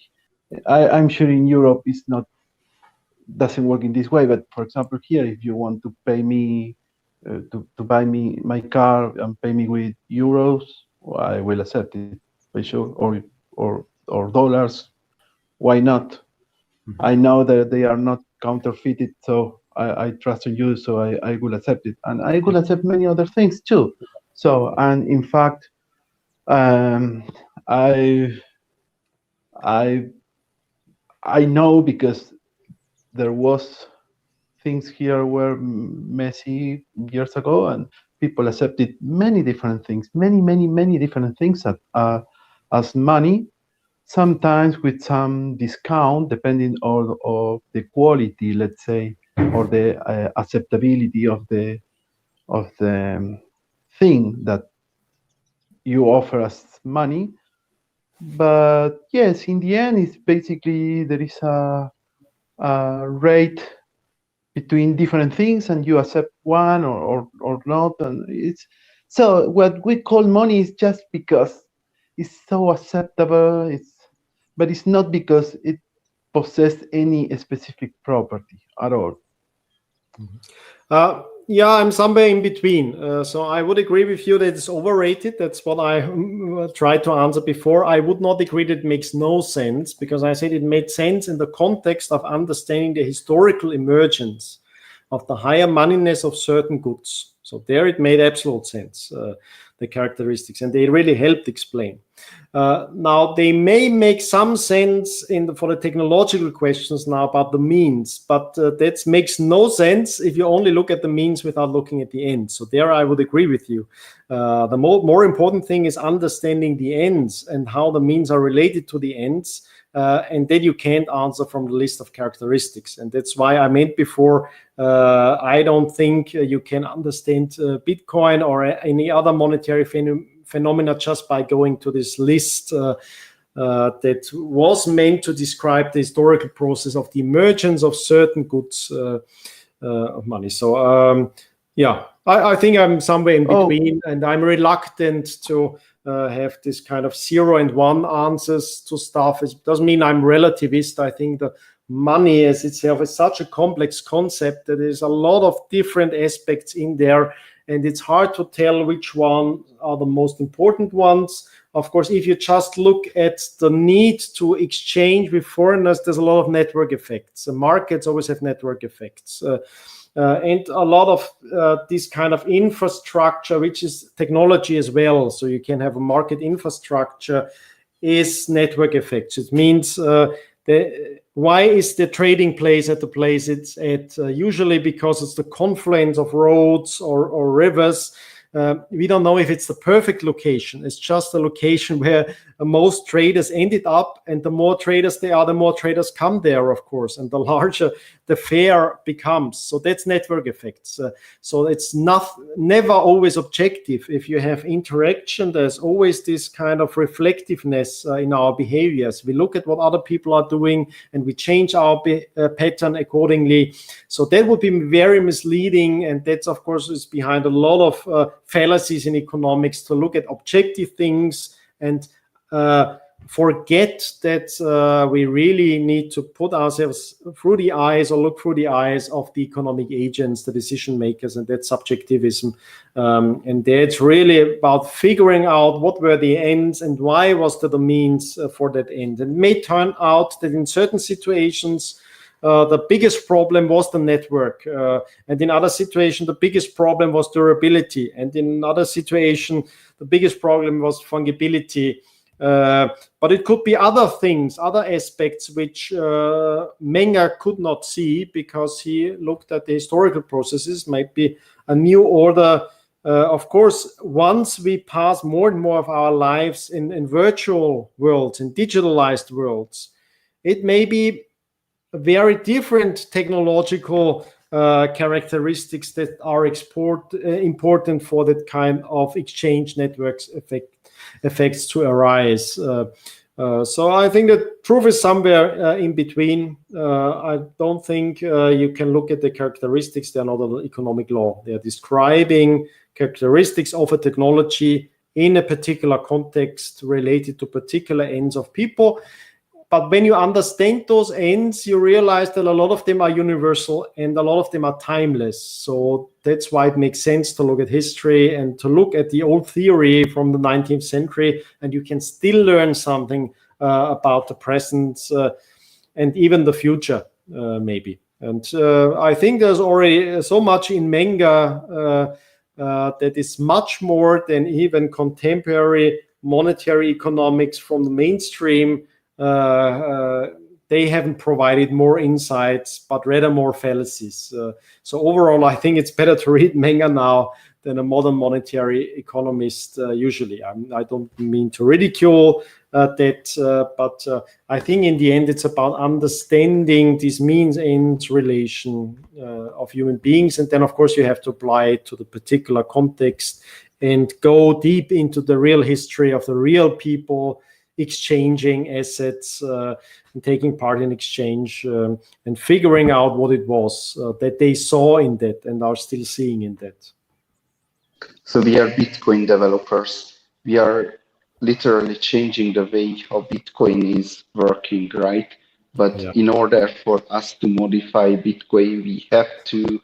I'm sure in Europe it's not doesn't work in this way, but for example here, if you want to pay me to buy me my car and pay me with euros, I will accept it, for sure, or dollars. Why not? I know that they are not counterfeited, so I trust in you, so I will accept it, and I will accept many other things too. So, and in fact, I know, because there was things here were messy years ago, and people accepted many different things, many different things as money, sometimes with some discount depending on the quality, let's say, or the acceptability of the thing that you offer as money. But yes, in the end, it's basically there is a rate between different things, and you accept one or not, and it's so what we call money is just because it's so acceptable. But it's not because it possesses any specific property at all. Yeah, I'm somewhere in between. So I would agree with you that it's overrated. That's what I tried to answer before. I would not agree that it makes no sense, because I said it made sense in the context of understanding the historical emergence of the higher moneyness of certain goods. So there it made absolute sense, the characteristics, and they really helped explain. Now, they may make some sense for the technological questions now about the means, but that makes no sense if you only look at the means without looking at the ends. So there I would agree with you. The more important thing is understanding the ends and how the means are related to the ends, and then you can't answer from the list of characteristics. And that's why I meant before, I don't think you can understand Bitcoin or any other monetary phenomena just by going to this list that was meant to describe the historical process of the emergence of certain goods of money. So yeah, I think I'm somewhere in between, and I'm reluctant to have this kind of 0 and 1 answers to stuff. It doesn't mean I'm relativist. I think the money as itself is such a complex concept that there's a lot of different aspects in there, and it's hard to tell which one are the most important ones. Of course, if you just look at the need to exchange with foreigners, there's a lot of network effects. The markets always have network effects. And a lot of this kind of infrastructure, which is technology as well, so you can have a market infrastructure, is network effects. It means why is the trading place at the place it's at? Usually because it's the confluence of roads or rivers. We don't know if it's the perfect location. It's just a location where most traders ended up, and the more traders there are, the more traders come there, of course, and the larger the fair becomes. So that's network effects. So it's never always objective. If you have interaction, there's always this kind of reflectiveness in our behaviors. We look at what other people are doing, and we change our pattern accordingly. So that would be very misleading, and that's, of course, is behind a lot of fallacies in economics, to look at objective things and forget that we really need to put ourselves through the eyes, or look through the eyes of the economic agents, the decision makers, and that's subjectivism. And that's really about figuring out what were the ends and why was there the means for that end. And it may turn out that in certain situations, the biggest problem was the network, and in other situations, the biggest problem was durability, and in another situation, the biggest problem was fungibility. But it could be other things, other aspects which Menger could not see because he looked at the historical processes. Might be a new order. Of course, once we pass more and more of our lives in virtual worlds, in digitalized worlds, it may be very different technological characteristics that are important for that kind of exchange networks effects to arise. So I think the truth is somewhere in between. I don't think you can look at the characteristics. They're not an economic law. They're describing characteristics of a technology in a particular context related to particular ends of people. But when you understand those ends, you realize that a lot of them are universal and a lot of them are timeless. So that's why it makes sense to look at history and to look at the old theory from the 19th century, and you can still learn something about the present and even the future, maybe. And I think there's already so much in Menger that is much more than even contemporary monetary economics from the mainstream they haven't provided more insights, but rather more fallacies. So overall, I think it's better to read Menger now than a modern monetary economist usually. I don't mean to ridicule that, but I think in the end it's about understanding this means-end relation of human beings, and then of course you have to apply it to the particular context and go deep into the real history of the real people exchanging assets and taking part in exchange and figuring out what it was that they saw in that and are still seeing in that. So we are Bitcoin developers. We are literally changing the way how Bitcoin is working, right? But in order for us to modify Bitcoin, we have to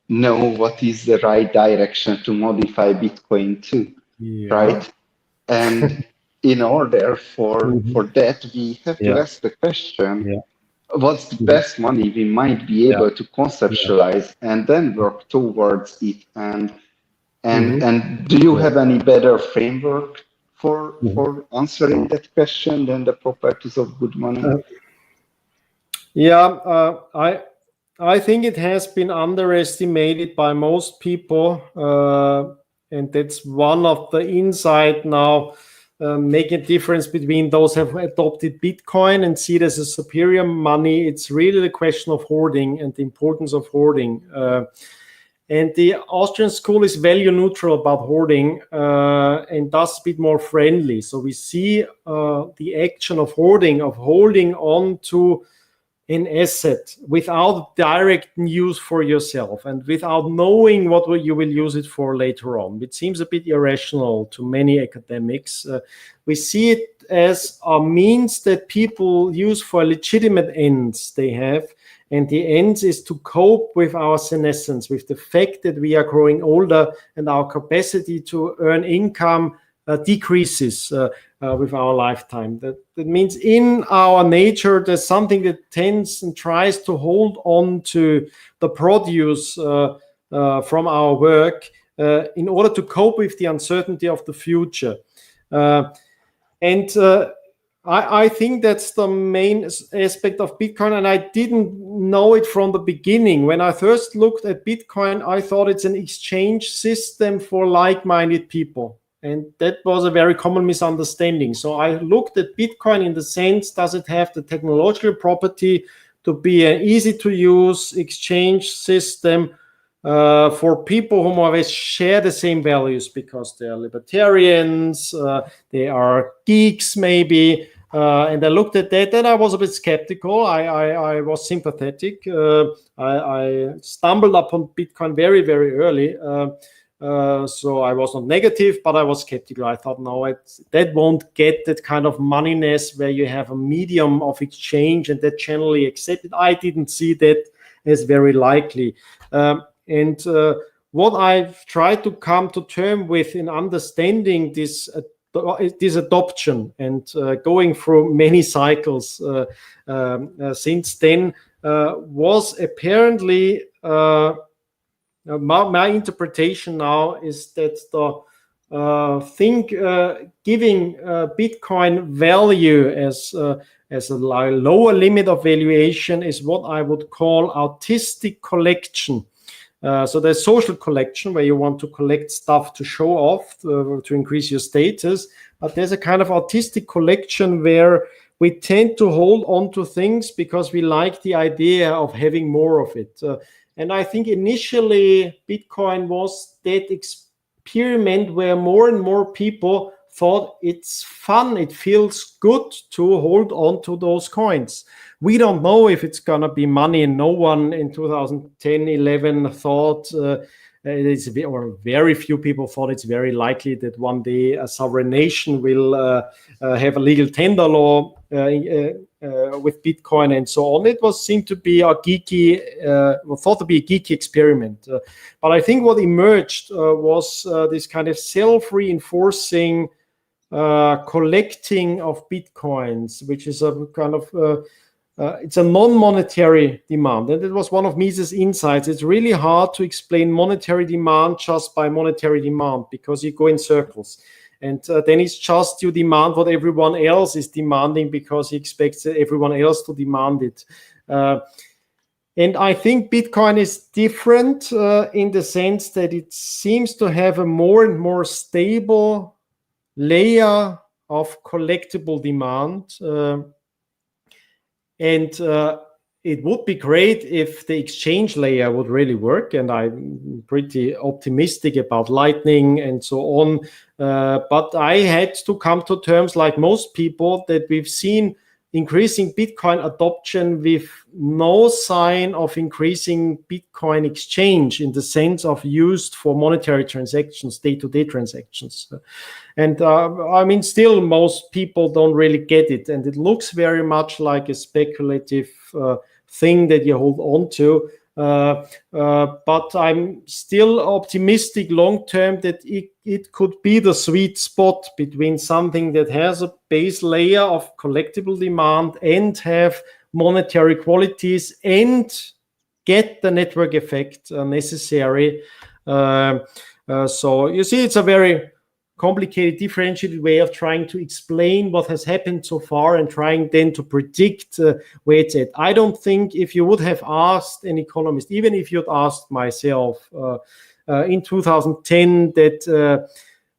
know what is the right direction to modify Bitcoin to, right? And in order for that, we have to ask the question, what's the best money we might be able to conceptualize and then work towards it? And do you have any better framework for answering that question than the properties of good money? I think it has been underestimated by most people, and that's one of the insight now making a difference between those who have adopted Bitcoin and see it as a superior money. It's really the question of hoarding and the importance of hoarding. And the Austrian school is value neutral about hoarding and thus a bit more friendly. So we see the action of hoarding, of holding on to an asset without direct use for yourself and without knowing what you will use it for later on. It seems a bit irrational to many academics. We see it as a means that people use for legitimate ends they have. And the end is to cope with our senescence, with the fact that we are growing older and our capacity to earn income decreases with our lifetime. That means in our nature, there's something that tends and tries to hold on to the produce from our work in order to cope with the uncertainty of the future. I think that's the main aspect of Bitcoin, and I didn't know it from the beginning. When I first looked at Bitcoin, I thought it's an exchange system for like-minded people, and that was a very common misunderstanding. So I looked at Bitcoin in the sense, does it have the technological property to be an easy-to-use exchange system for people who more or less share the same values because they are libertarians, they are geeks maybe, and I looked at that and I was a bit skeptical. I was sympathetic. I stumbled upon Bitcoin very, very early. So I was not negative, but I was skeptical. I thought, no, that won't get that kind of moneyness where you have a medium of exchange and that generally accepted. I didn't see that as very likely. What I've tried to come to terms with in understanding this adoption and going through many cycles since then was apparently my interpretation now is that the giving Bitcoin value as a lower limit of valuation is what I would call artistic collection. So there's social collection where you want to collect stuff to show off, to increase your status. But there's a kind of artistic collection where we tend to hold on to things because we like the idea of having more of it. And I think initially Bitcoin was that experiment where more and more people thought it's fun, it feels good to hold on to those coins. We don't know if it's going to be money, and no one in 2010, 11 thought, or very few people thought it's very likely that one day a sovereign nation will have a legal tender law with Bitcoin and so on. It seemed to be a geeky, thought to be a geeky experiment. But I think what emerged was this kind of self-reinforcing collecting of Bitcoins, which is a kind of it's a non-monetary demand. And it was one of Mises' insights. It's really hard to explain monetary demand just by monetary demand because you go in circles. And then it's just you demand what everyone else is demanding because he expects everyone else to demand it. And I think Bitcoin is different in the sense that it seems to have a more and more stable layer of collectible demand. And it would be great if the exchange layer would really work, and I'm pretty optimistic about Lightning and so on. But I had to come to terms, like most people, that we've seen increasing Bitcoin adoption with no sign of increasing Bitcoin exchange in the sense of used for monetary transactions, day-to-day transactions. And I mean, still most people don't really get it. And it looks very much like a speculative thing that you hold on to. But I'm still optimistic long-term that it could be the sweet spot between something that has a base layer of collectible demand and have monetary qualities and get the network effect necessary. So you see, it's a very complicated, differentiated way of trying to explain what has happened so far and trying then to predict where it's at. I don't think if you would have asked an economist, even if you'd asked myself in 2010, that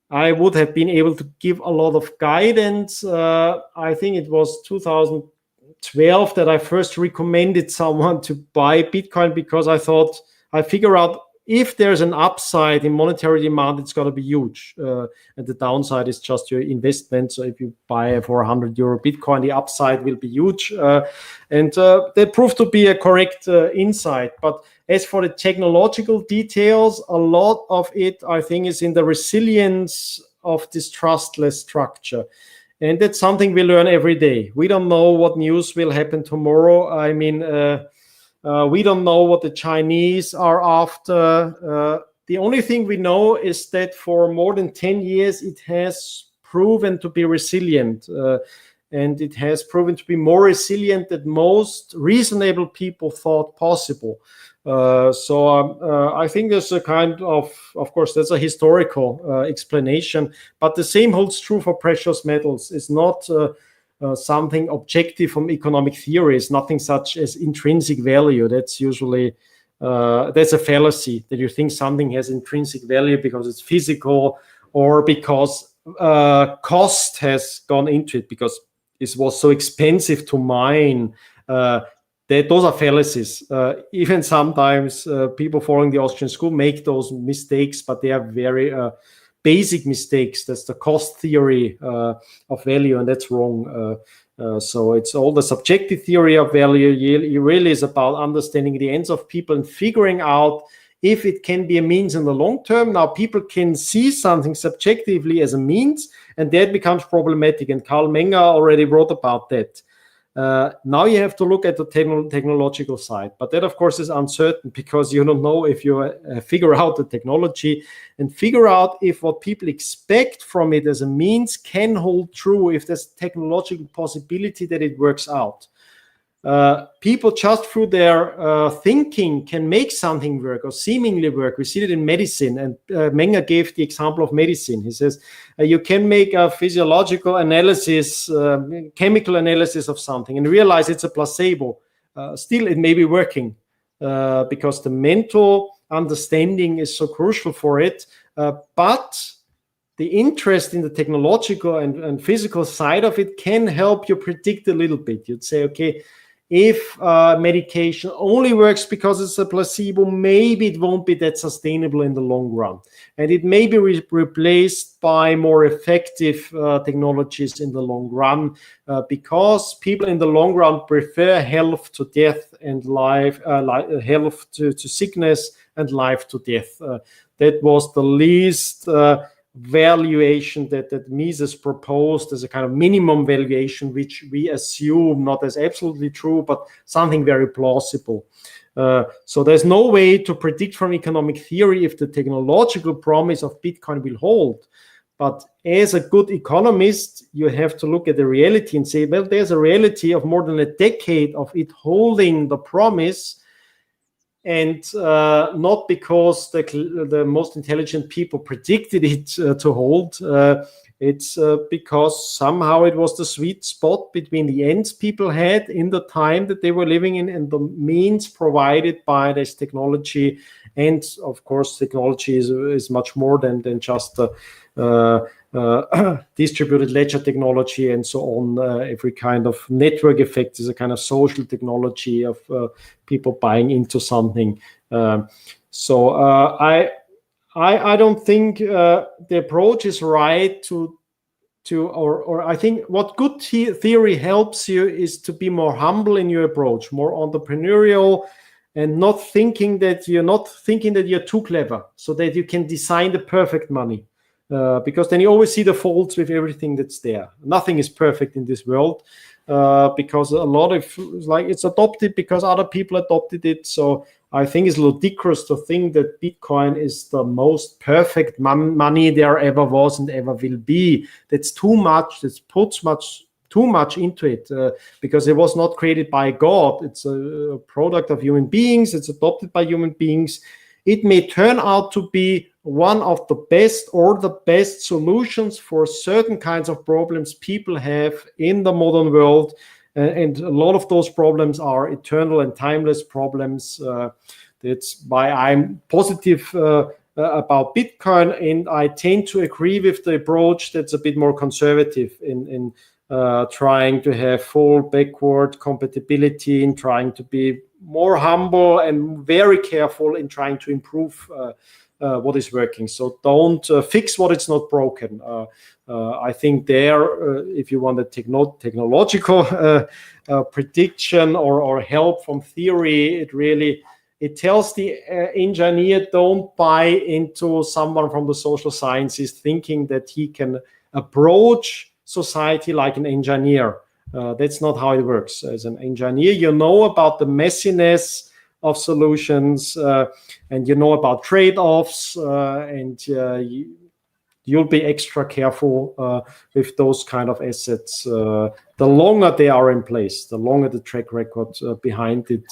I would have been able to give a lot of guidance. I think it was 2012 that I first recommended someone to buy Bitcoin because I thought I figure out if there's an upside in monetary demand, it's got to be huge. And the downside is just your investment. So if you buy for €100 Bitcoin, the upside will be huge. And that proved to be a correct insight. But as for the technological details, a lot of it, I think, is in the resilience of this trustless structure. And that's something we learn every day. We don't know what news will happen tomorrow. I mean, we don't know what the Chinese are after. The only thing we know is that for more than 10 years, it has proven to be resilient. And it has proven to be more resilient than most reasonable people thought possible. So I think there's a kind of course, there's a historical explanation. But the same holds true for precious metals. It's not something objective from economic theories, nothing such as intrinsic value. That's usually, that's a fallacy, that you think something has intrinsic value because it's physical or because cost has gone into it, because it was so expensive to mine. Those are fallacies. Even sometimes people following the Austrian school make those mistakes, but they are very basic mistakes. That's the cost theory of value, and that's wrong. So it's all the subjective theory of value. It really is about understanding the ends of people and figuring out if it can be a means in the long term. Now, people can see something subjectively as a means, and that becomes problematic. And Karl Menger already wrote about that. Now you have to look at the technological side, but that of course is uncertain because you don't know if you figure out the technology and figure out if what people expect from it as a means can hold true, if there's technological possibility that it works out. People just through their thinking can make something work or seemingly work. We see it in medicine, and Menger gave the example of medicine. He says you can make a physiological analysis, chemical analysis of something and realize it's a placebo. Still, it may be working because the mental understanding is so crucial for it. But the interest in the technological and physical side of it can help you predict a little bit. You'd say, okay, if medication only works because it's a placebo, maybe it won't be that sustainable in the long run. And it may be replaced by more effective technologies in the long run because people in the long run prefer health to death and life, health to sickness and life to death. That was the least valuation that Mises proposed as a kind of minimum valuation, which we assume not as absolutely true, but something very plausible. So there's no way to predict from economic theory if the technological promise of Bitcoin will hold. But as a good economist, you have to look at the reality and say, well, there's a reality of more than a decade of it holding the promise. And not because the most intelligent people predicted it to hold. It's because somehow it was the sweet spot between the ends people had in the time that they were living in and the means provided by this technology. And of course, technology is much more than just distributed ledger technology and so on. Every kind of network effect is a kind of social technology of people buying into something. I don't think the approach is right or I think what good theory helps you is to be more humble in your approach, more entrepreneurial, and not thinking that you're too clever, so that you can design the perfect money. Because then you always see the faults with everything that's there. Nothing is perfect in this world, because a lot of it's adopted because other people adopted it. So I think it's ludicrous to think that Bitcoin is the most perfect money there ever was and ever will be. That's too much. That puts too much into it, because it was not created by God. It's a product of human beings. It's adopted by human beings. It may turn out to be one of the best or the best solutions for certain kinds of problems people have in the modern world. And a lot of those problems are eternal and timeless problems. That's why I'm positive about Bitcoin, and I tend to agree with the approach that's a bit more conservative in trying to have full backward compatibility, in trying to be more humble and very careful in trying to improve what is working. So don't fix what is not broken. I think if you want a technological prediction or help from theory, it tells the engineer, don't buy into someone from the social sciences thinking that he can approach society like an engineer. That's not how it works. As an engineer, you know about the messiness of solutions, and you know about trade-offs, and you'll be extra careful with those kind of assets. The longer they are in place, the longer the track record behind it.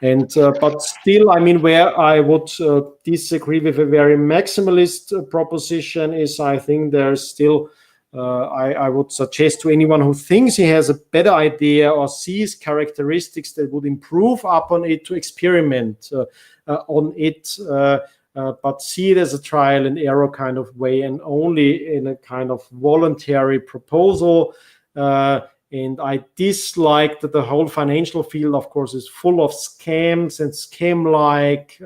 But still, I mean, where I would disagree with a very maximalist proposition is, I think there's still, I would suggest to anyone who thinks he has a better idea or sees characteristics that would improve upon it to experiment on it, but see it as a trial and error kind of way, and only in a kind of voluntary proposal. And I dislike that the whole financial field, of course, is full of scams and scam-like,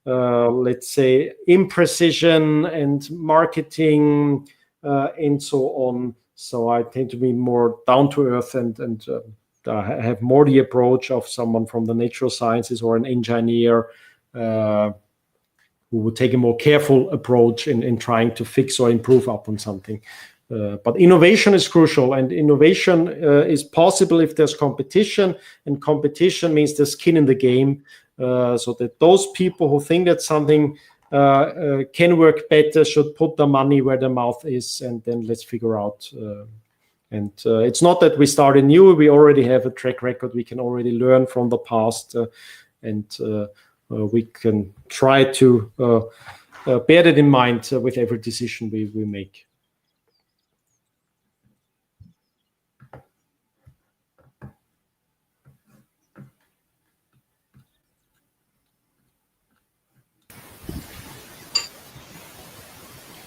let's say, imprecision and marketing and so on. So I tend to be more down to earth and have more the approach of someone from the natural sciences or an engineer who would take a more careful approach in trying to fix or improve upon something. But innovation is crucial, and innovation is possible if there's competition, and competition means there's skin in the game, so that those people who think that something can work better should put the money where the mouth is, and then let's figure out. And it's not that we start anew, we already have a track record, we can already learn from the past, and we can try to bear that in mind with every decision we make.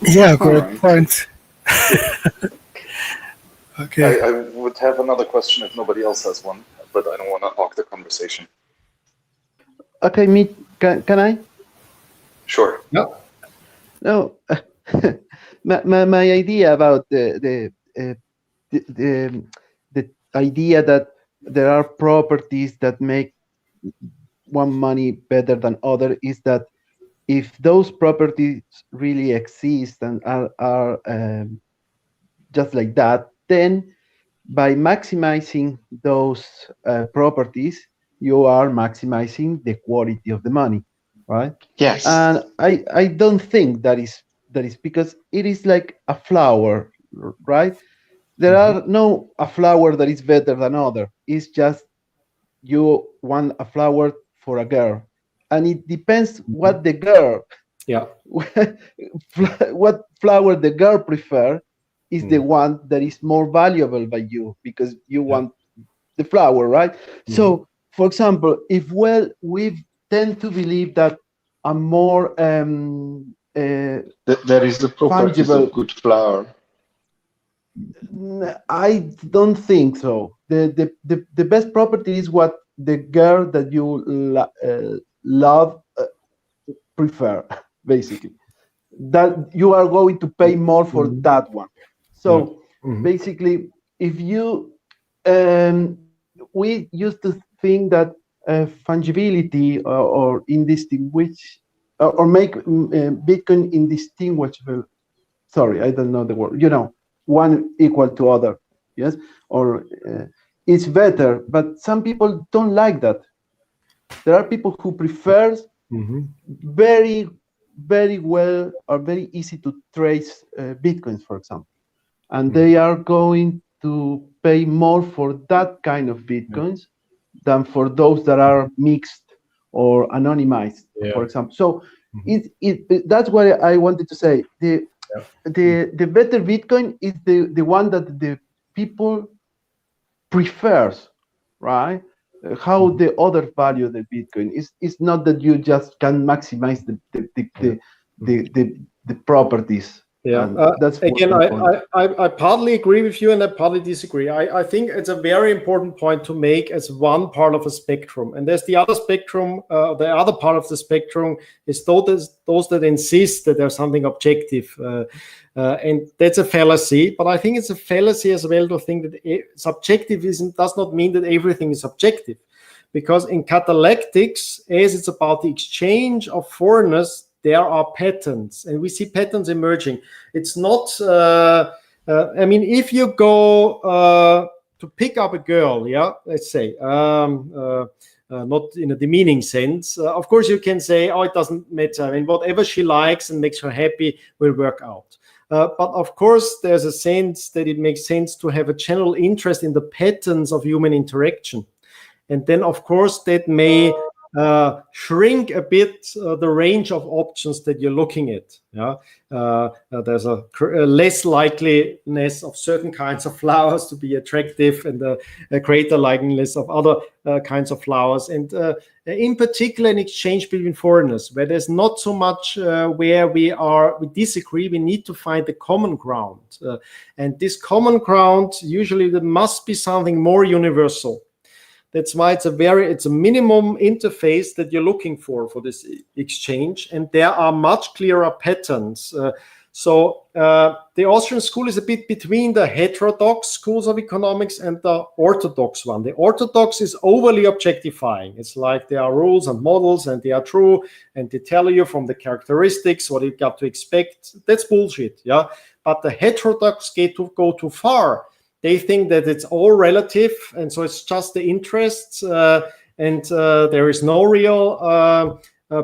Yeah, great point. Okay. I would have another question if nobody else has one, but I don't want to hog the conversation. Okay, can I? Sure. No. No, my idea about the idea that there are properties that make one money better than other is that if those properties really exist and are just like that, then by maximizing those properties, you are maximizing the quality of the money, right? Yes. And I don't think that is because it is like a flower, right? There are no a flower that is better than other. It's just you want a flower for a girl, and it depends what the girl Yeah. What flower the girl prefer is the one that is more valuable by you because you want the flower, right? So, for example, if we tend to believe that a more there is the properties fungible, of good flower. I don't think so. The best property is what the girl that you love prefer, basically. That you are going to pay more for that one. So basically, if you we used to think that fungibility or indistinguish or make Bitcoin indistinguishable. Sorry, I don't know the word. You know, one equal to other. Yes, or it's better. But some people don't like that. There are people who prefers very well or very easy to trace Bitcoins, for example, and they are going to pay more for that kind of Bitcoins than for those that are mixed or anonymized, for example. So that's what I wanted to say. The better Bitcoin is the one that the people prefers, right? How the other value the Bitcoin is not that you just can maximize the properties. That's again, I partly agree with you and I partly disagree. I think it's a very important point to make as one part of a spectrum. And there's the other spectrum, the other part of the spectrum is those that insist that there's something objective. And that's a fallacy, but I think it's a fallacy as well to think that subjectivism does not mean that everything is subjective. Because in Catallactics, as it's about the exchange of foreigners, there are patterns, and we see patterns emerging. It's not, I mean, if you go to pick up a girl, let's say, not in a demeaning sense, of course you can say, oh, it doesn't matter. I mean, whatever she likes and makes her happy will work out. But of course, there's a sense that it makes sense to have a general interest in the patterns of human interaction. And then, of course, that may shrink a bit the range of options that you're looking at. There's a less likeliness of certain kinds of flowers to be attractive and a greater likeliness of other kinds of flowers. And in particular, an exchange between foreigners, where there's not so much where we disagree, we need to find the common ground. And this common ground, usually there must be something more universal. That's why it's a minimum interface that you're looking for this exchange, and there are much clearer patterns. So the Austrian school is a bit between the heterodox schools of economics and the orthodox one. The orthodox is overly objectifying. It's like there are rules and models and they are true and they tell you from the characteristics what you got to expect. That's bullshit, But the heterodox go too far. They think that it's all relative, and so it's just the interests, and there is no real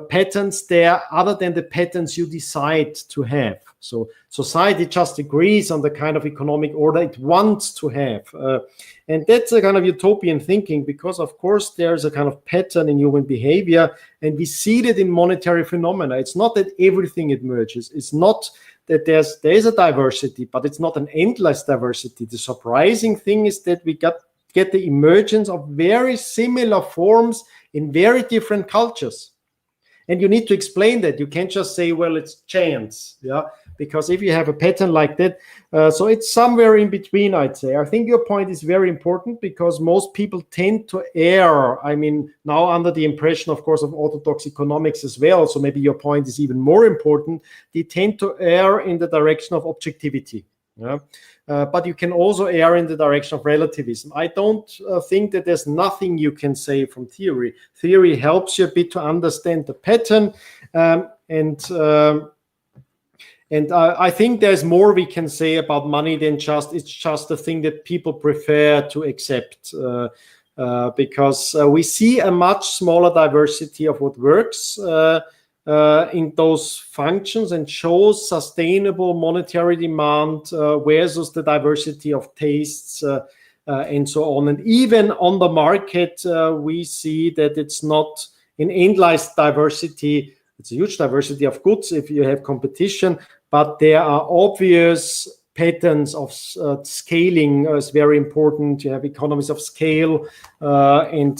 patterns there other than the patterns you decide to have. So society just agrees on the kind of economic order it wants to have. And that's a kind of utopian thinking because, of course, there's a kind of pattern in human behavior, and we see that in monetary phenomena. It's not that everything emerges. It's not that there is a diversity, but it's not an endless diversity. The surprising thing is that we get the emergence of very similar forms in very different cultures. And you need to explain that. You can't just say, well, it's chance, because if you have a pattern like that, so it's somewhere in between, I'd say. I think your point is very important because most people tend to err. I mean, now under the impression, of course, of orthodox economics as well, so maybe your point is even more important. They tend to err in the direction of objectivity. But you can also err in the direction of relativism. I don't think that there's nothing you can say from theory. Theory helps you a bit to understand the pattern, and I think there's more we can say about money than it's just a thing that people prefer to accept because we see a much smaller diversity of what works in those functions and shows sustainable monetary demand versus the diversity of tastes and so on. And even on the market, we see that it's not an endless diversity It's a huge diversity of goods if you have competition, but there are obvious patterns of scaling is very important. You have economies of scale, and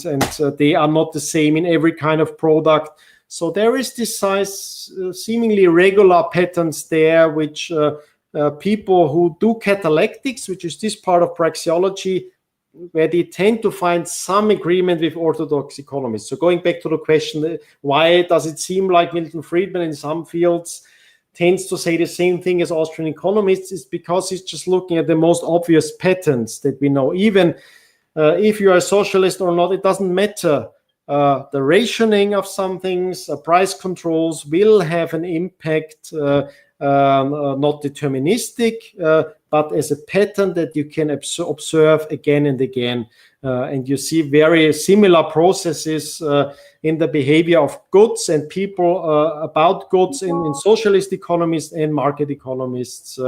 they are not the same in every kind of product. So there is this size, seemingly regular patterns there, which people who do catallactics, which is this part of praxeology, where they tend to find some agreement with orthodox economists. So going back to the question, why does it seem like Milton Friedman in some fields tends to say the same thing as Austrian economists, is because he's just looking at the most obvious patterns that we know. Even if you are a socialist or not, it doesn't matter. The rationing of some things, price controls will have an impact, not deterministic, but as a pattern that you can observe again and again. And you see very similar processes in the behavior of goods and people about goods in socialist economists and market economists.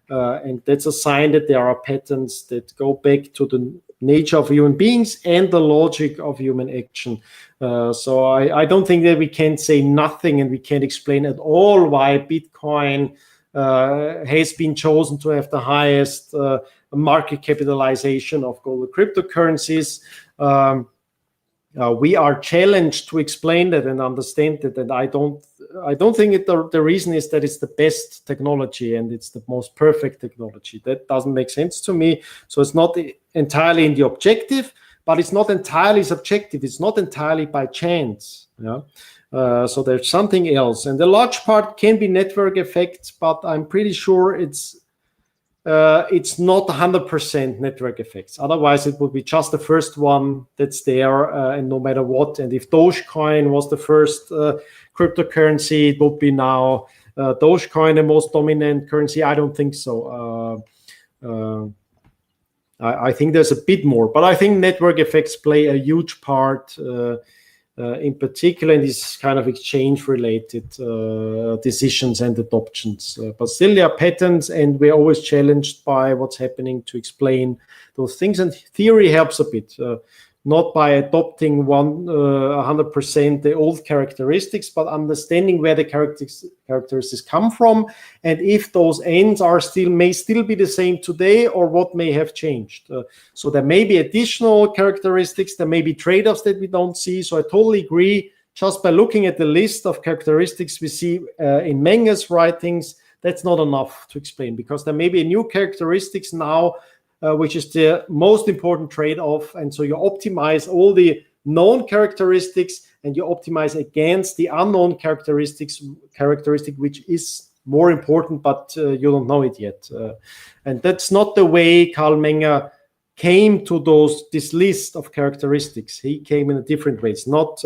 And that's a sign that there are patterns that go back to the nature of human beings and the logic of human action. So I don't think that we can say nothing and we can't explain at all why Bitcoin has been chosen to have the highest market capitalization of global cryptocurrencies. We are challenged to explain that and understand that, and I don't think the reason is that it's the best technology and it's the most perfect technology. That doesn't make sense to me. So it's not entirely in the objective, but it's not entirely subjective. It's not entirely by chance. Yeah. So there's something else, and the large part can be network effects, but I'm pretty sure it's not 100% network effects. Otherwise, it would be just the first one that's there, and no matter what. And if Dogecoin was the first cryptocurrency, it would be now Dogecoin the most dominant currency. I don't think so. I think there's a bit more, but I think network effects play a huge part, in particular in these kind of exchange-related decisions and adoptions. But still there are patterns, and we're always challenged by what's happening to explain those things. And theory helps a bit, not by adopting 100% the old characteristics, but understanding where the characteristics come from, and if those ends may still be the same today, or what may have changed. So there may be additional characteristics, there may be trade-offs that we don't see. So I totally agree. Just by looking at the list of characteristics we see in Menger's writings, that's not enough to explain, because there may be new characteristics now, which is the most important trade-off. And so you optimize all the known characteristics and you optimize against the unknown characteristic, which is more important, but you don't know it yet. And that's not the way Karl Menger came to this list of characteristics. He came in a different way. It's not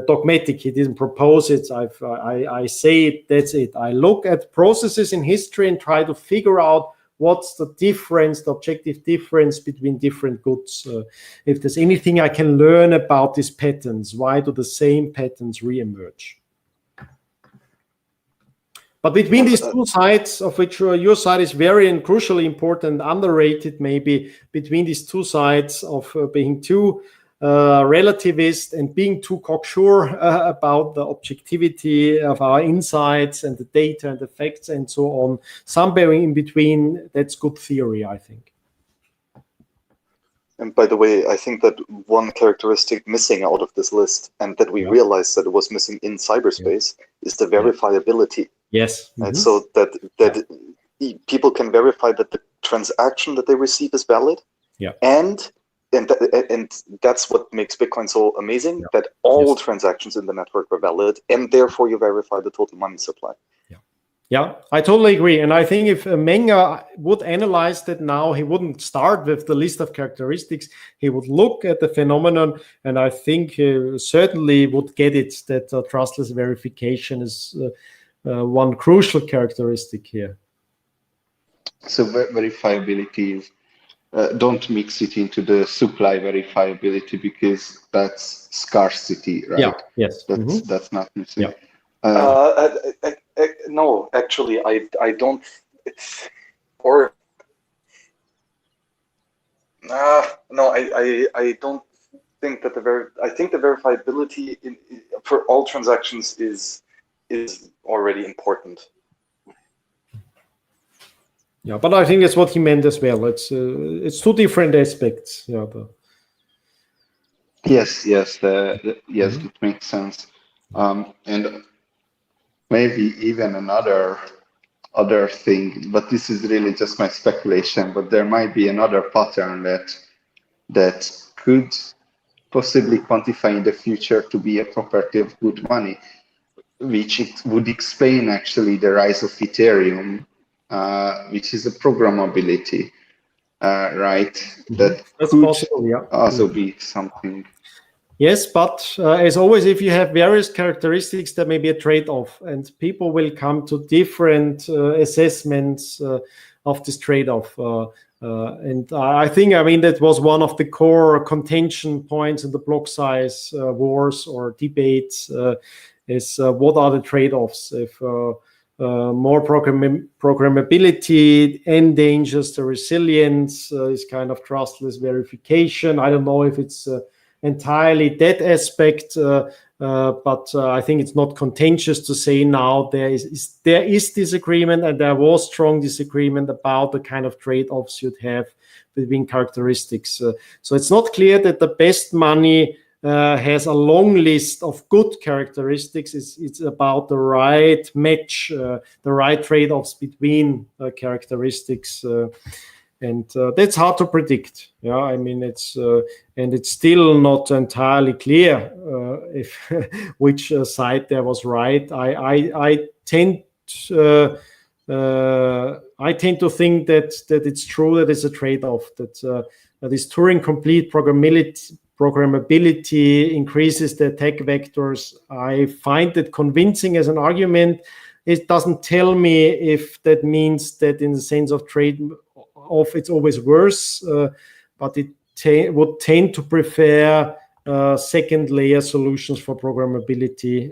dogmatic. He didn't propose it. I say it, that's it. I look at processes in history and try to figure out what's the difference, the objective difference between different goods. If there's anything I can learn about these patterns, why do the same patterns re-emerge? But between these two sides, of which your side is very and crucially important, underrated maybe, between these two sides of being too relativist and being too cocksure about the objectivity of our insights and the data and the facts and so on, somewhere in between, that's good theory, I think. And by the way, I think that one characteristic missing out of this list, and that we realized that it was missing in cyberspace, is the verifiability. Yes. Right? So that people can verify that the transaction that they receive is valid. Yeah. And that's what makes Bitcoin so amazing, that all transactions in the network are valid, and therefore you verify the total money supply. Yeah, I totally agree. And I think if Menger would analyze that now, he wouldn't start with the list of characteristics. He would look at the phenomenon, and I think he certainly would get it that trustless verification is one crucial characteristic here. So verifiability is, don't mix it into the supply verifiability, because that's scarcity, right? Yeah, yes. That's not missing. Yeah. No, actually, I don't. Or no, I don't think that I think the verifiability for all transactions is is already important. Yeah, but I think that's what he meant as well. It's two different aspects. Yeah. Yes, it makes sense. And maybe even another thing, but this is really just my speculation, but there might be another pattern that could possibly quantify in the future to be a property of good money, which it would explain actually the rise of Ethereum, which is a programmability, right? That That's could possible, yeah. also be something. Yes, but as always, if you have various characteristics, there may be a trade-off, and people will come to different assessments of this trade-off. And I think, that was one of the core contention points in the block size wars or debates, is what are the trade-offs? If more programmability endangers the resilience, is kind of trustless verification. I don't know if it's entirely that aspect, but I think it's not contentious to say now there is disagreement, and there was strong disagreement about the kind of trade-offs you'd have between characteristics. So it's not clear that the best money has a long list of good characteristics. It's about the right match, the right trade-offs between characteristics. And that's hard to predict. Yeah, it's and it's still not entirely clear if which side there was right. I tend to think that it's true that it's a trade-off, that this Turing complete programmability increases the attack vectors. I find it convincing as an argument. It doesn't tell me if that means that in the sense of trade-off it's always worse, but it would tend to prefer second layer solutions for programmability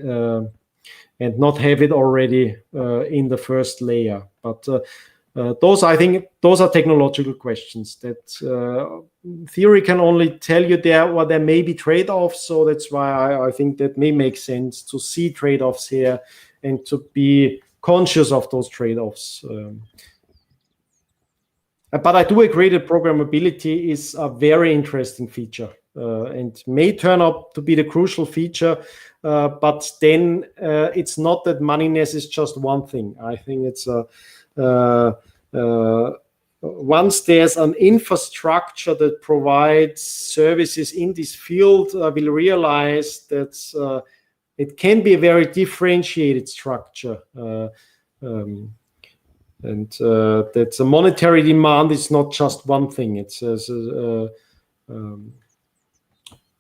and not have it already in the first layer. But those are technological questions that theory can only tell you there may be trade-offs. So that's why I think that may make sense to see trade-offs here and to be conscious of those trade-offs. But I do agree that programmability is a very interesting feature and may turn out to be the crucial feature. But then it's not that moneyness is just one thing. I think it's once there's an infrastructure that provides services in this field, we'll realize that it can be a very differentiated structure. And that the monetary demand is not just one thing. It's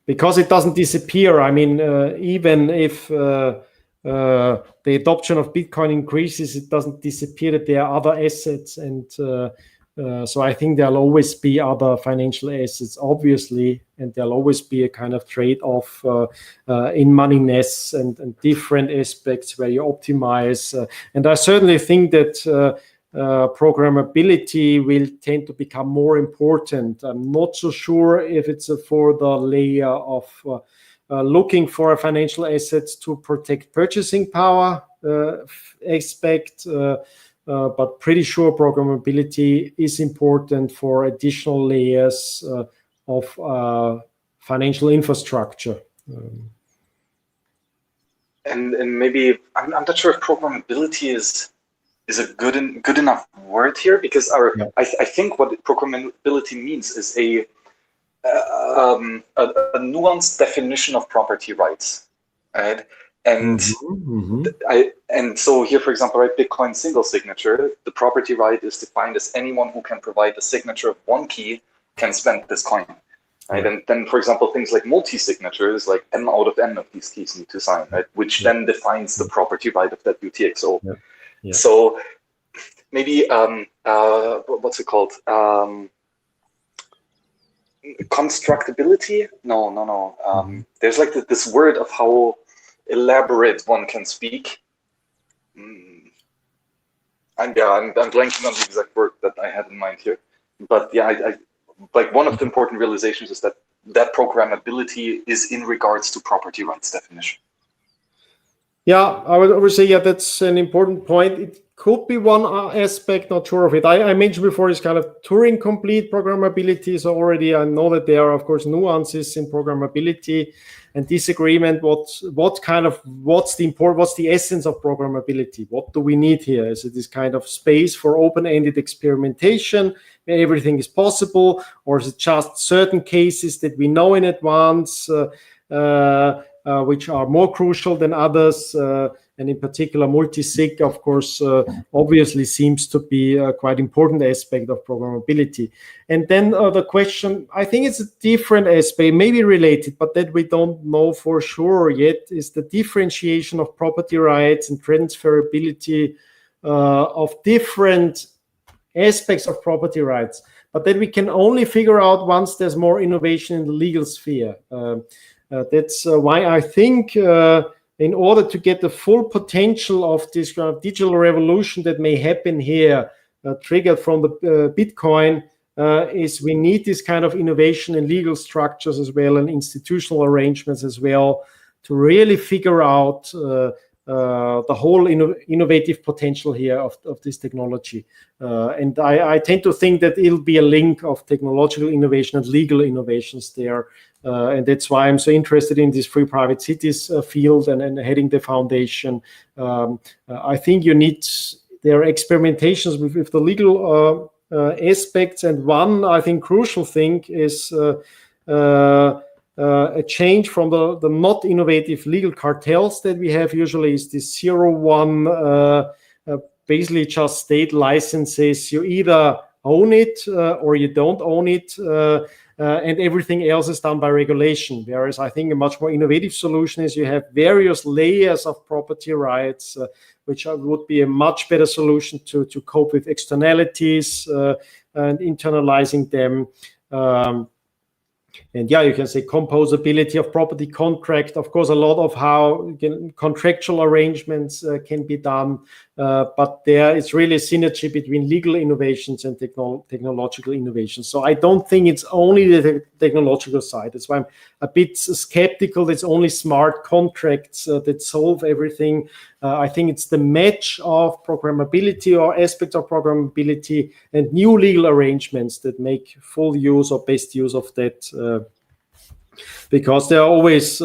because it doesn't disappear. Even if the adoption of Bitcoin increases, it doesn't disappear that there are other assets. And so I think there'll always be other financial assets, obviously, and there'll always be a kind of trade-off in moneyness and different aspects where you optimize. And I certainly think that programmability will tend to become more important. I'm not so sure if it's for the layer of looking for a financial assets to protect purchasing power aspect, but pretty sure programmability is important for additional layers of financial infrastructure. And maybe I'm not sure if programmability is a good enough word here, because I think what programmability means is a nuanced definition of property rights, right? And and so here, for example, right, Bitcoin single signature, the property right is defined as anyone who can provide a signature of one key can spend this coin, right? And then, for example, things like multi-signatures, like m out of n of these keys need to sign, right? Which then defines the property right of that UTXO. So maybe what's it called? Constructability? No. There's like this word of how elaborate one can speak. I'm blanking on the exact word that I had in mind here. But yeah, I like one of the important realizations is that programmability is in regards to property rights definition. Yeah, I would say, yeah, that's an important point. It could be one aspect, not sure of it. I mentioned before is kind of Turing complete programmability. So already I know that there are, of course, nuances in programmability and disagreement. What's the essence of programmability? What do we need here? Is it this kind of space for open-ended experimentation where everything is possible, or is it just certain cases that we know in advance, which are more crucial than others, and in particular multi-sig, of course, obviously seems to be a quite important aspect of programmability. And then the question, I think it's a different aspect, maybe related, but that we don't know for sure yet, is the differentiation of property rights and transferability of different aspects of property rights, but that we can only figure out once there's more innovation in the legal sphere. That's why I think in order to get the full potential of this kind of digital revolution that may happen here, triggered from the Bitcoin, is we need this kind of innovation in legal structures as well and institutional arrangements as well to really figure out the whole innovative potential here of this technology. And I tend to think that it'll be a link of technological innovation and legal innovations there. And that's why I'm so interested in this free private cities field and heading the foundation. I think there are experimentations with the legal aspects. And one, I think, crucial thing is a change from the not innovative legal cartels that we have usually is this 0-1, basically just state licenses. You either own it or you don't own it, and everything else is done by regulation. Whereas I think a much more innovative solution is you have various layers of property rights, which would be a much better solution to cope with externalities and internalizing them. And yeah, you can say composability of property contract. Of course, a lot of how contractual arrangements can be done, but there is really a synergy between legal innovations and technological innovations. So I don't think it's only the technological side. That's why I'm a bit skeptical that it's only smart contracts that solve everything. I think it's the match of programmability or aspects of programmability and new legal arrangements that make full use or best use of that, because there are always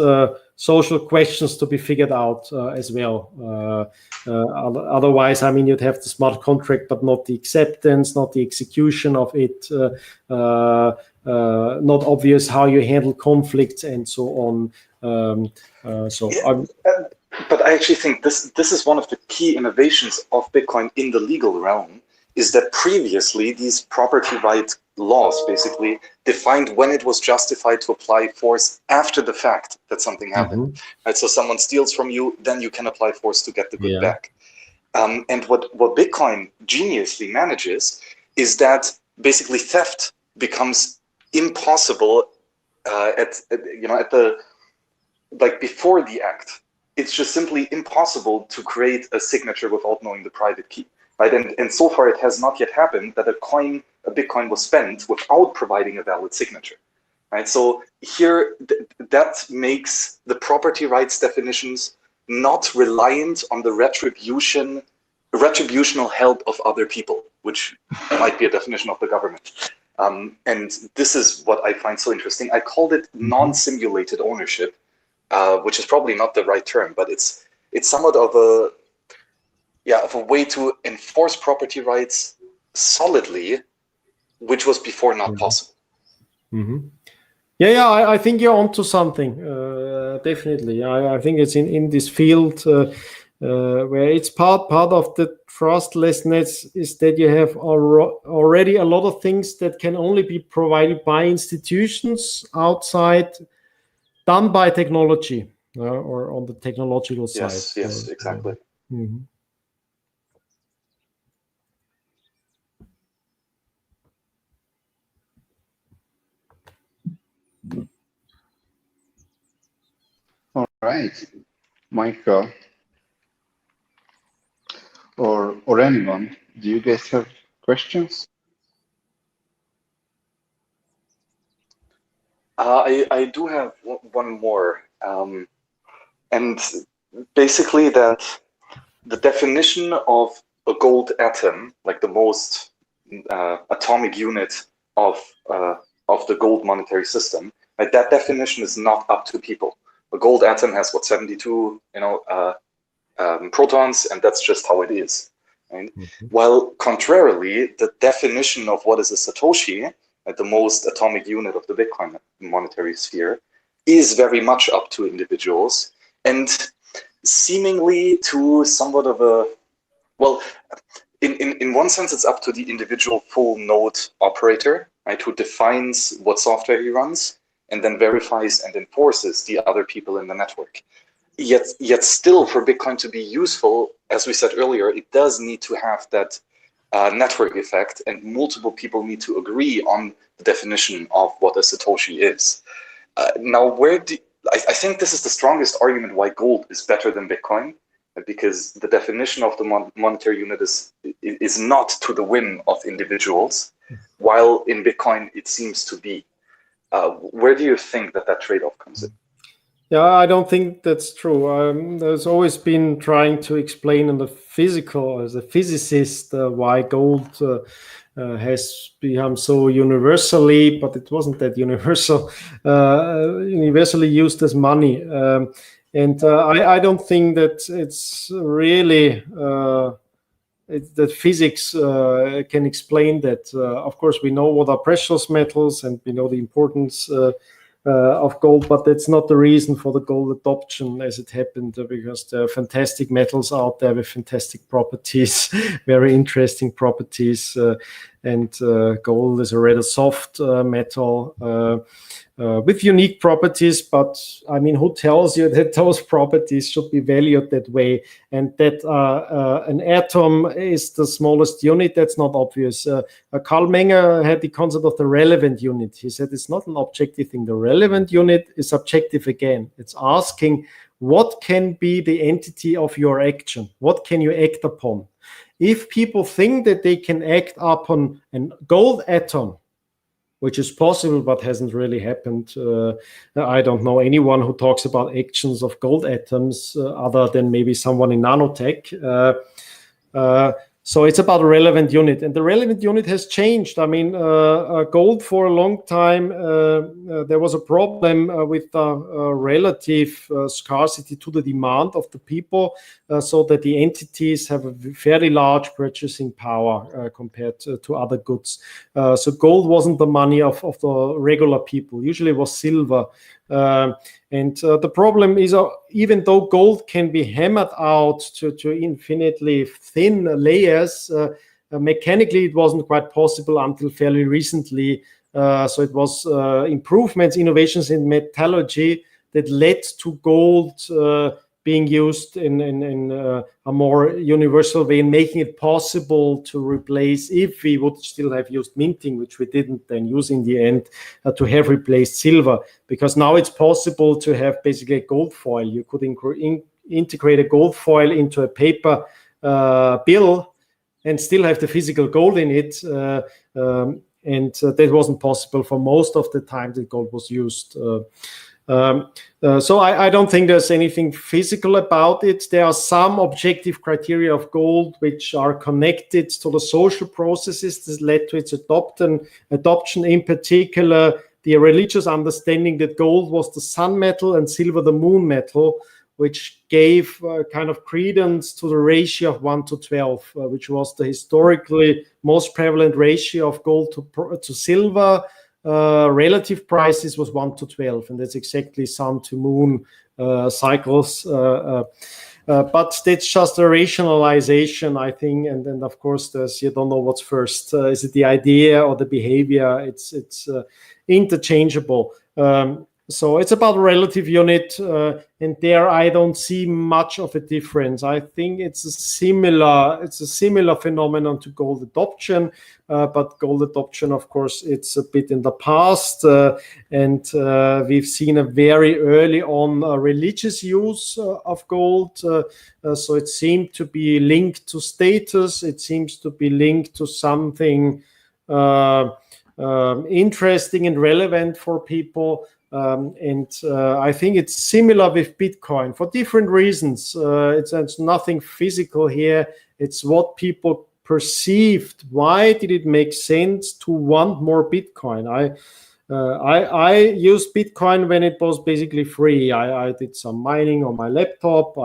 social questions to be figured out as well. Otherwise, I mean, you'd have the smart contract, but not the acceptance, not the execution of it, not obvious how you handle conflicts and so on. But I actually think this is one of the key innovations of Bitcoin in the legal realm, is that previously these property rights laws basically defined when it was justified to apply force after the fact that something happened. Right? So someone steals from you, then you can apply force to get the good back. And what Bitcoin geniusly manages is that basically theft becomes impossible before the act. It's just simply impossible to create a signature without knowing the private key, right? And so far, it has not yet happened that a Bitcoin was spent without providing a valid signature, right? So here, that makes the property rights definitions not reliant on the retributional help of other people, which might be a definition of the government. And this is what I find so interesting. I called it non-simulated ownership, which is probably not the right term, but it's somewhat of a way to enforce property rights solidly, which was before not possible. Yeah, I think you're onto something. Definitely, I think it's in this field where it's part of the trustlessness is that you have already a lot of things that can only be provided by institutions outside, done by technology or on the technological side. Yes, exactly. All right, Michael or anyone, do you guys have questions? I do have one more, and basically that the definition of a gold atom, like the most atomic unit of the gold monetary system, right, that definition is not up to people. A gold atom has 72, protons, and that's just how it is. Right? While contrarily, the definition of what is a Satoshi, at the most atomic unit of the Bitcoin monetary sphere, is very much up to individuals, and seemingly to somewhat of a, well, in one sense, it's up to the individual full node operator, right, who defines what software he runs and then verifies and enforces the other people in the network. Yet still, for Bitcoin to be useful, as we said earlier, it does need to have that network effect, and multiple people need to agree on the definition of what a Satoshi is. Now, I think this is the strongest argument why gold is better than Bitcoin, because the definition of the monetary unit is not to the whim of individuals, while in Bitcoin it seems to be. Where do you think that trade-off comes in? Yeah, I don't think that's true. There's always been trying to explain in the physical, as a physicist, why gold has become so universally, but it wasn't that universally used as money. And I don't think that it's really that physics can explain that. Of course, we know what are precious metals, and we know the importance of gold, but that's not the reason for the gold adoption as it happened, because there are fantastic metals out there with fantastic properties, very interesting properties, and gold is a rather soft metal with unique properties, but I mean, who tells you that those properties should be valued that way, and that an atom is the smallest unit? That's not obvious. Karl Menger had the concept of the relevant unit. He said it's not an objective thing. The relevant unit is subjective again. It's asking, what can be the entity of your action? What can you act upon? If people think that they can act upon a gold atom, which is possible but hasn't really happened. I don't know anyone who talks about actions of gold atoms other than maybe someone in nanotech. So it's about a relevant unit, and the relevant unit has changed. I mean, gold for a long time, there was a problem with the relative scarcity to the demand of the people, so that the entities have a fairly large purchasing power compared to other goods. So gold wasn't the money of the regular people. Usually it was silver. And the problem is, even though gold can be hammered out to infinitely thin layers, mechanically it wasn't quite possible until fairly recently. So it was improvements, innovations in metallurgy that led to gold being used in a more universal way, and making it possible to replace, if we would still have used minting, which we didn't then use in the end, to have replaced silver, because now it's possible to have basically a gold foil. You could integrate a gold foil into a paper bill and still have the physical gold in it, and that wasn't possible for most of the time that gold was used. So I don't think there's anything physical about it. There are some objective criteria of gold which are connected to the social processes that led to its adoption, in particular the religious understanding that gold was the sun metal and silver the moon metal, which gave kind of credence to the ratio of 1 to 12, which was the historically most prevalent ratio of gold to silver. Relative prices was 1 to 12, and that's exactly sun to moon cycles. But that's just a rationalization, I think. And then, of course, you don't know what's first. Is it the idea or the behavior? It's interchangeable. So it's about a relative unit, and there I don't see much of a difference. I think it's a similar phenomenon to gold adoption, but gold adoption, of course, it's a bit in the past, and we've seen a very early on religious use of gold. So it seemed to be linked to status. It seems to be linked to something interesting and relevant for people. I think it's similar with Bitcoin for different reasons. It's nothing physical here. It's what people perceived. Why did it make sense to want more Bitcoin? I used Bitcoin when it was basically free. I did some mining on my laptop.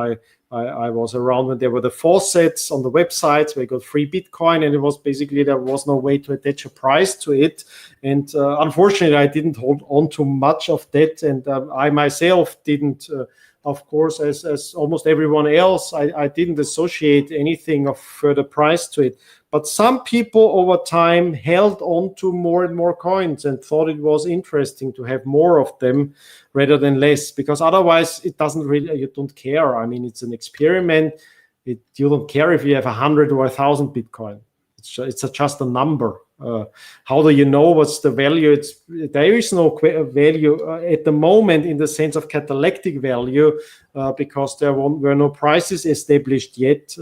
I was around when there were the faucets on the websites where you got free Bitcoin, and it was basically, there was no way to attach a price to it. And unfortunately, I didn't hold on to much of that. And I myself didn't, of course, as almost everyone else, I didn't associate anything of further price to it. But some people over time held on to more and more coins and thought it was interesting to have more of them rather than less, because otherwise it doesn't really, you don't care. I mean, it's an experiment. You don't care if you have 100 or 1,000 Bitcoin. It's just a number. How do you know what's the value? There is no value at the moment in the sense of catalactic value because there were no prices established yet.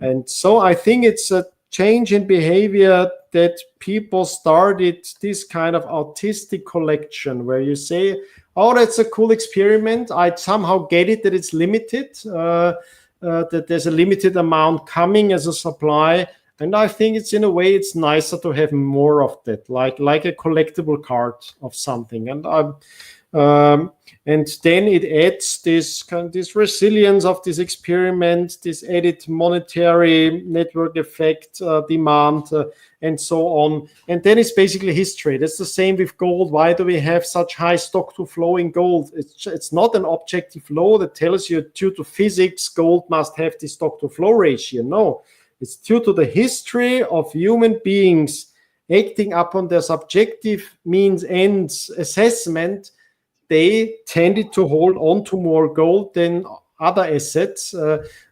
And so I think it's a change in behavior that people started this kind of artistic collection where you say, oh, that's a cool experiment. I somehow get it that it's limited, that there's a limited amount coming as a supply. And I think it's, in a way, it's nicer to have more of that, like a collectible card of something. And then it adds this resilience of this experiment, this added monetary network effect, demand, and so on. And then it's basically history. That's the same with gold. Why do we have such high stock to flow in gold? It's not an objective law that tells you due to physics, gold must have this stock to flow ratio. No, it's due to the history of human beings acting upon their subjective means ends assessment. They tended to hold on to more gold than other assets,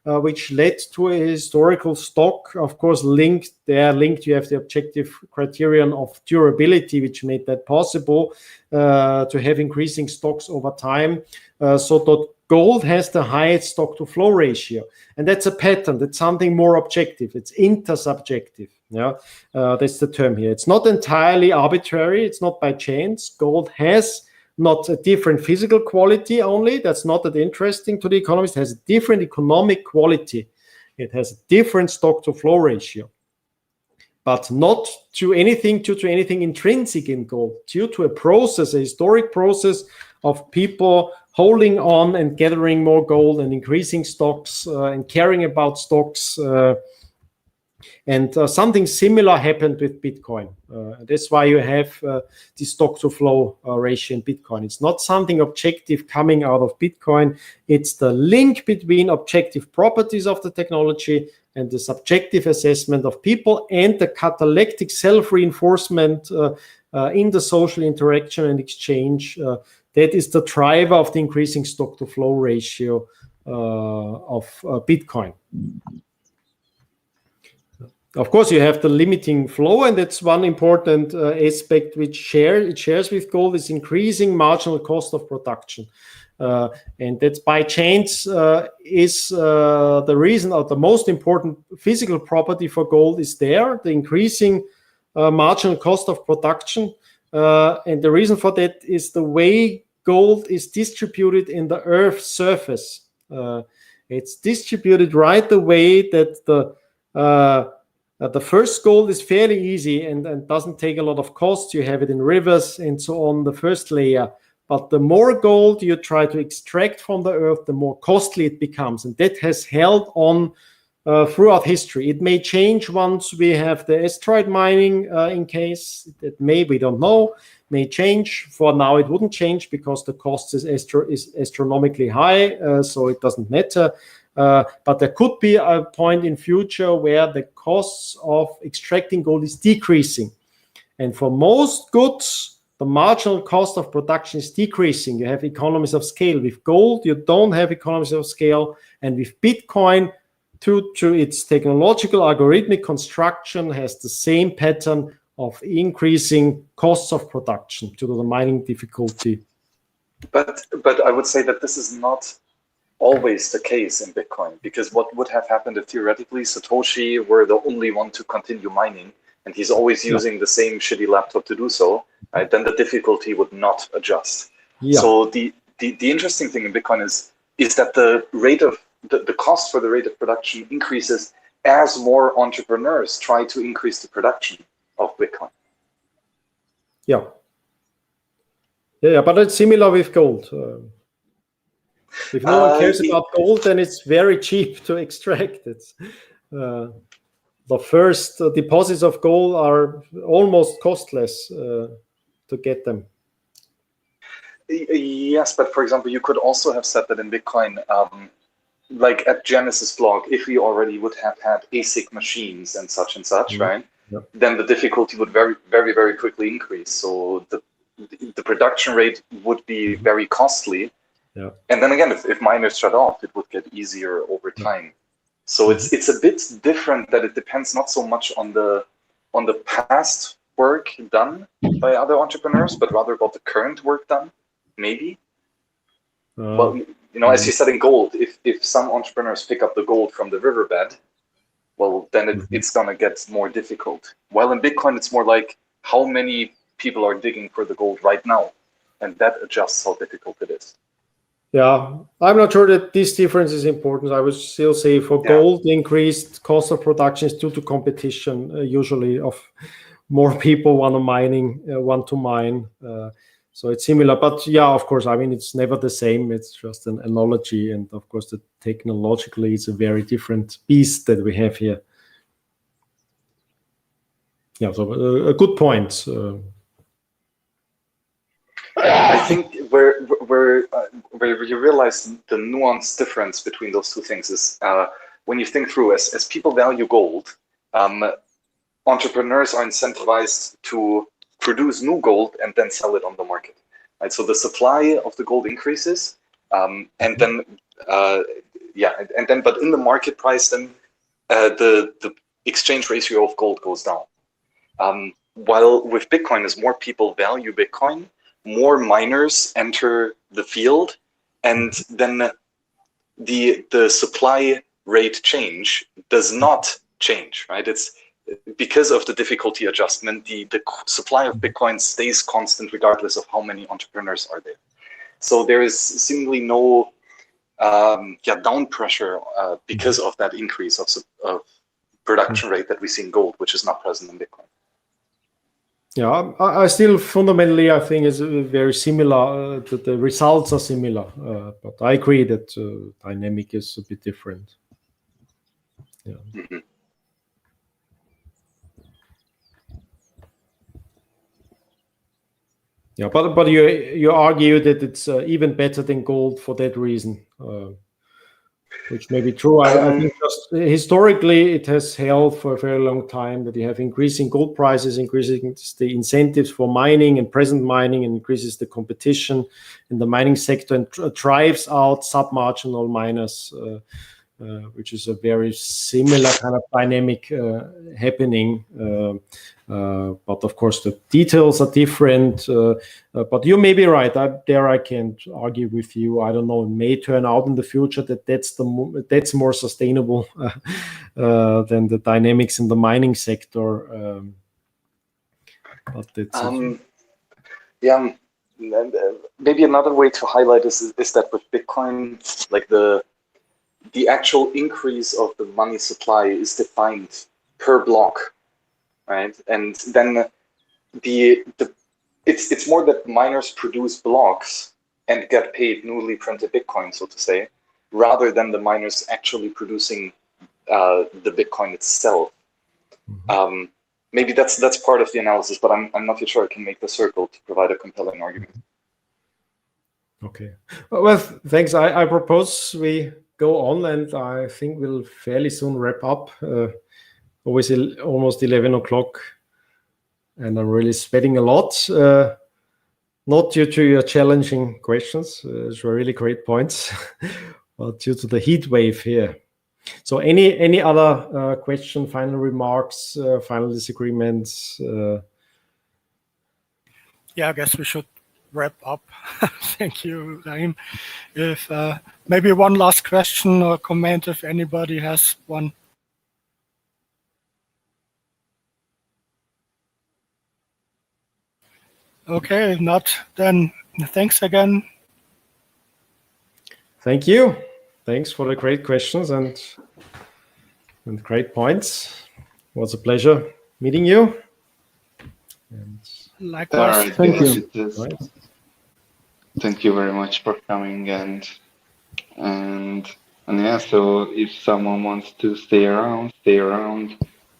which led to a historical stock. Of course, you have the objective criterion of durability, which made that possible to have increasing stocks over time. So that gold has the highest stock to flow ratio. And that's a pattern. That's something more objective. It's intersubjective. Yeah, that's the term here. It's not entirely arbitrary. It's not by chance. Gold has not a different physical quality only. That's not that interesting to the economist. It has a different economic quality. It has a different stock to flow ratio, but not due to anything intrinsic in gold, due to a process, a historic process of people holding on and gathering more gold and increasing stocks and caring about stocks. And something similar happened with Bitcoin. That's why you have the stock to flow ratio in Bitcoin. It's not something objective coming out of Bitcoin. It's the link between objective properties of the technology and the subjective assessment of people and the catalactic self-reinforcement in the social interaction and exchange. That is the driver of the increasing stock to flow ratio of Bitcoin. Of course, you have the limiting flow, and that's one important aspect which it shares with gold is increasing marginal cost of production. And that's by chance is the reason, or the most important physical property for gold is there, the increasing marginal cost of production. And the reason for that is the way gold is distributed in the Earth's surface. It's distributed right the way that the first gold is fairly easy and doesn't take a lot of cost. You have it in rivers and so on, the first layer. But the more gold you try to extract from the earth, the more costly it becomes. And that has held on throughout history. It may change once we have the asteroid mining in case. We don't know, may change. For now, it wouldn't change because the cost is astronomically high, so it doesn't matter. But there could be a point in future where the costs of extracting gold is decreasing. And for most goods, the marginal cost of production is decreasing. You have economies of scale. With gold, you don't have economies of scale. And with Bitcoin, due to its technological algorithmic construction, has the same pattern of increasing costs of production due to the mining difficulty. But I would say that this is not always the case in Bitcoin, because what would have happened if theoretically Satoshi were the only one to continue mining and he's always using the same shitty laptop to do so, right? Then the difficulty would not adjust. Yeah. So the interesting thing in Bitcoin is that the rate of the cost for the rate of production increases as more entrepreneurs try to increase the production of Bitcoin. Yeah. Yeah, but it's similar with gold. If no one cares about gold, then it's very cheap to extract. It's the first deposits of gold are almost costless to get them. Yes, but for example, you could also have said that in Bitcoin, like at Genesis block, if we already would have had ASIC machines and such, right? Yeah. Then the difficulty would very, very, very quickly increase. So the production rate would be very costly. Yeah. And then again, if miners shut off, it would get easier over time. So it's a bit different, that it depends not so much on the past work done by other entrepreneurs, but rather about the current work done, maybe. Well, you know, as you said in gold, if some entrepreneurs pick up the gold from the riverbed, well, then it's gonna get more difficult. While in Bitcoin, it's more like how many people are digging for the gold right now, and that adjusts how difficult it is. Yeah, I'm not sure that this difference is important. I would still say for gold, the increased cost of production is due to competition, usually of more people want to mine. So it's similar, but yeah, of course, I mean, it's never the same. It's just an analogy, and of course, technologically, it's a very different beast that we have here. Yeah, so a good point. I think where you realize the nuanced difference between those two things is when you think through, as people value gold, entrepreneurs are incentivized to produce new gold and then sell it on the market. Right? So the supply of the gold increases, but in the market price, then the exchange ratio of gold goes down. While with Bitcoin, as more people value Bitcoin, more miners enter the field, and then the supply rate change does not change, right? It's because of the difficulty adjustment, the supply of Bitcoin stays constant regardless of how many entrepreneurs are there. So there is seemingly no down pressure because of that increase of production rate that we see in gold, which is not present in Bitcoin. Yeah, I still fundamentally, I think it's very similar, that the results are similar, but I agree that dynamic is a bit different. Yeah. Mm-hmm. Yeah, but you argue that it's even better than gold for that reason, which may be true. I think just historically it has held for a very long time that you have increasing gold prices, increasing the incentives for mining and present mining, and increases the competition in the mining sector and drives out sub-marginal miners, which is a very similar kind of dynamic happening. But of course, the details are different. But you may be right. I can't argue with you. I don't know. It may turn out in the future that that's more sustainable than the dynamics in the mining sector. But it's maybe another way to highlight is that with Bitcoin, like the actual increase of the money supply is defined per block. Right, and then it's more that miners produce blocks and get paid newly printed Bitcoin, so to say, rather than the miners actually producing the Bitcoin itself. Mm-hmm. Maybe that's part of the analysis, but I'm not yet sure I can make the circle to provide a compelling argument. Okay, well, thanks. I propose we go on, and I think we'll fairly soon wrap up. Always almost 11 o'clock, and I'm really sweating a lot. Not due to your challenging questions, it's really great points, but due to the heat wave here. So any other question, final remarks, final disagreements? Yeah, I guess we should wrap up. Thank you, Rahim. If maybe one last question or comment, if anybody has one. Okay, if not, then Thanks again. Thank you. Thanks for the great questions and great points. It was a pleasure meeting you. And likewise. All right, Thank guys, you. Right. Thank you very much for coming and yeah. So if someone wants to stay around,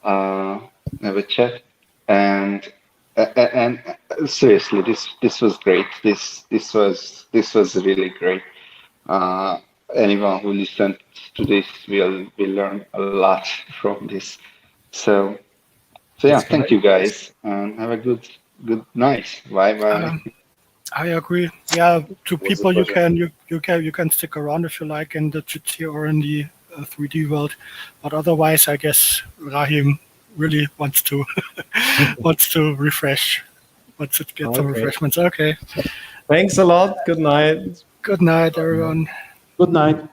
have a chat, and seriously, this was great. This was really great. Anyone who listened to this will learn a lot from this. So yeah, thank you guys, and have a good night. Bye. I agree. Yeah, to was a people you pleasure. can stick around if you like in the GT or in the 3D world, but otherwise, I guess Rahim really wants to refresh, wants to get some Okay. refreshments. Okay. Thanks a lot. Good night. Good night, everyone. Good night.